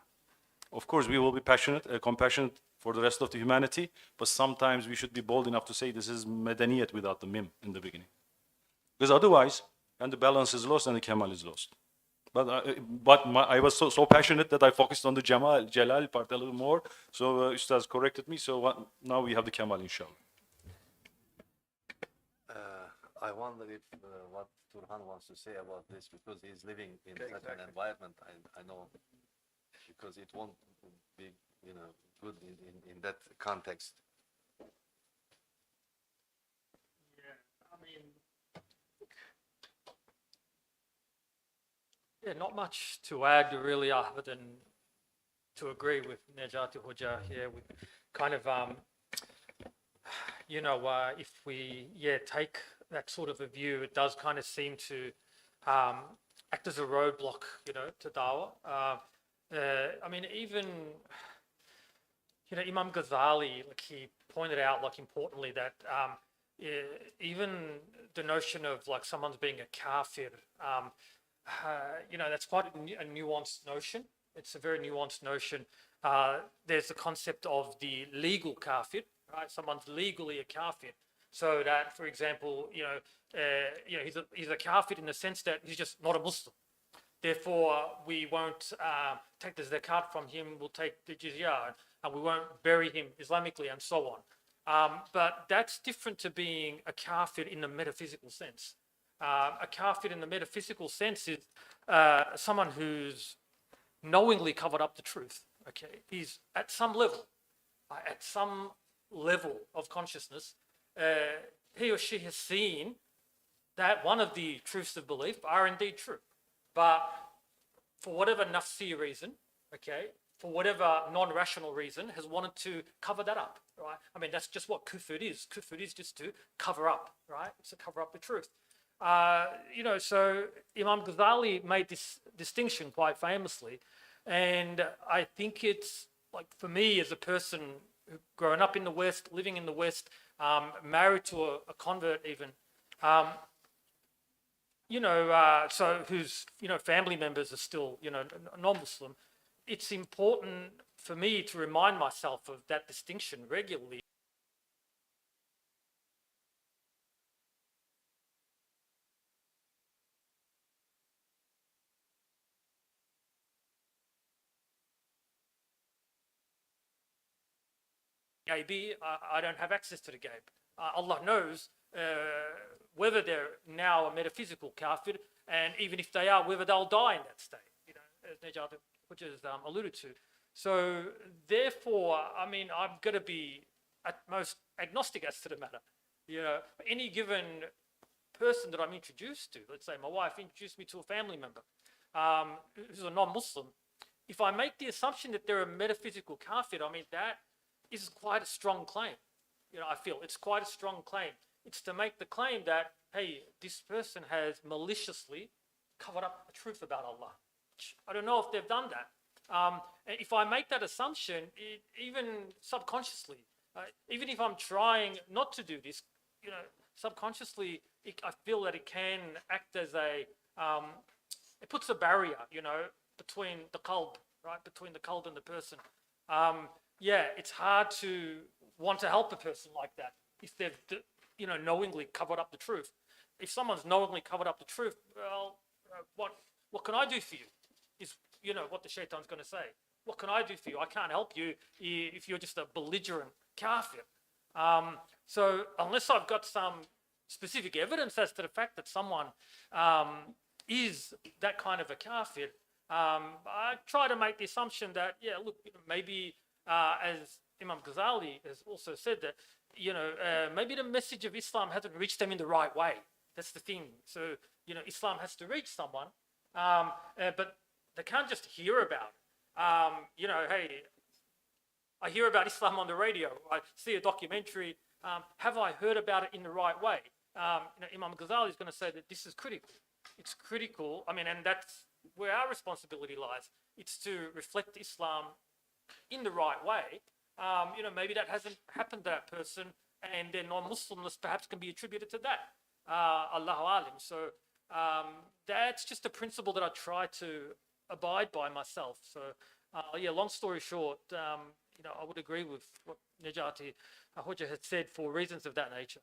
Of course, we will be passionate, compassionate for the rest of the humanity, but sometimes we should be bold enough to say this is madaniyat without the mim in the beginning. Because otherwise, and the balance is lost and the kamal is lost. I was so passionate that I focused on the Jalal part a little more. So Ustaz corrected me. So now we have the Kamal, inshallah. I wonder if what Turhan wants to say about this, because he's living in such an environment. I know, because it won't be, good in that context. Yeah, not much to add really, other than to agree with Najati Hoja here. With kind of, if we take that sort of a view, it does kind of seem to act as a roadblock, to dawah. I mean, even Imam Ghazali, like he pointed out, like importantly that even the notion of like someone's being a kafir. That's quite a nuanced notion. It's a very nuanced notion. There's the concept of the legal kafir, right? Someone's legally a kafir. So that, for example, he's a kafir in the sense that he's just not a Muslim. Therefore, we won't take the zakat from him. We'll take the jizya, and we won't bury him Islamically, and so on. But that's different to being a kafir in the metaphysical sense. A kafir in the metaphysical sense is someone who's knowingly covered up the truth. Okay, he's at some level of consciousness, he or she has seen that one of the truths of belief are indeed true, but for whatever nafsi reason, okay, for whatever non-rational reason, has wanted to cover that up, right? I mean, that's just what kufr is. Kufr is just to cover up, right? It's to cover up the truth. So Imam Ghazali made this distinction quite famously, and I think it's like, for me as a person who grown up in the West, living in the West, married to a convert even, so whose family members are still non-Muslim. It's important for me to remind myself of that distinction regularly. Maybe I don't have access to the gaib. Allah knows whether they're now a metaphysical kafir, and even if they are, whether they'll die in that state, as Najat has alluded to. So therefore, I mean, I'm going to be at most agnostic as to the matter. Any given person that I'm introduced to, let's say my wife introduced me to a family member who's a non-Muslim, if I make the assumption that they're a metaphysical kafir, I mean, that is quite a strong claim. I feel it's quite a strong claim. It's to make the claim that, hey, this person has maliciously covered up the truth about Allah. I don't know if they've done that. And if I make that assumption, even subconsciously, even if I'm trying not to do this, subconsciously, I feel that it can act as it puts a barrier, between the qalb, right? Between the qalb and the person. It's hard to want to help a person like that if they've, knowingly covered up the truth. If someone's knowingly covered up the truth, well, what can I do for you? Is what the shaitan's going to say. What can I do for you? I can't help you if you're just a belligerent kafir. So unless I've got some specific evidence as to the fact that someone is that kind of a kafir, I try to make the assumption that, maybe as Imam Ghazali has also said that, maybe the message of Islam hasn't reached them in the right way. That's the thing. So, Islam has to reach someone, but they can't just hear about it. Hey, I hear about Islam on the radio. I see a documentary. Have I heard about it in the right way? Imam Ghazali is going to say that this is critical. It's critical. I mean, and that's where our responsibility lies. It's to reflect Islam in the right way. Maybe that hasn't happened to that person, and their non-Muslimness perhaps can be attributed to that. Allahu alim. So that's just a principle that I try to abide by myself. So long story short, I would agree with what Najati Hoja had said for reasons of that nature.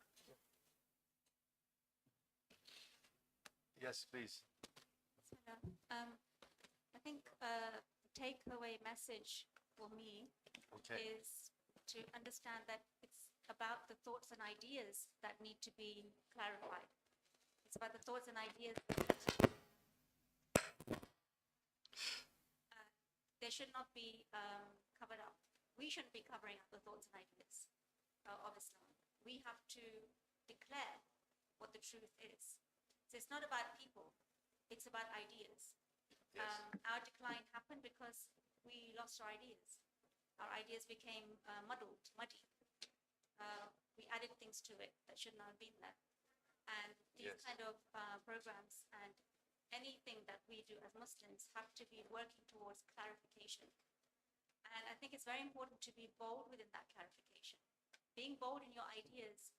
Yes, please. takeaway message for me Okay. is to understand that it's about the thoughts and ideas that need to be clarified. It's about the thoughts and ideas. They should not be covered up. We shouldn't be covering up the thoughts and ideas of Islam. We have to declare what the truth is. So it's not about people, it's about ideas. Our decline happened because we lost our ideas. Our ideas became muddy. We added things to it that should not have been there. And these Yes. kind of programs and anything that we do as Muslims have to be working towards clarification. And I think it's very important to be bold within that clarification. Being bold in your ideas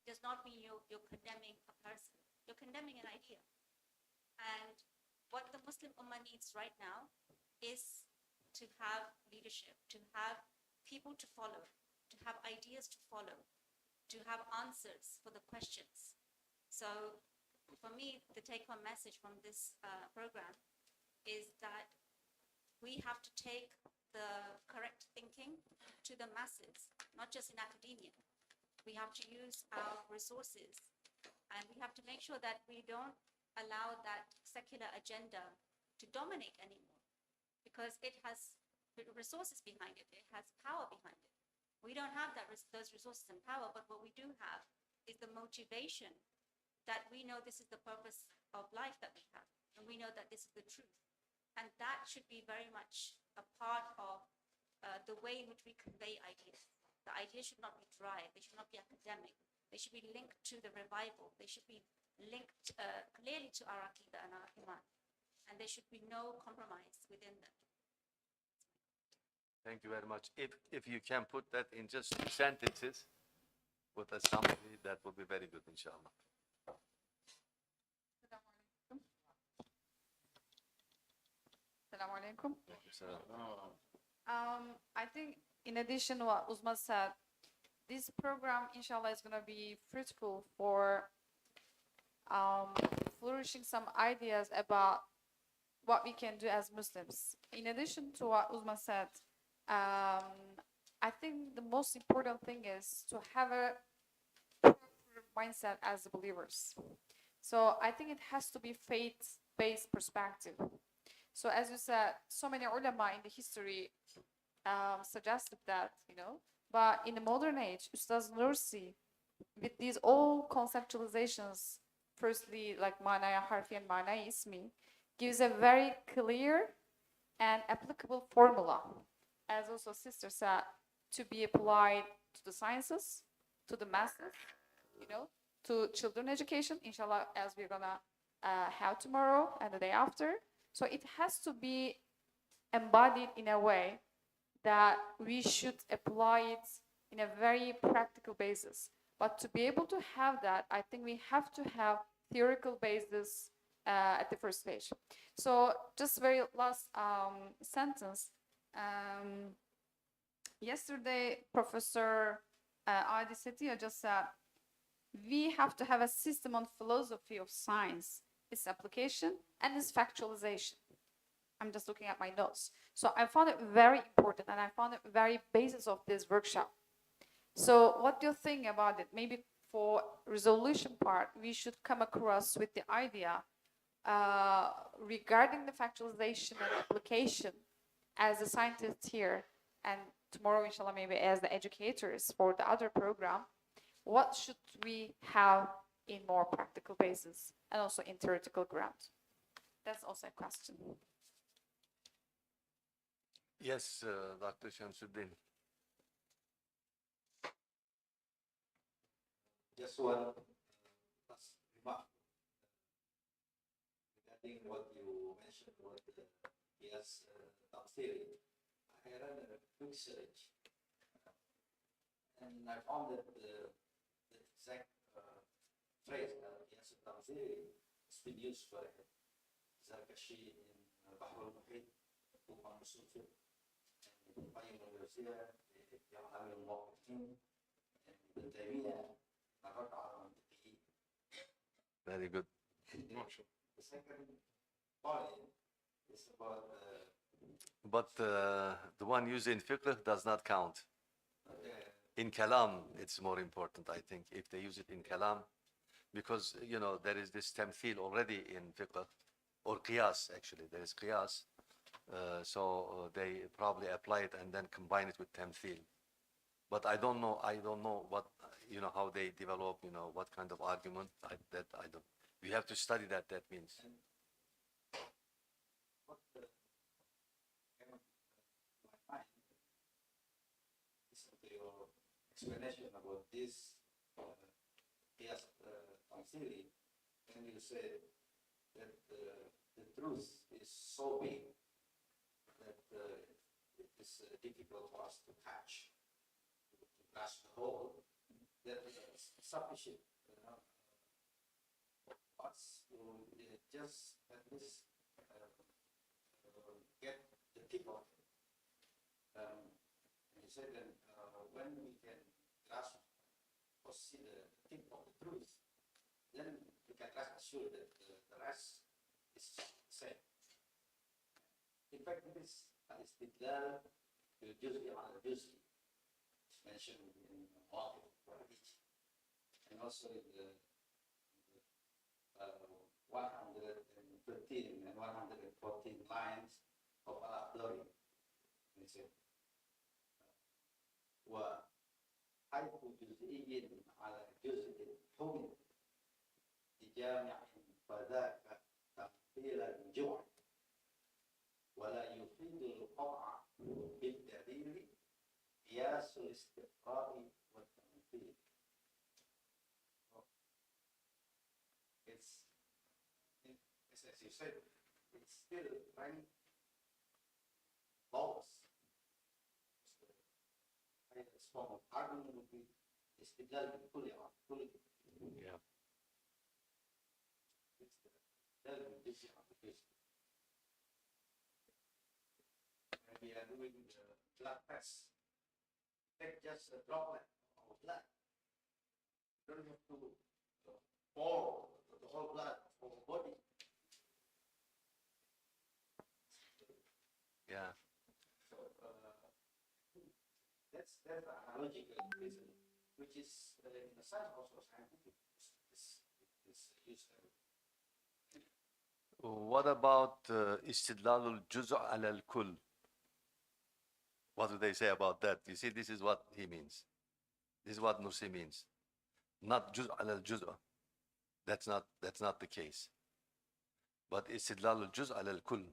does not mean you're condemning a person. You're condemning an idea. And what the Muslim Ummah needs right now is to have leadership, to have people to follow, to have ideas to follow, to have answers for the questions. So for me, the take-home message from this program is that we have to take the correct thinking to the masses, not just in academia. We have to use our resources, and we have to make sure that we don't allow that secular agenda to dominate anymore, because it has resources behind it, it has power behind it. We don't have those resources and power, but what we do have is the motivation that we know this is the purpose of life that we have, and we know that this is the truth. And that should be very much a part of the way in which we convey ideas. The ideas should not be dry, they should not be academic, they should be linked to the revival, they should be linked clearly to our Aqidah and our Iman, and there should be no compromise within them. Thank you very much. If you can put that in just 2 sentences with a summary, that would be very good, inshallah. Assalamu alaikum. Thank you, sir. I think in addition to what Uzma said, this program, inshallah, is going to be fruitful for flourishing some ideas about what we can do as Muslims. In addition to what Uzma said, I think the most important thing is to have a proper mindset as believers. So I think it has to be faith-based perspective. So as you said, so many ulama in the history suggested that, but in the modern age, Ustaz Nursi, with these all conceptualizations, firstly like Manaya Harfi and Manaya Ismi, gives a very clear and applicable formula, as also sister said, to be applied to the sciences, to the masses, to children education, inshallah, as we're gonna have tomorrow and the day after. So it has to be embodied in a way that we should apply it in a very practical basis. But to be able to have that, I think we have to have theoretical basis at the first stage. So just very last sentence. Yesterday, Professor Adi Setia just said, we have to have a system on philosophy of science, its application, and its factualization. I'm just looking at my notes. So I found it very important, and I found it very basis of this workshop. So what do you think about it? Maybe for resolution part, we should come across with the idea regarding the factualization and application as a scientist here, and tomorrow, inshallah, maybe as the educators for the other program, what should we have in more practical basis and also in theoretical ground? That's also a question. Yes, Dr. Shamsuddin. Just one last remark regarding what you mentioned about the yes, theory. I ran a quick search and I found that the exact phrase yes, theory has been used for Zarkashi in Bahr al-Muhit, Tufan al-Sulfur, and in Qayyim al-Jawziyah, Ya'lam al-Muwaqqi'in, and Ibn Taymiyyah. Very good. The second point is about But the one used in fiqh does not count. In kalam, it's more important, I think, if they use it in kalam, because, you know, there is this tamthil already in fiqh, or qiyas, actually, there is qiyas. So they probably apply it and then combine it with tamthil. But I don't know what, you know, how they develop, you know, what kind of argument, I don't. We have to study that means. What came up to my mind, listen to your explanation about this qiyas theory, and you said that the truth is so big that it is difficult for us to catch, to grasp the whole, that it's sufficient, you know, us to just at least get the tip of it. And you said that when we can grasp or see the tip of the truth, then we can rest assured that the rest is the same. In fact, this istidlal bil-juz'i ala al-juz'i is mentioned in Mawaqif al-Qur'an, and also in the 113 and 114 lines of Al-Akhdari. He said, وحيث جزئي على جزء حمل بجامع فذاك تقدير الجوع ولا يفيد القطع بالدليل قياس الاستقراء والتمثيل. It's as you said, it's still very lawless. The highest form of argument would be istidlal bil-kulli ala kulli. Yeah. It's the istidlal bil-juz'i ala al-juz'i. When we are doing the blood test, take just a droplet of blood. You don't have to pour the whole blood of the body. Yeah. So that's a logical reason, which is in a sense also scientific. Is used. What about istidlalul juz' ala al-kull? What do they say about that? You see, this is what he means. This is what Nursi means. Not juz' ala al-juz'. That's not the case. But istidlalul juz' ala al-kull.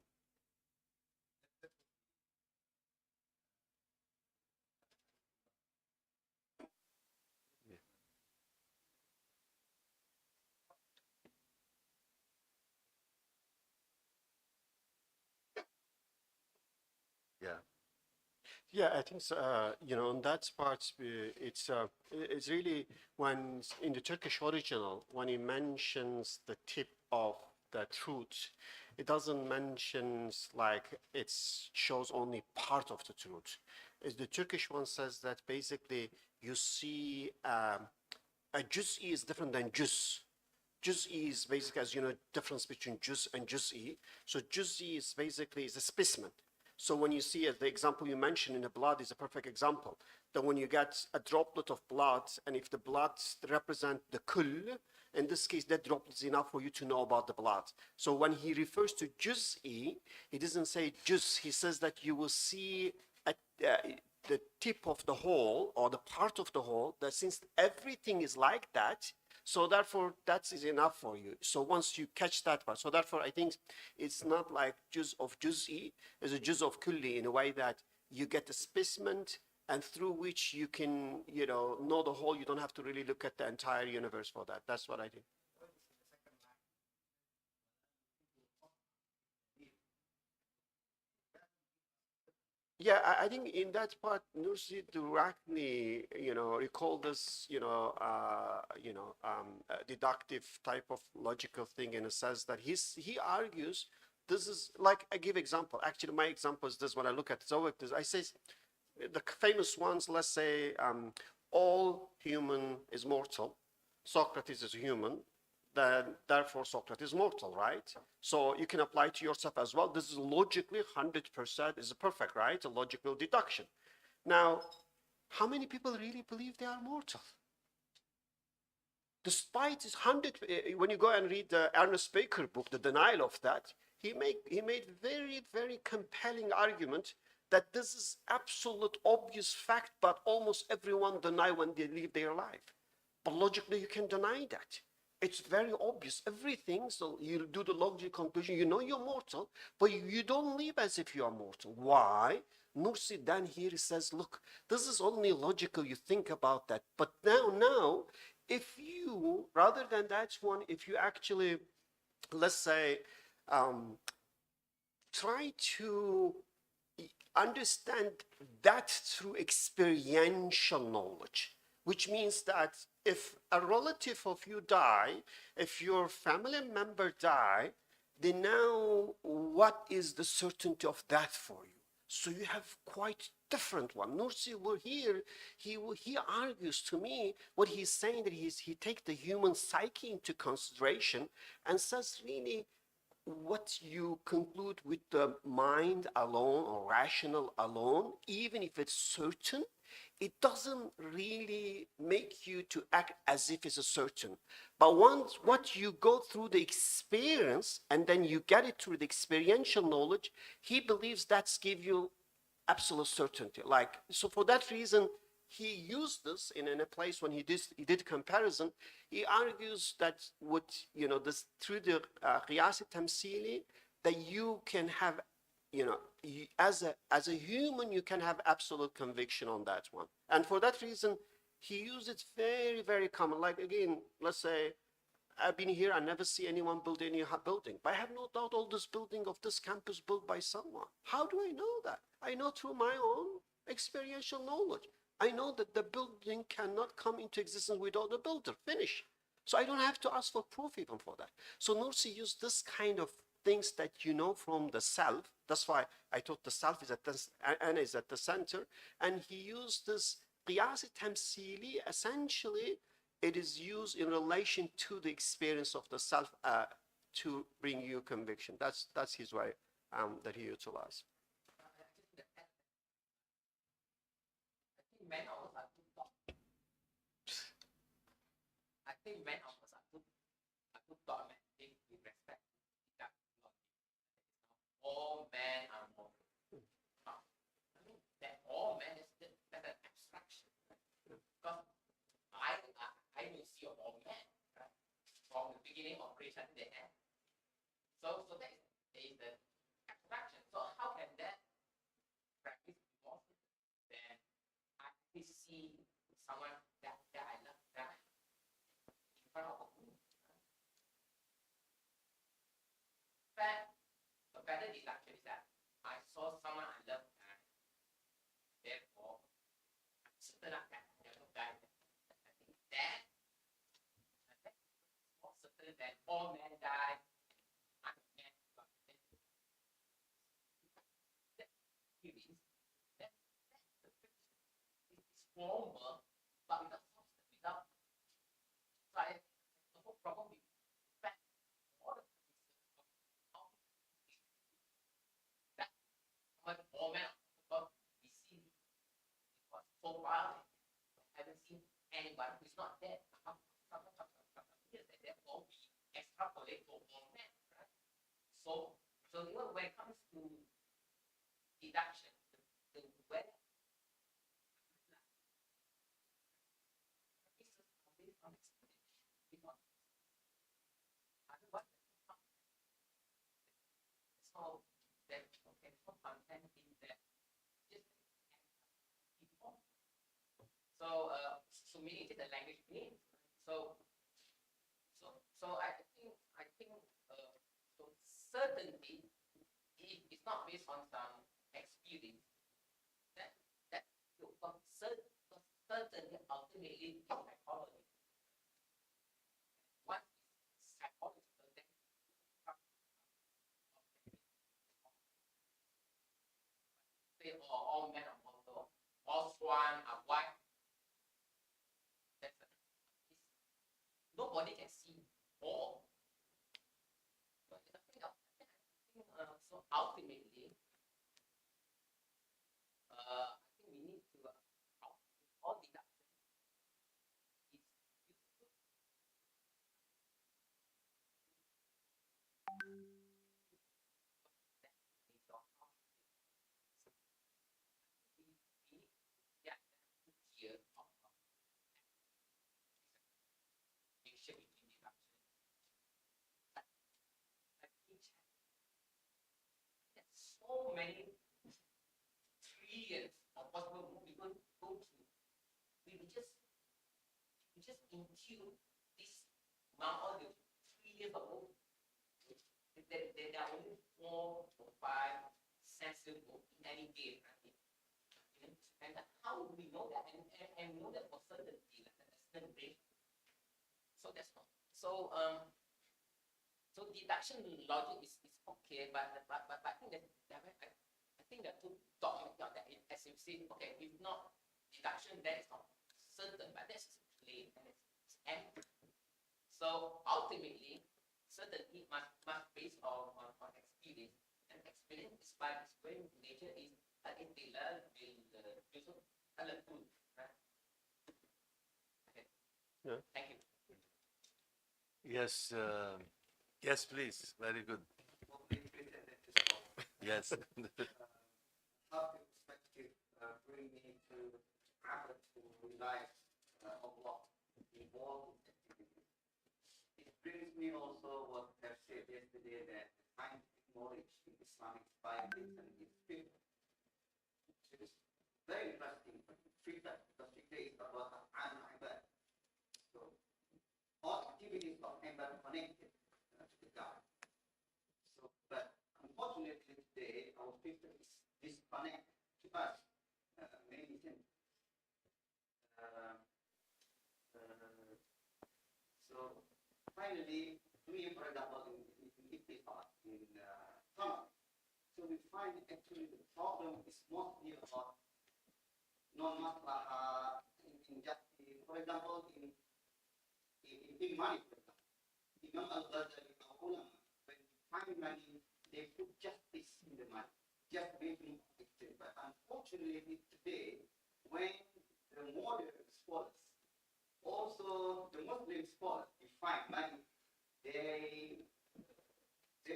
Yeah. Yeah, I think so, you know, on that part, it's really when in the Turkish original, when he mentions the tip of the truth, it doesn't mention like it shows only part of the truth. The Turkish one says that basically you see a juz'i is different than juz. Juz'i is basically, as you know, difference between juz and juz'i. So juz'i is basically is a specimen. So when you see the example you mentioned in the blood is a perfect example. That when you get a droplet of blood, and if the blood represent the kull, in this case, that droplet is enough for you to know about the blood. So when he refers to juz'i, he doesn't say juz. He says that you will see the tip of the whole or the part of the whole. That since everything is like that, so therefore that is enough for you. So once you catch that part, so therefore I think it's not like juz of juz'i, it's a juz of kulli in a way that you get a specimen and through which you can, you know the whole. You don't have to really look at the entire universe for that. That's what I think. Yeah, I think in that part, Nursi directly, recall this, deductive type of logical thing in a sense that he argues this is like, I give example. Actually, my example is this. When I look at Zoic, I say the famous ones. Let's say all human is mortal. Socrates is human. then therefore Socrates is mortal, right? So you can apply to yourself as well. This is logically 100% is perfect, right? A logical deduction. Now, how many people really believe they are mortal? Despite his when you go and read the Ernest Baker book, The Denial of That, he made very, very compelling argument that this is absolute obvious fact, but almost everyone deny when they live their life. But logically, you can deny that. It's very obvious. Everything, so you do the logical conclusion, you know you're mortal, but you don't live as if you are mortal. Why? Nursi then here says, look, this is only logical, you think about that. But now, if you, rather than that one, if you actually, let's say, try to understand that through experiential knowledge, which means that if a relative of you die, if your family member die, then now what is the certainty of that for you? So you have quite different one. Nursi will here, he argues to me what he's saying, that he takes the human psyche into consideration and says really what you conclude with the mind alone or rational alone, even if it's certain, it doesn't really make you to act as if it's a certain. But once what you go through the experience and then you get it through the experiential knowledge, he believes that's give you absolute certainty. Like, so for that reason, he used this in a place when he did comparison. He argues that with, you know, this through the qiyas tamsili, that you can have, you know, as a human, you can have absolute conviction on that one. And for that reason, he used it very, very common. Like again, let's say, I've been here, I never see anyone build any building. But I have no doubt all this building of this campus built by someone. How do I know that? I know through my own experiential knowledge. I know that the building cannot come into existence without a builder. Finish. So I don't have to ask for proof even for that. So Nursi used this kind of things that you know from the self. That's why I thought the self is at the center. And he used this qiyas tamsili. Essentially, it is used in relation to the experience of the self to bring you conviction. That's his way that he utilized. Men of us are too taught. I think men of us are too taught, man. With respect to deductive logic. All men are mortal. I mean, that all men is that's an abstraction. Right? Because I will see all men, right? From the beginning of creation to the end. So that is the abstraction. So how can that practice be more? Then I see someone that I love die in front of me. A better deduction is that I saw someone I love die. Therefore, I'm certain that I will die. I think that is more certain that all men die. I'm a man, but that feelings, that the fiction is formal, but without substance, without. So the whole problem with fact, all the that all men about we see because so far I haven't seen anyone who's not dead. Therefore, we extrapolate to all men, right? So you know, when it comes to deduction, the where based on experience, because otherwise so there okay, so content in that just people. So meaning is the language means. So I think so certainty if it's not based on some experience that certainty ultimately is psychology. What is psychological then say all men are mortal, all swan are white. Nobody can see all. But I think, so ultimately, I think we need to all deduction is useful. Yeah, here of distinction between deduction. I think there's so many trillions of possible moves we could go through. We just include this amount all the trillions of moves. There are only 4 or 5 sensible moves in any game, right? And how do we know that? And know that for certainty, like that's the brain. So that's not. So so deduction logic is okay, but I think that I think that two dogmatic that as you see, okay, if not deduction, then it's not certain, but that's plain and it's empty. So ultimately, certainty must based on experience, and experience is by its very nature is integral will also colorful, right? Okay. Yeah. Thank you. Yes, yes, please. Very good. Yes. How the perspective bring me to effort to realize Allah involved in activities. It brings me also what I said yesterday that scientific knowledge in Islamic science and its fiqh. It is very interesting. Fiqh, because fiqh is about al-ibad. So all activities of ibadah connected to the God. So, but unfortunately today our fiqh is disconnected to us many things. So finally, we, for example, in Ittifaq, in summer, so we find actually the problem is mostly about non-maslaha, injustice. For example, in money, for example, Imam Al-Ghazali, our ulama, when they find money, they put justice in the money, just making it. But unfortunately today, when the modern scholars, also the Muslim scholars, define money, they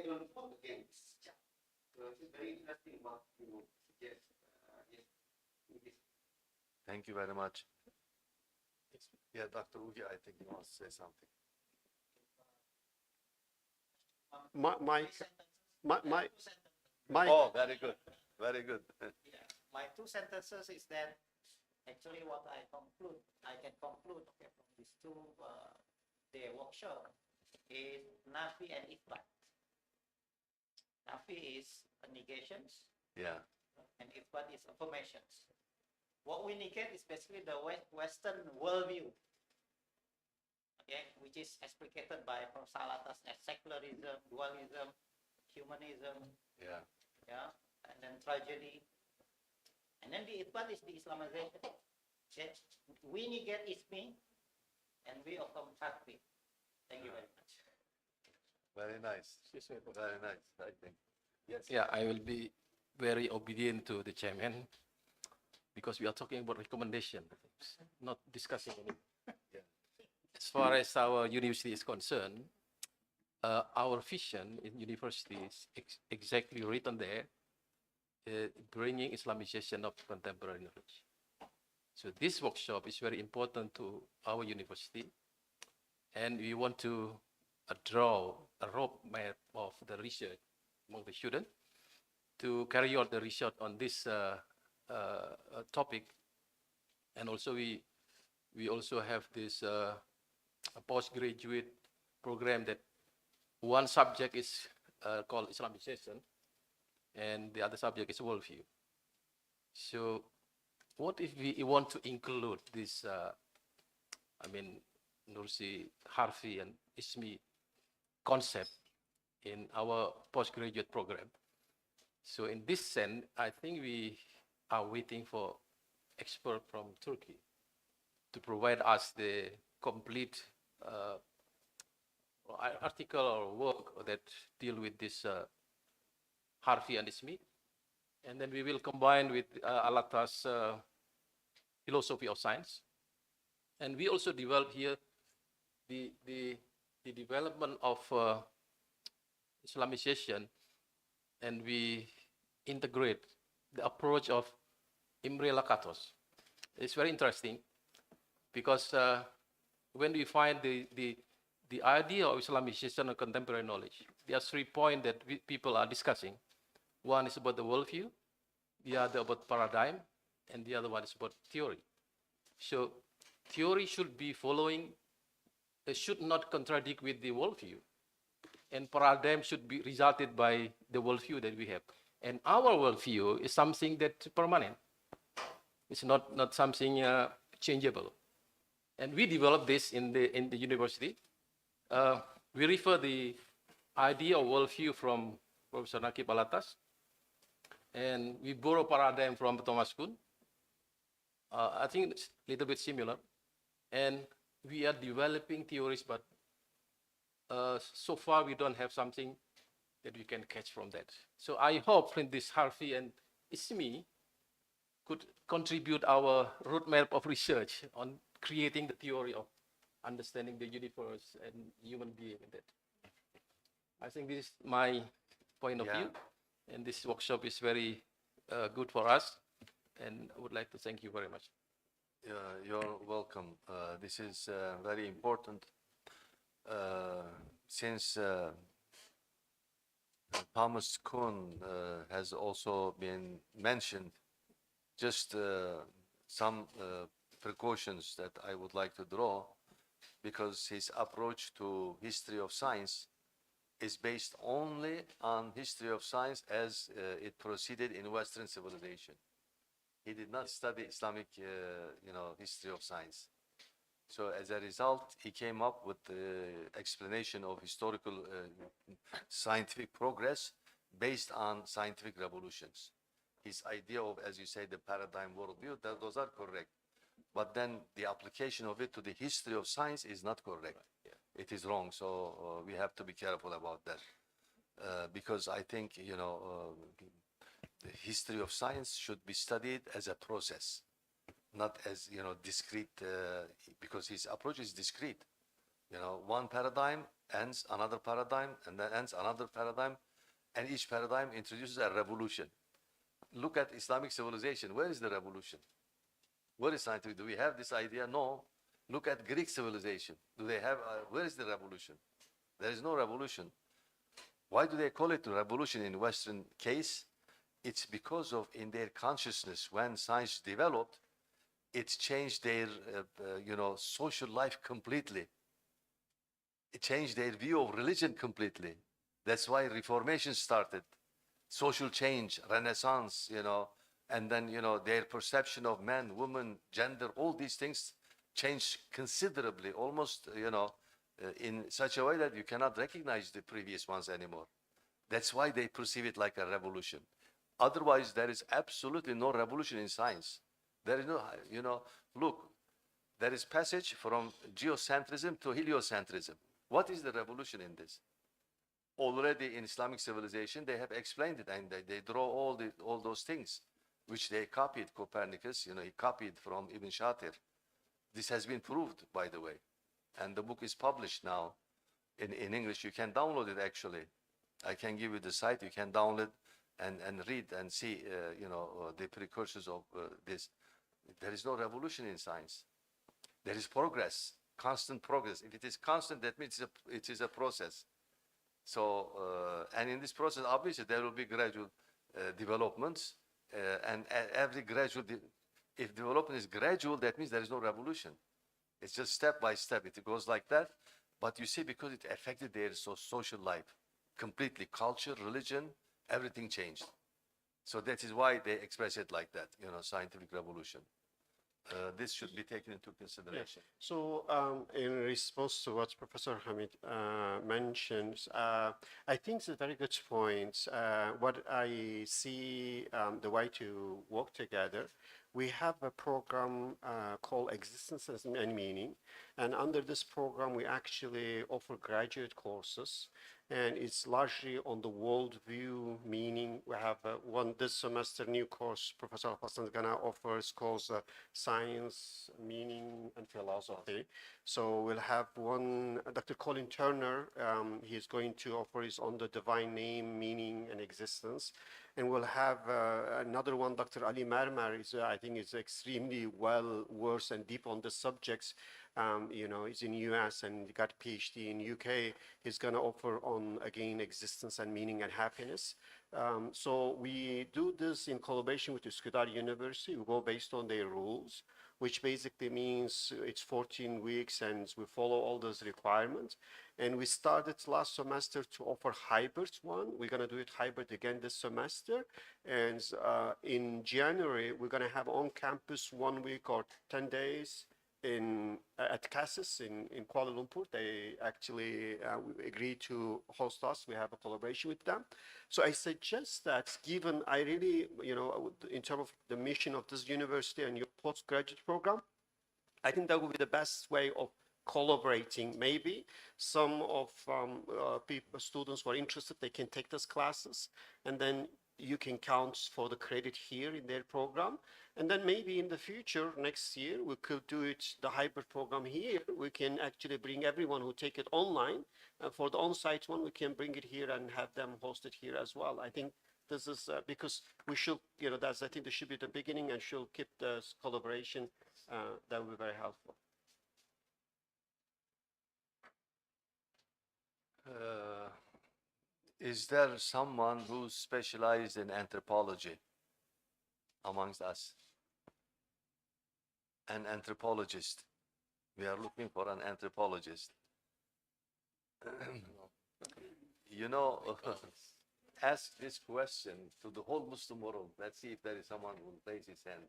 don't put against justice. So it is very interesting what you suggest. Yes, in this. Thank you very much. Yeah, Dr. Ugi, I think you want to say something. My Oh, very good. Very good. Yeah. My 2 sentences is that actually what I can conclude okay, from these 2 day workshop is Nafi and Ithbat. Nafi is negations Yeah. and Ithbat is affirmations. What we negate is basically the Western worldview, okay, which is explicated by from Salatas as secularism, dualism, humanism, Yeah. yeah, and then tragedy. And then the Ithbat is the Islamization. Okay? We negate Ismi and we affirm Harfi. Thank you very much. Very nice. Very nice, I think. Yes. Yeah, I will be very obedient to the chairman because we are talking about recommendation, not discussing anything. Yeah. As far as our university is concerned, our vision in university is exactly written there, bringing Islamization of contemporary knowledge. So this workshop is very important to our university, and we want to draw a roadmap of the research among the students to carry out the research on this topic. And also we also have this a postgraduate program that one subject is called Islamization and the other subject is worldview. So what if we want to include this, Nursi, Harfi and Ismi concept in our postgraduate program? So in this sense, I think we are waiting for experts from Turkey to provide us the complete article or work that deal with this Harfi and Ismi, and then we will combine with Alata's philosophy of science, and we also develop here the development of Islamization, and we integrate the approach of Imre Lakatos. It's very interesting because when we find the idea of Islamization and contemporary knowledge, there are 3 points that people are discussing. One is about the worldview, the other about paradigm, and the other one is about theory. So theory should be following, should not contradict with the worldview, and paradigm should be resulted by the worldview that we have. And our worldview is something that's permanent. It's not something changeable. And we developed this in the university. We refer the idea of worldview from Professor Nakib Alatas, and we borrow paradigm from Thomas Kuhn. I think it's a little bit similar. And we are developing theories, but so far we don't have something that we can catch from that. So I hope in this Harfi and Ismi could contribute our roadmap of research on creating the theory of understanding the universe and human being in that. I think this is my point of view, and this workshop is very good for us, and I would like to thank you very much. You're welcome. This is very important since Thomas Kuhn has also been mentioned. Just some precautions that I would like to draw, because his approach to history of science is based only on history of science as it proceeded in Western civilization. He did not study Islamic, history of science. So as a result, he came up with the explanation of historical scientific progress based on scientific revolutions. His idea of, as you say, the paradigm worldview, those are correct. But then the application of it to the history of science is not correct. It is wrong. So we have to be careful about that. Because I think, the history of science should be studied as a process, not as, discrete, because his approach is discrete. One paradigm ends another paradigm, and then ends another paradigm, and each paradigm introduces a revolution. Look at Islamic civilization. Where is the revolution? Where is scientific? Do we have this idea? No. Look at Greek civilization. Do they have, where is the revolution? There is no revolution. Why do they call it a revolution in Western case? It's because of, in their consciousness, when science developed, it changed their, social life completely. It changed their view of religion completely. That's why Reformation started. Social change, Renaissance, and then, their perception of man, woman, gender, all these things changed considerably, almost, in such a way that you cannot recognize the previous ones anymore. That's why they perceive it like a revolution. Otherwise, there is absolutely no revolution in science. There is no, look, there is passage from geocentrism to heliocentrism. What is the revolution in this? Already in Islamic civilization, they have explained it, and they draw all those things, which they copied Copernicus, he copied from Ibn Shatir. This has been proved, by the way. And the book is published now in English. You can download it, actually. I can give you the site. You can download and read and see, the precursors of this. There is no revolution in science. There is progress, constant progress. If it is constant, that means it is a process. So, and in this process, obviously, there will be gradual developments. And every gradual, if development is gradual, that means there is no revolution. It's just step by step. It goes like that. But you see, because it affected their social life completely, culture, religion, everything changed. So that is why they express it like that, scientific revolution. this should be taken into consideration. So, in response to what Professor Hamid mentions, I think it's a very good point. What I see the way to work together, we have a program called Existence and Meaning, and under this program, we actually offer graduate courses, and it's largely on the worldview meaning. We have one this semester new course Professor Hassan is gonna offer. It's called Science, Meaning, and Philosophy. So we'll have one, Dr. Colin Turner, he's going to offer is on the divine name, meaning, and existence. And we'll have another one, Dr. Ali Marmar, is, I think is extremely well versed and deep on the subjects. You know, he's in US and got a PhD in UK. He's going to offer on, again, existence and meaning and happiness. So we do this in collaboration with Üsküdar University. We go based on their rules, which basically means it's 14 weeks and we follow all those requirements. And we started last semester to offer hybrid one. We're going to do it hybrid again this semester. And in January, we're going to have on campus 1 week or 10 days at CASIS in Kuala Lumpur. They actually agreed to host us. We have a collaboration with them. So I suggest that given I really, you know, in terms of the mission of this university and your postgraduate program, I think that would be the best way of collaborating. Maybe some of students who are interested, they can take those classes, and then you can count for the credit here in their program. And then maybe in the future, next year, we could do it, the hybrid program here. We can actually bring everyone who take it online. For the on-site one, we can bring it here and have them host it here as well. I think this is because we should, you know, that's, I think this should be the beginning and should keep the collaboration. That would be very helpful. Is there someone who specialized in anthropology amongst us? An anthropologist. We are looking for an anthropologist. You know, ask this question to the whole Muslim world. Let's see if there is someone who will raise his hand.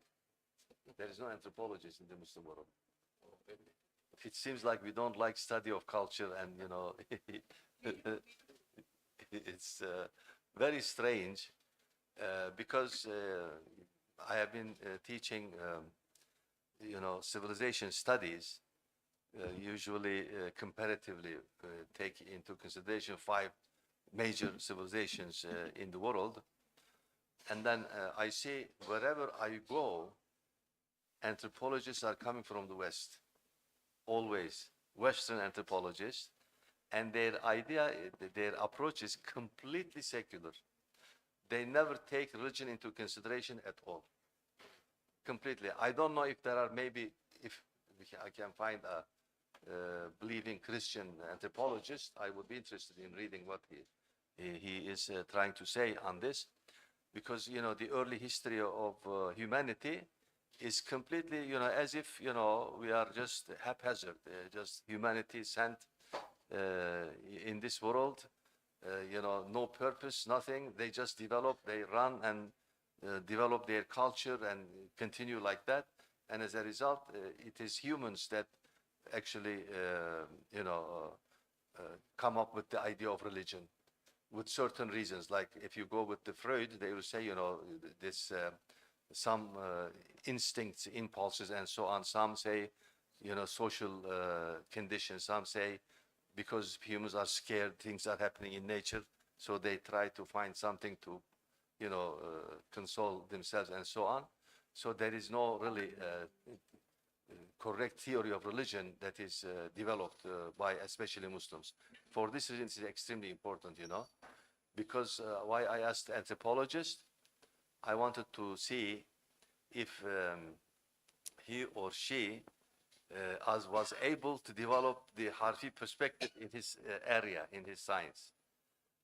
There is no anthropologist in the Muslim world. It seems like we don't like study of culture, and you know, it's very strange because I have been teaching, you know, civilization studies, usually comparatively take into consideration 5 major civilizations in the world. And then I see wherever I go, anthropologists are coming from the West, always Western anthropologists, and their idea, their approach is completely secular. They never take religion into consideration at all. Completely. I don't know if there are, maybe if I can find a believing Christian anthropologist, I would be interested in reading what he is trying to say on this, because you know the early history of humanity is completely, you know, as if, you know, we are just haphazard, just humanity sent in this world, you know, no purpose, nothing. They just develop, they run and develop their culture and continue like that. And as a result, it is humans that actually, you know, come up with the idea of religion with certain reasons. Like if you go with the Freud, they will say, you know, this some instincts, impulses, and so on. Some say, you know, social conditions. Some say because humans are scared, things are happening in nature, so they try to find something to, you know, console themselves and so on. So there is no really correct theory of religion that is developed by especially Muslims. For this reason, it's extremely important, you know, because why I asked anthropologists, I wanted to see if he or she was able to develop the Harfi perspective in his area, in his science.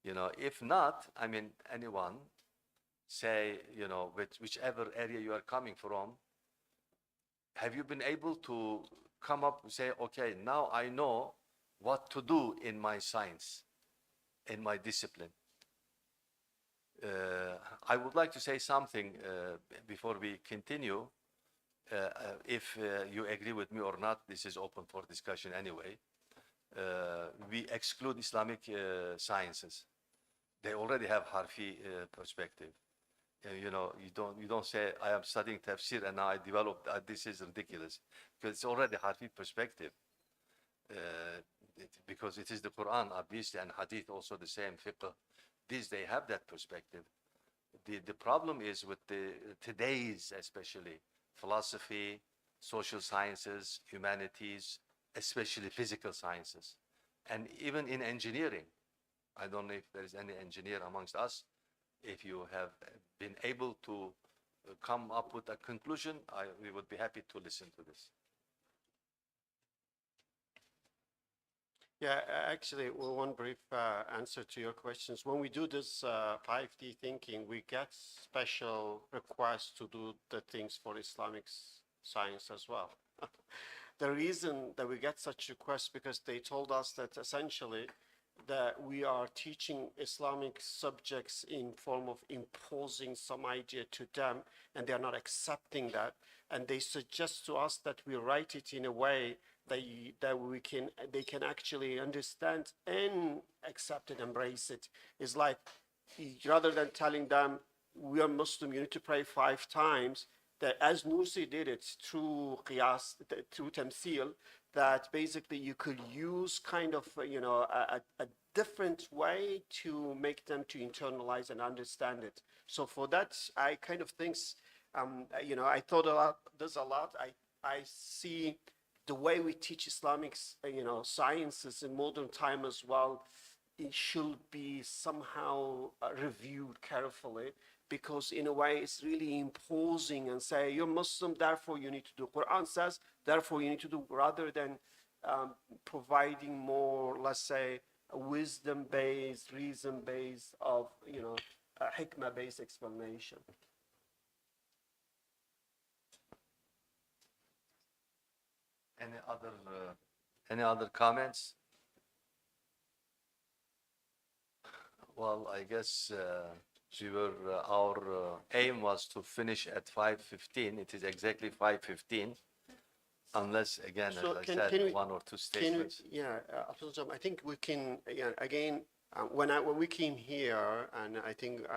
You know, if not, I mean, anyone, say, you know, whichever area you are coming from, have you been able to come up and say, okay, now I know what to do in my science, in my discipline? I would like to say something before we continue. if you agree with me or not, this is open for discussion anyway. We exclude Islamic sciences. They already have Harfi perspective. You know, you don't say I am studying tafsir and now I developed this is ridiculous, because it's already Harfi perspective. Because it is the Quran obviously, and Hadith also the same, fiqh. These they have that perspective. The problem is with today's especially philosophy, social sciences, humanities, especially physical sciences, and even in engineering. I don't know if there is any engineer amongst us. If you have been able to come up with a conclusion, we would be happy to listen to this. Yeah, actually, well, one brief answer to your questions. When we do this 5D thinking, we get special requests to do the things for Islamic science as well. The reason that we get such requests because they told us that essentially that we are teaching Islamic subjects in form of imposing some idea to them, and they are not accepting that. And they suggest to us that we write it in a way that they can actually understand and accept it, embrace it. It's like rather than telling them we are Muslim, you need to pray 5 times. That as Nursi did it through qiyas, through tamthil, that basically you could use kind of a different way to make them to internalize and understand it. So for that, I kind of think, I thought about this a lot. I see the way we teach Islamic, sciences in modern time as well. It should be somehow reviewed carefully, because in a way it's really imposing and say you're Muslim, therefore you need to do. Quran says, therefore you need to do, rather than providing more, let's say, wisdom-based, reason-based, of hikmah-based explanation. Any other comments? Well, I guess our aim was to finish at 5:15. It is exactly 5:15, unless again, So as I can said, we- one or two statements. I think we can, again, when we came here, and I think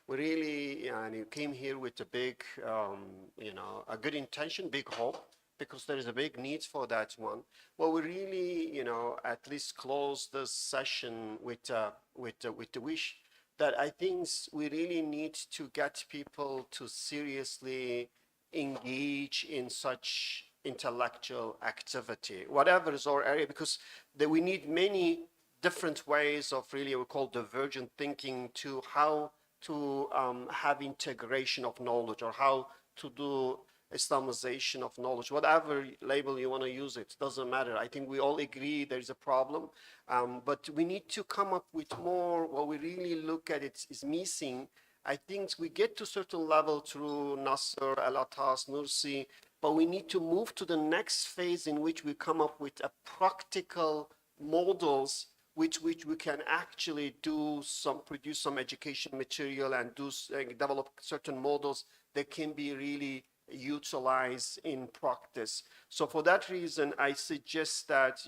we really came here with a big, a good intention, big hope, because there is a big need for that one. Well, we really, at least close this session with the wish that I think we really need to get people to seriously engage in such intellectual activity, whatever is our area, because we need many different ways of really we call divergent thinking to how to have integration of knowledge, or how to do Islamization of knowledge, whatever label you want to use, it doesn't matter. I think we all agree there is a problem, but we need to come up with more. What we really look at it is missing. I think we get to a certain level through Nasser, Al-Atas, Nursi, but we need to move to the next phase in which we come up with a practical models which we can actually produce some education material and develop certain models that can be really utilized in practice. So for that reason, I suggest that,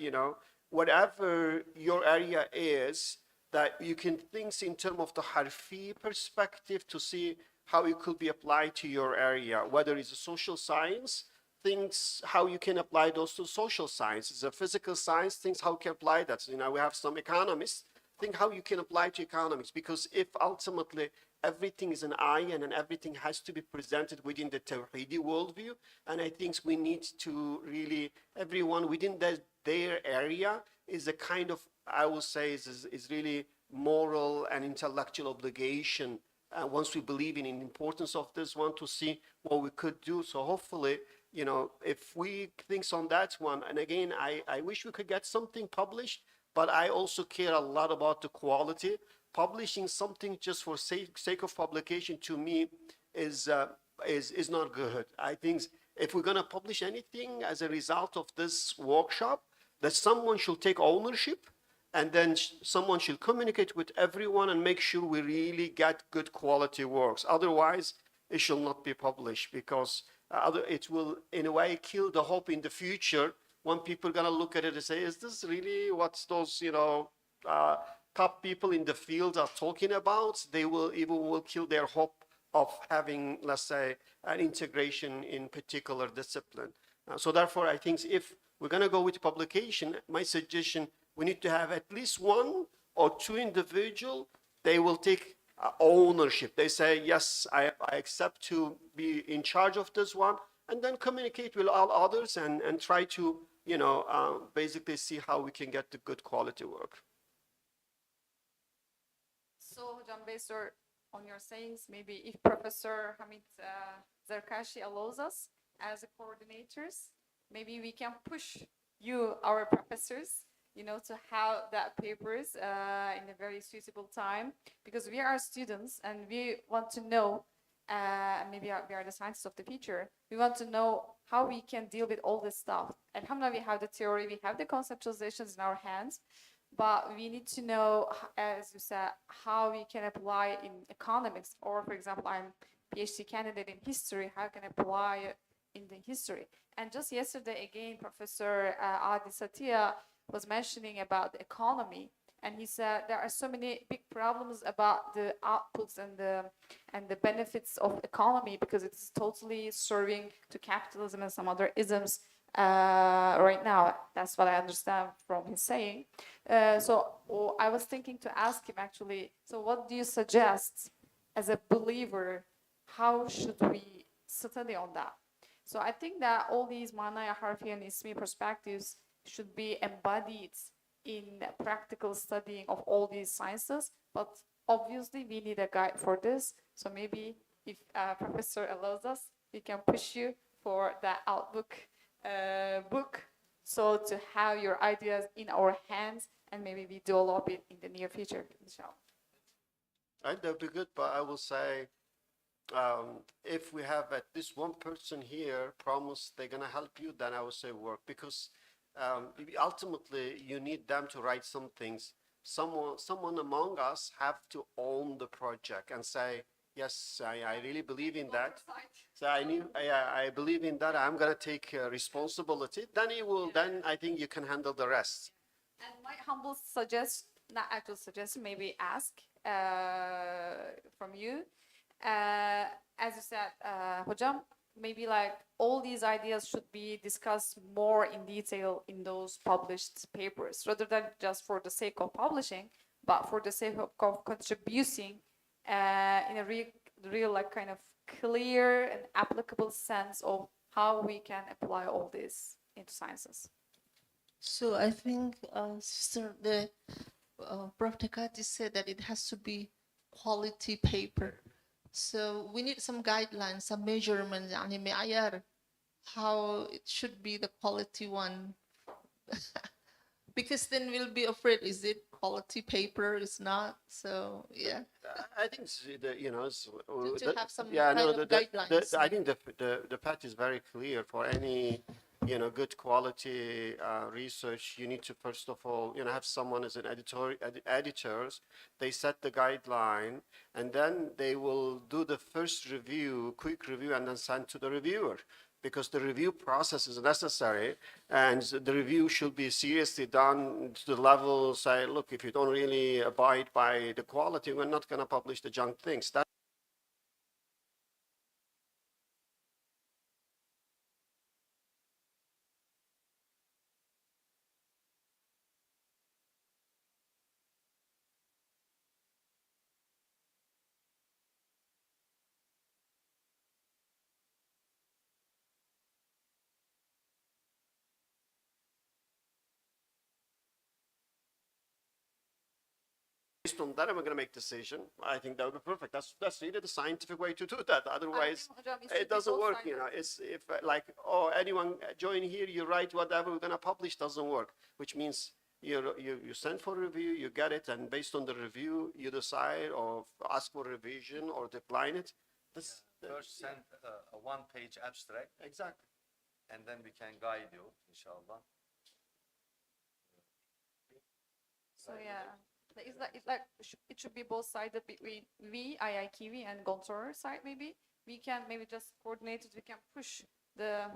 whatever your area is, that you can think in terms of the Harfi perspective to see how it could be applied to your area, whether it's a social science, things how you can apply those to social science. It's a physical science, things how you can apply that. We have some economists, think how you can apply to economics, because if ultimately everything is an ayan and everything has to be presented within the Tawhidi worldview, and I think we need to really, everyone within their area is a kind of, I will say, is really moral and intellectual obligation. Once we believe in the importance of this one, to see what we could do. So hopefully, if we think on that one, and again, I wish we could get something published, but I also care a lot about the quality. Publishing something just for sake of publication, to me, is not good. I think if we're going to publish anything as a result of this workshop, that someone should take ownership, and then someone should communicate with everyone and make sure we really get good quality works. Otherwise, it should not be published, because it will in a way kill the hope in the future when people are going to look at it and say, is this really what those, top people in the field are talking about? They will kill their hope of having, let's say, an integration in particular discipline. So therefore, I think if we're going to go with publication, my suggestion, we need to have at least one or two individual. They will take ownership. They say, yes, I accept to be in charge of this one, and then communicate with all others and try to, basically see how we can get the good quality work. So, Hocam, based on your sayings, maybe if Professor Hamid Zarkashi allows us as coordinators, maybe we can push you, our professors, to have that papers in a very suitable time, because we are students and we want to know, maybe we are the scientists of the future, we want to know how we can deal with all this stuff. Alhamdulillah, we have the theory, we have the conceptualizations in our hands, but we need to know, as you said, how we can apply in economics, or for example, I'm PhD candidate in history, how can I apply it in the history? And just yesterday, again, Professor Adi Satya was mentioning about the economy, and he said there are so many big problems about the outputs and the benefits of economy, because it's totally serving to capitalism and some other isms right now. That's what I understand from his saying. So I was thinking to ask him actually, so what do you suggest as a believer, how should we study on that? So I think that all these Manaya, Harfi, and Ismi perspectives should be embodied in practical studying of all these sciences, but obviously we need a guide for this. So maybe if Professor allows us, we can push you for that Outlook book, so to have your ideas in our hands, and maybe we develop it in the near future, inshallah. That would be good, but I will say, if we have at least one person here promise they're going to help you, then I would say work, because ultimately you need them to write some things. Someone among us have to own the project and say, yes, I really believe in that. So I believe in that. I'm going to take responsibility. Then it will. Then I think you can handle the rest. And my humble not actual suggestion, maybe ask from you. As you said, Hocam, maybe like all these ideas should be discussed more in detail in those published papers, rather than just for the sake of publishing, but for the sake of contributing in a real like kind of clear and applicable sense of how we can apply all this into sciences. So I think, Sister, Prof. Dekati said that it has to be quality paper. So we need some guidelines, some measurements, يعني معيار, how it should be the quality one. Because then we'll be afraid, is it quality paper, is not? So yeah. I think To have some kind of guidelines. I think the path is very clear for any good quality research. You need to first of all have someone as an editors. They set the guideline, and then they will do the first review, quick review, and then send to the reviewer, because the review process is necessary, and the review should be seriously done to the level, say, look, if you don't really abide by the quality, we're not going to publish the junk things. Based on that, I'm going to make decision. I think that would be perfect. That's really the scientific way to do that. Otherwise, it doesn't work. It's if like, oh, anyone join here, you write whatever we're going to publish, doesn't work. Which means you send for review, you get it, and based on the review, you decide or ask for revision or decline it. First send a one-page abstract. Exactly. And then we can guide you, inshallah. So yeah. It's like it should be both sided between we, IIKV, and Gontor side maybe. we can maybe just coordinate it. We can push the,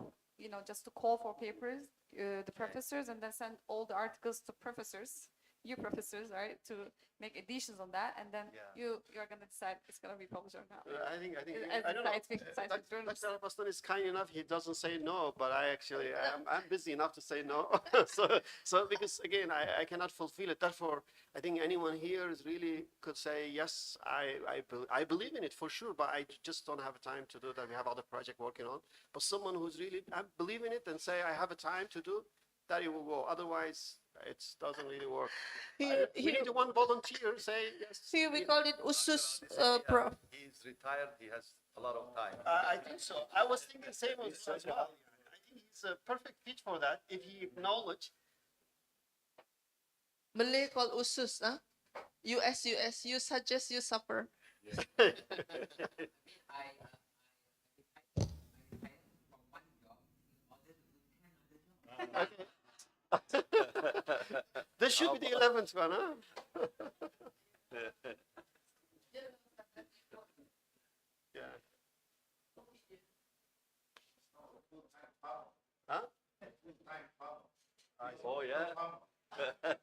just to call for papers, the professors, and then send all the articles to professors, you professors, right, to make additions on that, and then Yeah. you're gonna decide it's gonna be published or not. I think As I don't know. scientific journalist. Dr. Alpaston is kind enough. He doesn't say no, but I'm busy enough to say no. so because again, I cannot fulfill it. Therefore, I think anyone here is really could say yes. I believe in it for sure, but I just don't have time to do that. We have other project working on. But someone who's really I believe in it and say I have a time to do that, it will go. Otherwise, it doesn't really work. Here, We need one volunteer say yes. here we call it usus prof. He's retired, he has a lot of time. I think so. I was thinking same as well. I think he's a perfect fit for that if he acknowledge. Malay call usus, huh? US, you suggest, you suffer. I from one job in order to do 10 other jobs. This should be the 11th one, huh? Yeah. Huh? Oh yeah.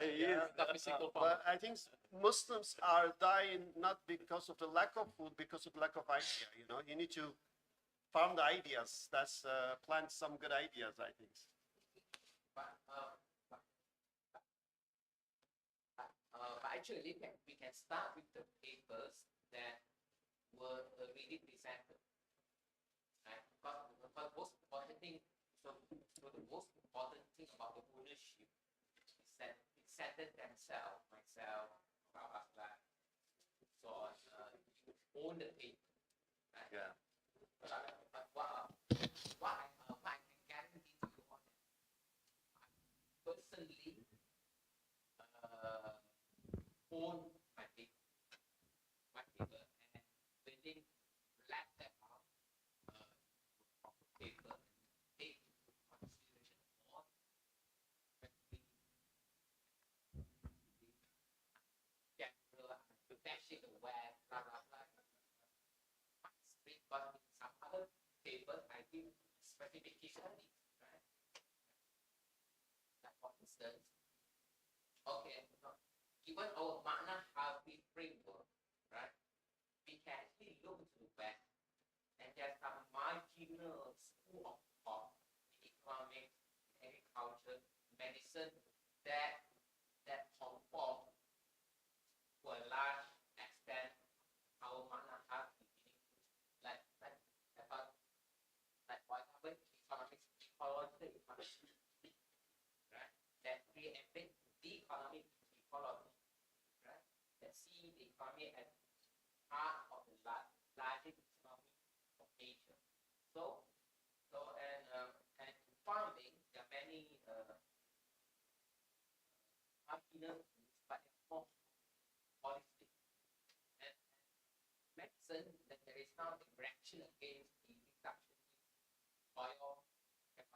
He is. But I think Muslims are dying not because of the lack of food, because of lack of idea. You need to farm the ideas. That's plant some good ideas, I think. But actually, we can start with the papers that were already presented. Right? Because the most important thing, so the most important thing about the ownership is that it centered themselves, myself, Aslan, so on. You own the paper, right? Yeah. But what I can guarantee to you on that, personally, own my paper, and within lab that out proper paper, take into consideration all general protection the web, blah blah blah. But in some other paper, I give specification needs, right? Like for instance, okay. Given our makna Harfi framework, right, we can actually look to the web, and there's some marginal school of thought in economics, agriculture, medicine that conform to a large extent our makna Harfi, like for example, economics, ecological economics, right, that pre-embed the economic ecology. See the economy as part of the larger economy of Asia. And in farming, there are many marginal needs, but they're more holistic. And medicine, that there is now a reaction against the reduction in oil and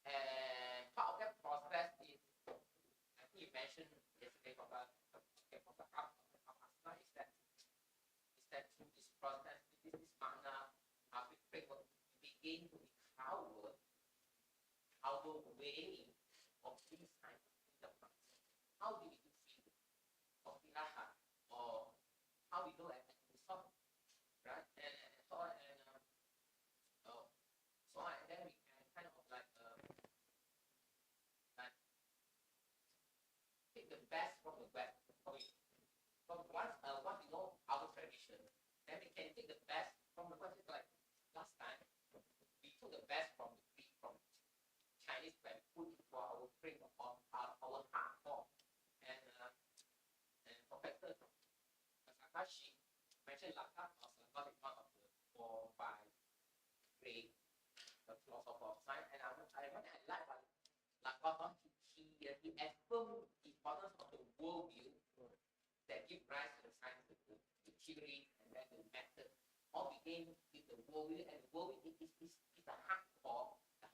and part of that process is, I think you mentioned yesterday about is that through this process, this makna Harfi framework begin to cover our way of these kinds of enterprise. How do we do field of ilaha, or how we do at result, right? And so on, and then we can kind of like take the best from the web. From once we know our tradition, then we can take the best from the web. Like last time, we took the best from the Greek, from Chinese, when put for our framework of our hard form. And Professor Sakashi mentioned Lacan was one of the 4 or 5 great philosopher of science, and I like Lacan. He affirmed the importance of the worldview that give rise to the science, the theory, and then the method, all begin with the worldview, and the worldview is the hardcore of the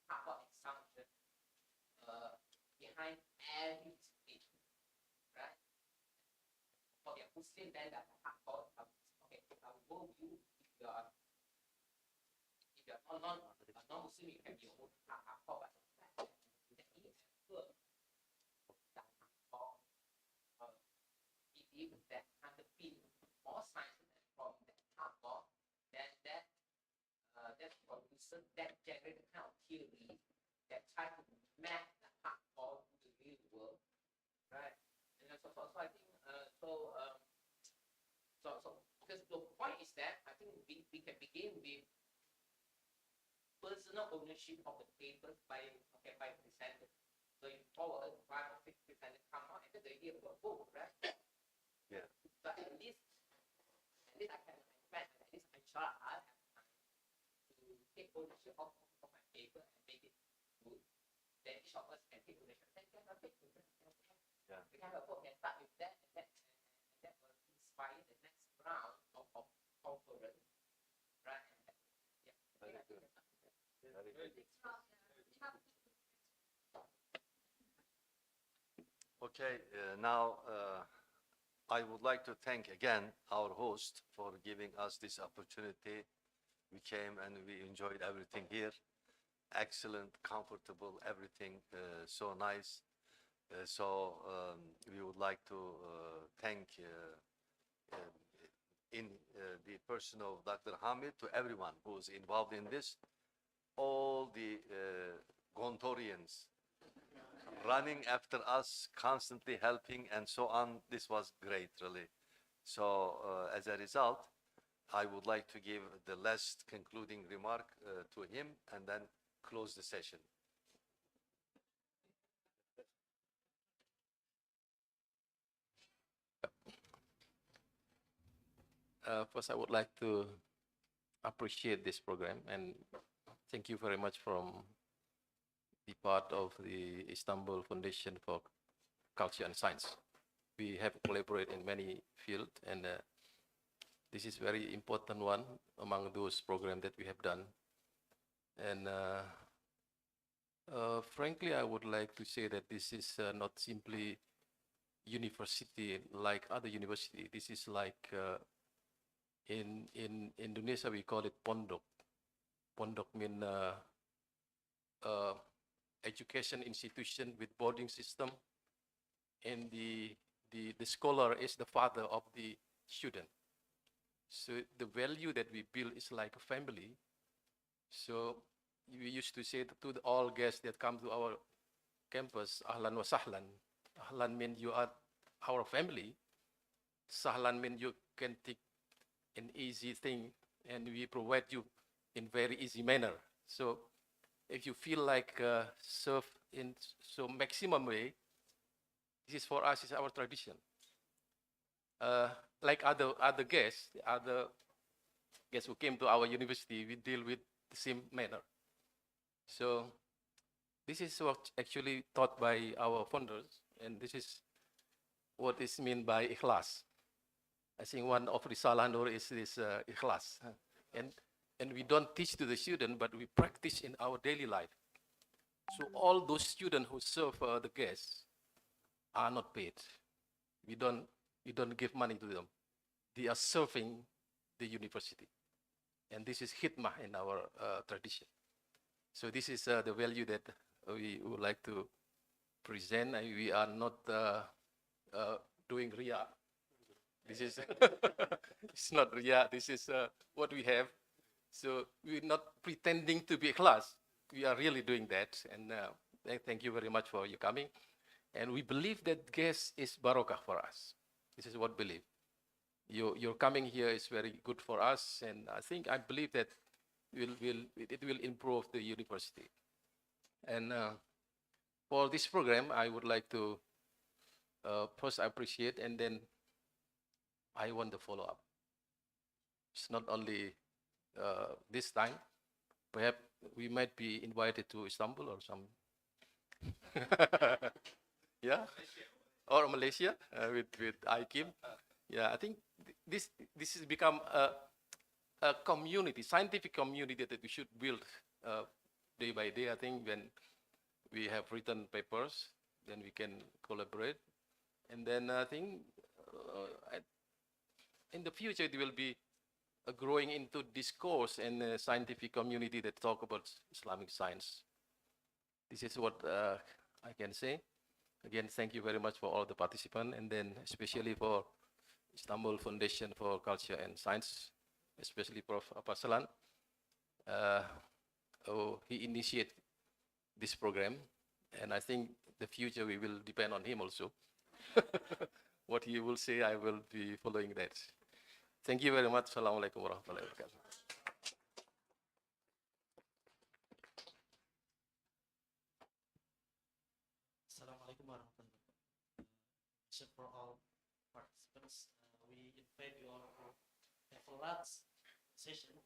hardcore assumption behind every discipline, right? For the Muslim, then that the hardcore, okay, our worldview, if you are non-Muslim, you have your own hardcore, but that is the hardcore belief that underpin all science from that hardcore, then that produces, that generates the kind of theory that try to map the hardcore to the real world, right? And so I think because the point is that I think we can begin with personal ownership of the papers by presenting. So you forward 5 or 6 presenters come out, and then the idea of a book, right? Yeah. But at least I can invest, at least I'm sure I'll have time to take ownership of my paper and make it good. Then each of us can take ownership. Then we have a paper. Yeah. We can have a book and start with that, and that will inspire the next round of conference, right? Yeah. Very good. Very good. Okay, now I would like to thank again our host for giving us this opportunity. We came and we enjoyed everything here. Excellent, comfortable, everything so nice. We would like to thank in the person of Dr. Hamid to everyone who is involved in this. All the Gontorians running after us, constantly helping and so on. This was great, really. So as a result, I would like to give the last concluding remark to him and then close the session. First, I would like to appreciate this program and thank you very much from the part of the Istanbul Foundation for Culture and Science. We have collaborated in many fields, and this is very important one among those programs that we have done. And frankly, I would like to say that this is not simply university like other university. This is like in Indonesia we call it pondok. Pondok means education institution with boarding system, and the scholar is the father of the student. So the value that we build is like a family. So we used to say to all guests that come to our campus, ahlan wa sahlan. Ahlan means you are our family. Sahlan means you can take an easy thing, and we provide you in very easy manner. So if you feel like serve in so maximum way, this is for us is our tradition. Like other guests, other guests who came to our university, we deal with the same manner. So this is what actually taught by our founders, and this is what is meant by ikhlas. I think one of Risalah Nur is this ikhlas. And we don't teach to the student, but we practice in our daily life. So all those students who serve the guests are not paid. We don't give money to them. They are serving the university. And this is khidmah in our tradition. So this is the value that we would like to present. We are not doing riya. This is, it's not riya. This is what we have. So we're not pretending to be a class. We are really doing that. And thank you very much for your coming. And we believe that guest is barakah for us. This is what we believe. Your coming here is very good for us. And I believe that it will improve the university. And for this program, I would like to first appreciate, and then I want to follow up. It's not only this time. Perhaps we might be invited to Istanbul or some. Yeah? or Malaysia with IKIM. Yeah, I think this has become a community, scientific community that we should build day by day. I think when we have written papers, then we can collaborate. And then I think in the future, it will be growing into discourse and scientific community that talk about Islamic science. This is what I can say. Again, thank you very much for all the participants, and then especially for Istanbul Foundation for Culture and Science, especially Prof. Apasalan. He initiated this program, and I think the future we will depend on him also. What he will say, I will be following that. Thank you very much. Assalamualaikum warahmatullahi wabarakatuh. Assalamualaikum warahmatullahi wabarakatuh. So for all participants, we invite you all to have a last session,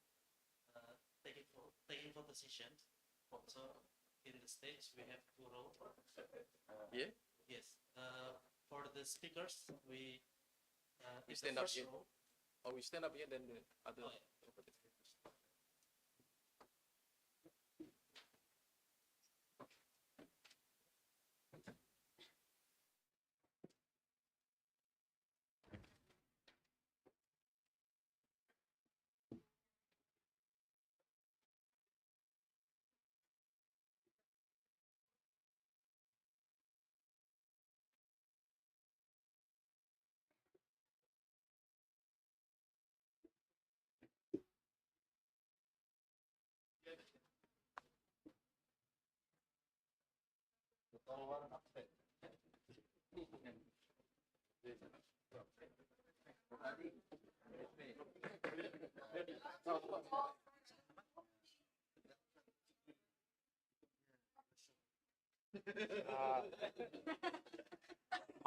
taking photo session. Also, in the stage we have 2 rows. Yeah. Yes. For the speakers, we stand up here. Oh, we stand up here, then the other. Oh, yeah.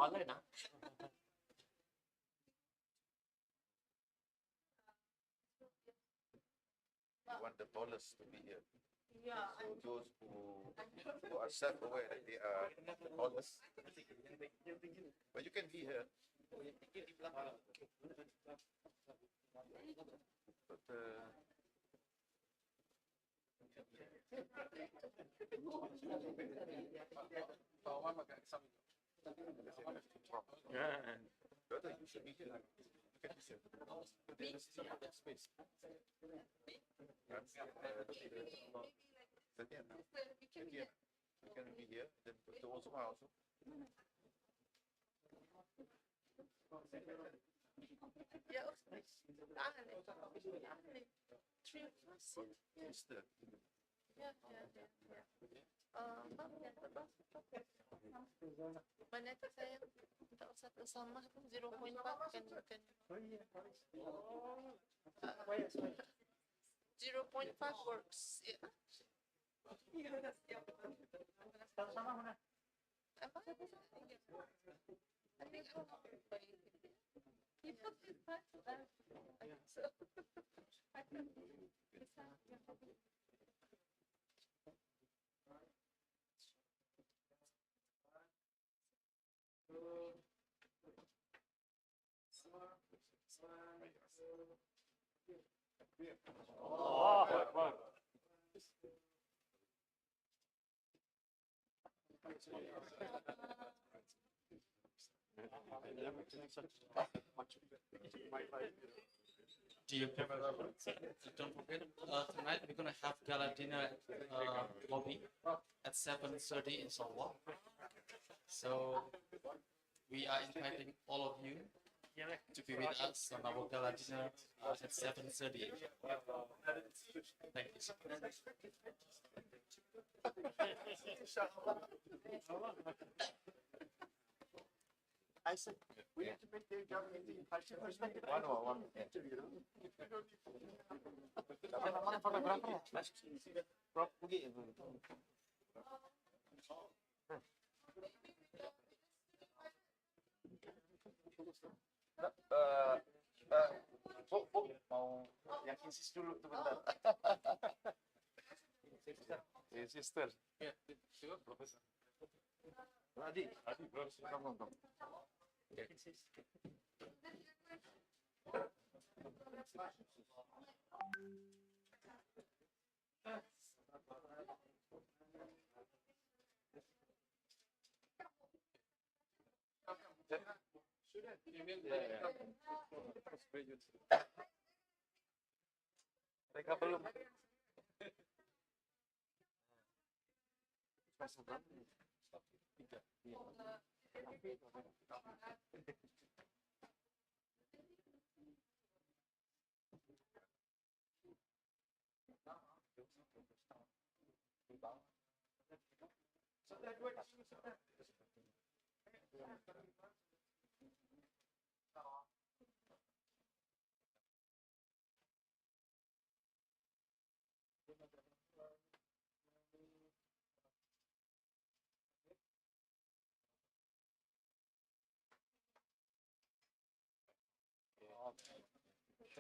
Oleh nah. We want the tallest to be here. Yeah. So those who are self-aware that they are the tallest, but you can be here. But brother, you should be here. Look at this here. There's space. You can be here, then put the also also. Mana tu saya tak usah sama 0.4 kan 0.5 works. Sama mana? Apa? I think so. Dear don't forget, tonight we're gonna have gala dinner lobby at 7:30 inshallah. So we are inviting all of you to be with us on our gala dinner at 7:30. Thank you. I said, we need to make the government culture perspective. One. Prof, pergi. Mau yang insist dulu tuh bentar. Sister. Yeah, sure, Professor. Adi, bro, come. Mereka belum.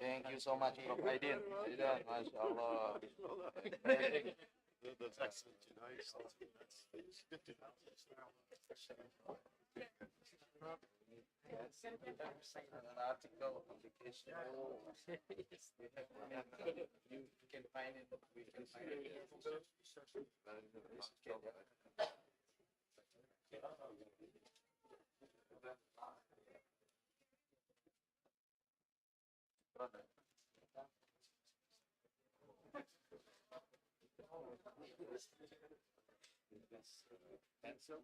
Thank you so much, Prof. Aidin. Aidin, Masya Allah. That's excellent, you know. It's good to have this now. An article, publication. You can find it. We can find it. Pencil.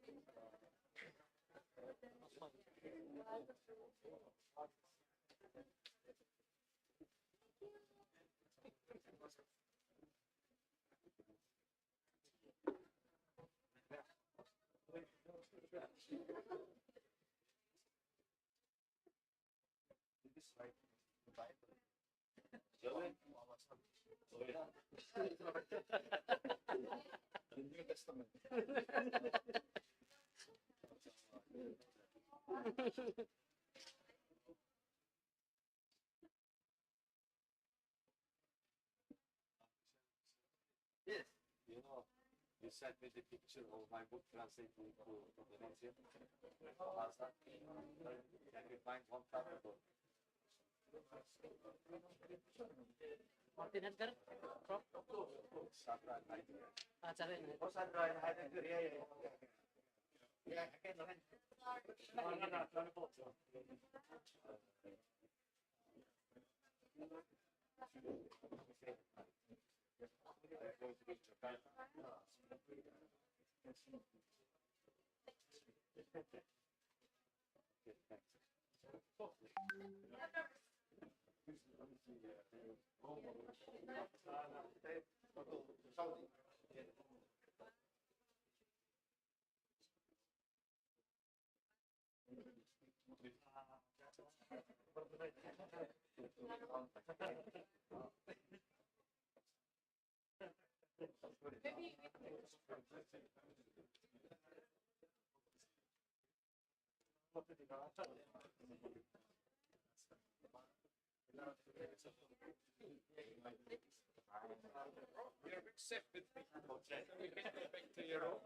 This is like the Bible. The New Testament. Yes. You know, you sent me the picture of my book translated to Indonesian. Bahasa. Can you find one title? Martin Edgar, Prof. Sandra and Heidegger. Cari ini. Oh, Sandra and Heidegger, yeah, yeah. Yeah, I can learn. You're accepted. Okay. You can go back to your room.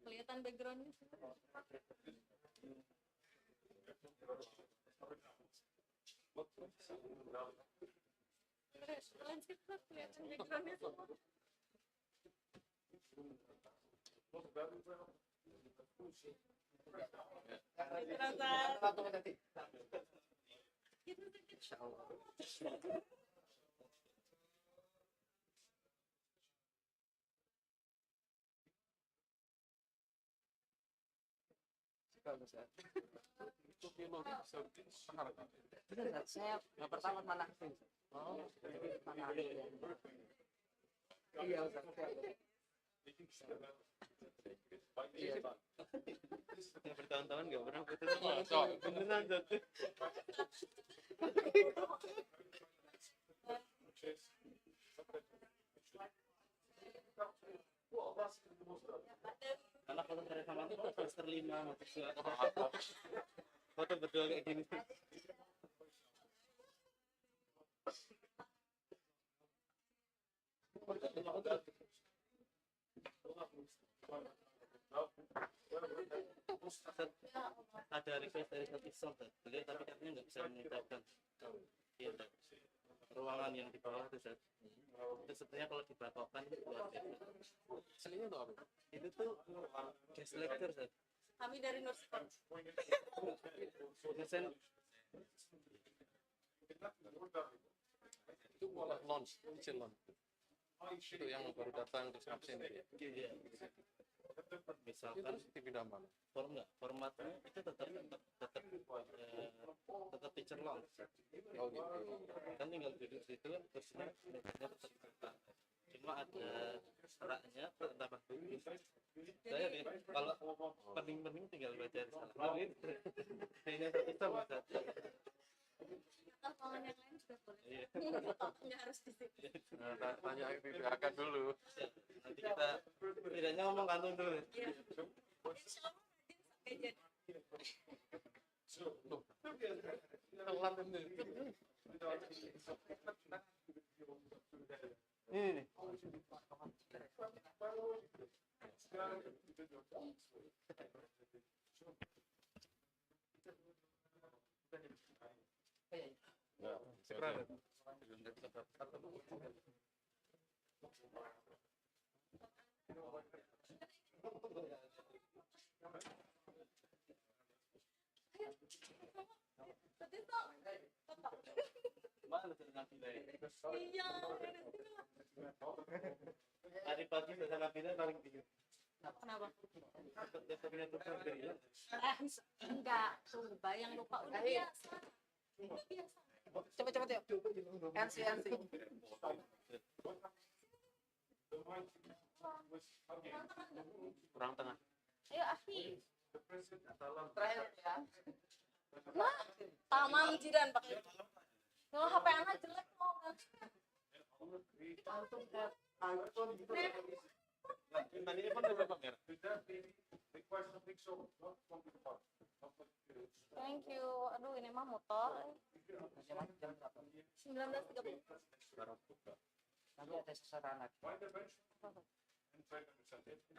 Kelihatan backgroundnya. Lanjut lah, kelihatan backgroundnya semua. Itu biologi bisa mahal. Saya nggak pertama mana oh mana iya Ustaz. Iya Pak. Yang bertahun-tahun nggak pernah putus. Beneran Ustaz. Karena foto saya sama itu semester 5 mahasiswa. Foto berdua kayak gini. Ada request dari satu Islam, beliau tapi katanya nggak bisa mengucapkan. Iya, ruangan yang di bawah itu, Ustaz. Itu sebenarnya kalau dibatokan itu luar biasa. Aslinya tuh apa? Itu tuh guest lecture, Ustaz. Kami dari Nursepan. Dosen. Itu malah launch, kecil launch. Itu yang baru datang terus absen gitu ya. Iya. Misalkan TV daman. Formatnya itu tetap teacher launch. Oh gitu. Kan tinggal duduk situ terusnya meja tetap buka. Cuma ada seraknya tambah bagus. Saya kalau pening-pening tinggal baca risalah. Ini satu sama satu. Kawan yang lain juga boleh. Iya. Nggak harus di sini. Tanya PPAK dulu. Nanti kita tidaknya ngomong kantung dulu. Iya. Insya Allah sampai jadi. Telat ini. Ini nih. Iya. Hari pagi sudah ngambilnya paling tinggi. Kenapa? Enggak, tuh bayang lupa udah biasa. Cepet yuk. NC. Kurang tengah. Ayo Harfi. Terakhir ya. Nah, tamam jiran pakai. Kalau HP anak jelek mau ganti. Thank you. Aduh, ini mah motor. 19.30. Nanti ada sasaran lagi.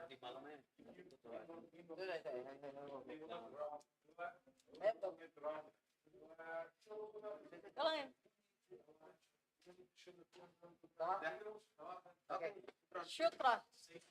Di malamnya. Tolongin. Oke. Syukran. Masih.